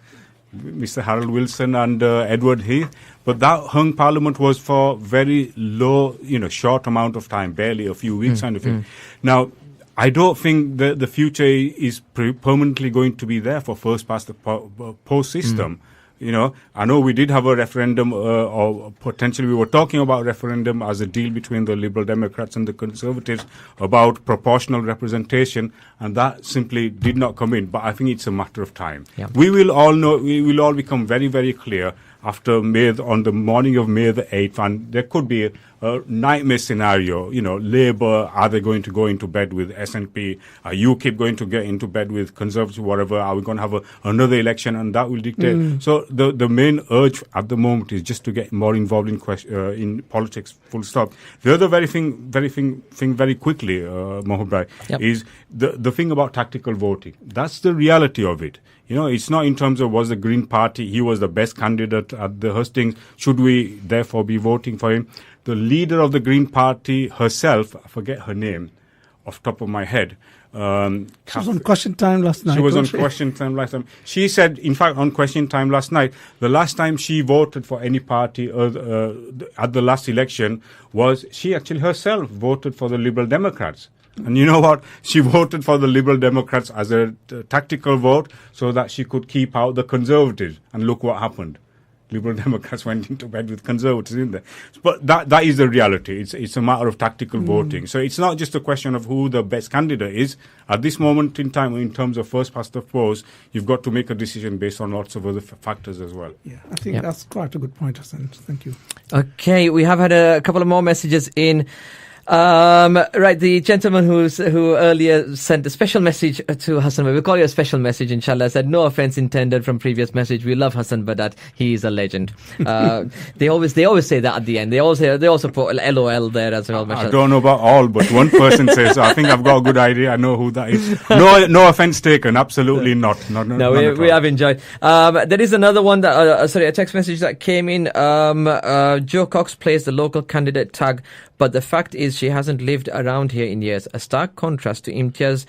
Mr. Harold Wilson and Edward Heath. But that hung parliament was for very low, short amount of time, barely a few weeks kind of thing. Now, I don't think the future is permanently going to be there for first past the post system. I know we did have a referendum, or potentially we were talking about referendum as a deal between the Liberal Democrats and the Conservatives about proportional representation, and that simply did not come in. But I think it's a matter of time. Yeah. We will all become very, very clear after on the morning of May the 8th, and there could be a nightmare scenario. Labour, are they going to go into bed with SNP? Are UKIP going to get into bed with Conservative, whatever? Are we going to have another election? And that will dictate. So the main urge at the moment is just to get more involved in politics, full stop. The other very quickly, Mohab Bhai, is the thing about tactical voting. That's the reality of it. It's not in terms of was the Green Party, he was the best candidate at the hustings, should we therefore be voting for him? The leader of the Green Party herself, I forget her name off the top of my head. She was on Question Time last night. She was on Question Time last time. She said, in fact, on Question Time last night, the last time she voted for any party at the last election was she actually herself voted for the Liberal Democrats. And you know what? She voted for the Liberal Democrats as a tactical vote so that she could keep out the Conservatives. And look what happened. Liberal Democrats went into bed with Conservatives in there. But that is the reality. It's a matter of tactical voting. So it's not just a question of who the best candidate is. At this moment in time, in terms of first past the post, you've got to make a decision based on lots of other factors as well. Yeah, I think that's quite a good point, Hassan. Thank you. Okay, we have had a couple of more messages in. Right, the gentleman who earlier sent a special message to Hassan, we'll call you a special message, inshallah, said no offense intended from previous message. We love Hassan Badat. He is a legend. They always say that at the end. They also put LOL there as well. I don't know about all, but one person says, so I think I've got a good idea. I know who that is. No offense taken. Absolutely not. No, we have enjoyed. There is another one that, a text message that came in. Joe Cox plays the local candidate tag, but the fact is she hasn't lived around here in years. A stark contrast to Imtiaz.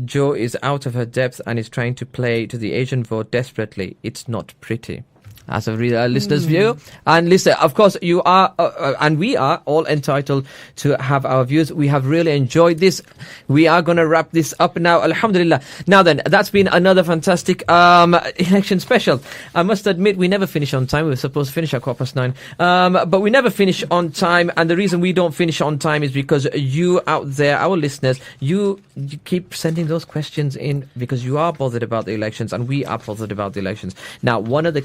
Joe is out of her depth and is trying to play to the Asian vote desperately. It's not pretty. As a listener's view. And listen, of course, you are, and we are all entitled to have our views. We have really enjoyed this. We are going to wrap this up now. Alhamdulillah. Now then, that's been another fantastic election special. I must admit, we never finish on time. We were supposed to finish at 9:15. But we never finish on time. And the reason we don't finish on time is because you out there, our listeners, you keep sending those questions in because you are bothered about the elections and we are bothered about the elections. Now, one of the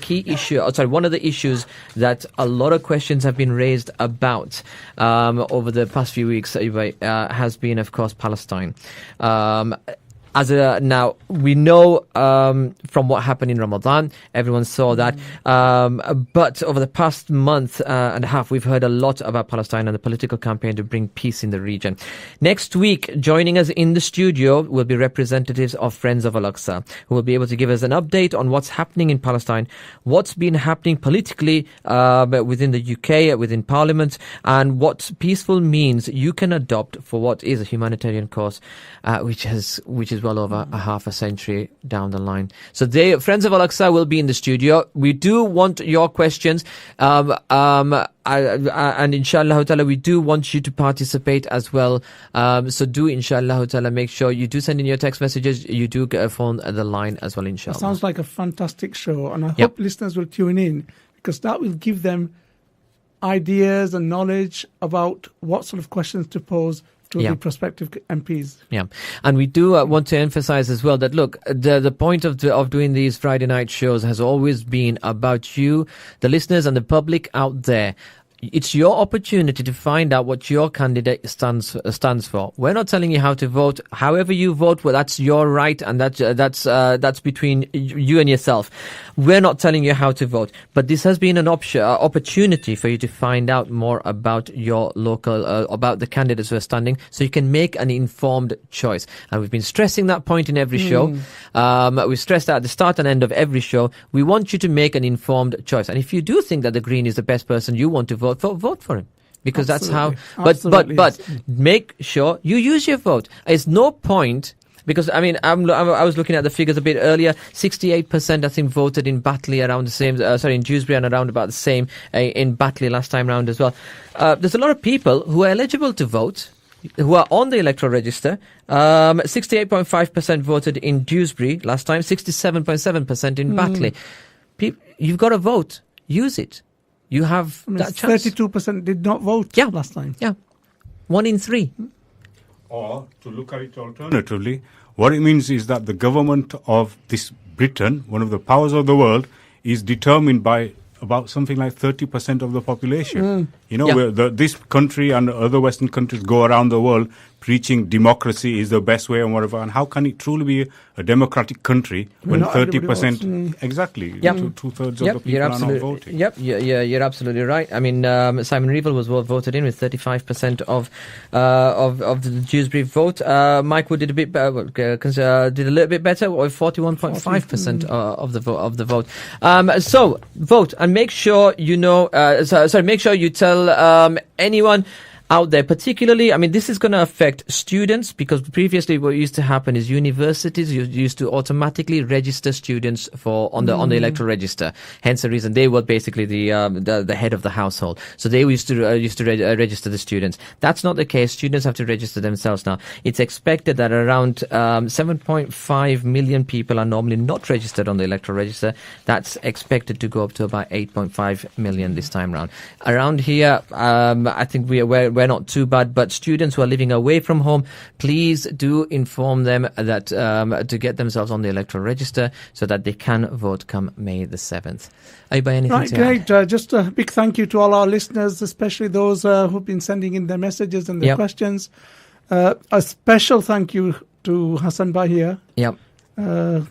issues that a lot of questions have been raised about over the past few weeks has been, of course, Palestine. Now, we know from what happened in Ramadan, everyone saw that. But over the past month and a half, we've heard a lot about Palestine and the political campaign to bring peace in the region. Next week, joining us in the studio will be representatives of Friends of Al-Aqsa, who will be able to give us an update on what's happening in Palestine, what's been happening politically within the UK, within Parliament, and what peaceful means you can adopt for what is a humanitarian cause, which is well over a half a century down the line. So Friends of Al-Aqsa will be in the studio. We do want your questions, and inshallah ta'ala, we do want you to participate as well. So do inshallah ta'ala make sure you do send in your text messages. You do get a phone at the line as well, inshallah. It sounds like a fantastic show, and I hope listeners will tune in, because that will give them ideas and knowledge about what sort of questions to pose to the prospective MPs. Yeah, and we do want to emphasize as well that, look, the point of doing these Friday night shows has always been about you, the listeners and the public out there. It's your opportunity to find out what your candidate stands for. We're not telling you how to vote. However you vote, well, that's your right, and that's between you and yourself. We're not telling you how to vote, but this has been an opportunity for you to find out more about your local, about the candidates who are standing, so you can make an informed choice. And we've been stressing that point in every show. We stressed that at the start and end of every show. We want you to make an informed choice, and if you do think that the Green is the best person you want to vote for him, because Absolutely. that's how. Absolutely, But yes. make sure you use your vote. It's no point, because I mean I was looking at the figures a bit earlier. 68% I think voted in Batley around the same. In Dewsbury, and around about the same in Batley last time round as well. There's a lot of people who are eligible to vote, who are on the electoral register. 68.5% voted in Dewsbury last time. 67.7% in Batley. You've got to vote. Use it. You have that chance. 32% did not vote last time. Yeah. 1 in 3. Or, to look at it alternatively, what it means is that the government of this Britain, one of the powers of the world, is determined by about something like 30% of the population. Where this country and other Western countries go around the world preaching democracy is the best way and whatever. And how can it truly be a democratic country when 30%, exactly, two-thirds of the people are not voting? You're absolutely right. I mean, Simon Reevell was voted in with 35% of the Dewsbury vote. Mike Wood did a little bit better, with 41.5% of the vote. So vote, and make sure you know. Make sure you tell anyone out there, particularly, I mean, this is going to affect students, because previously what used to happen is universities used to automatically register students on the electoral register. Hence the reason they were basically the head of the household. So they used to register the students. That's not the case. Students have to register themselves now. It's expected that around 7.5 million people are normally not registered on the electoral register. That's expected to go up to about 8.5 million this time round. Around here, I think we're not too bad, but students who are living away from home, please do inform them that to get themselves on the electoral register so that they can vote come May the 7th. Are you by anything Right, to great. Just a big thank you to all our listeners, especially those who've been sending in their messages and their questions. A special thank you to Hassan Bahia. Yep.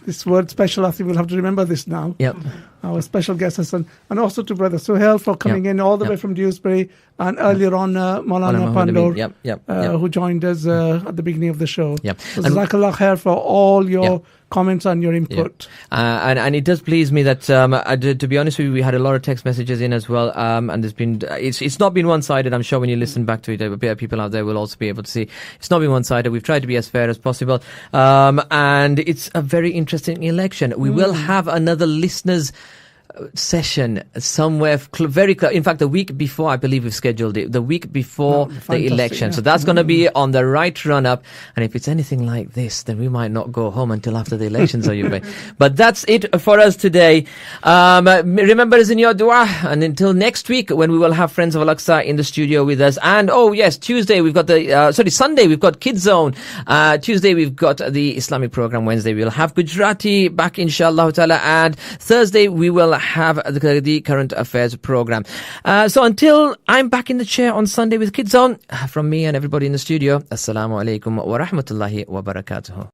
This word special, I think we'll have to remember this now. Yep. Our special guest Hassan, and also to Brother Suhail for coming in all the way from Dewsbury, and earlier on Maulana Pandor, who joined us at the beginning of the show. Yep. So Jazakallah khair for all your comments and your input. And it does please me that, to be honest with you, we had a lot of text messages in as well, and there's been, it's not been one-sided. I'm sure when you listen back to it, people out there will also be able to see it's not been one-sided. We've tried to be as fair as possible, and it's a very interesting election. We will have another listeners session somewhere very close. In fact, the week before, I believe we've scheduled it, the week before the election. So that's going to be on the right run up. And if it's anything like this, then we might not go home until after the elections. But that's it for us today. Remember us in your dua. And until next week, when we will have Friends of Al-Aqsa in the studio with us. And Tuesday we've got Sunday we've got Kids Zone. Tuesday we've got the Islamic program. Wednesday we'll have Gujarati back, inshallah ta'ala. And Thursday we will have the current affairs program. So until I'm back in the chair on Sunday with Kids On, from me and everybody in the studio, Assalamu alaikum wa rahmatullahi wa barakatuh.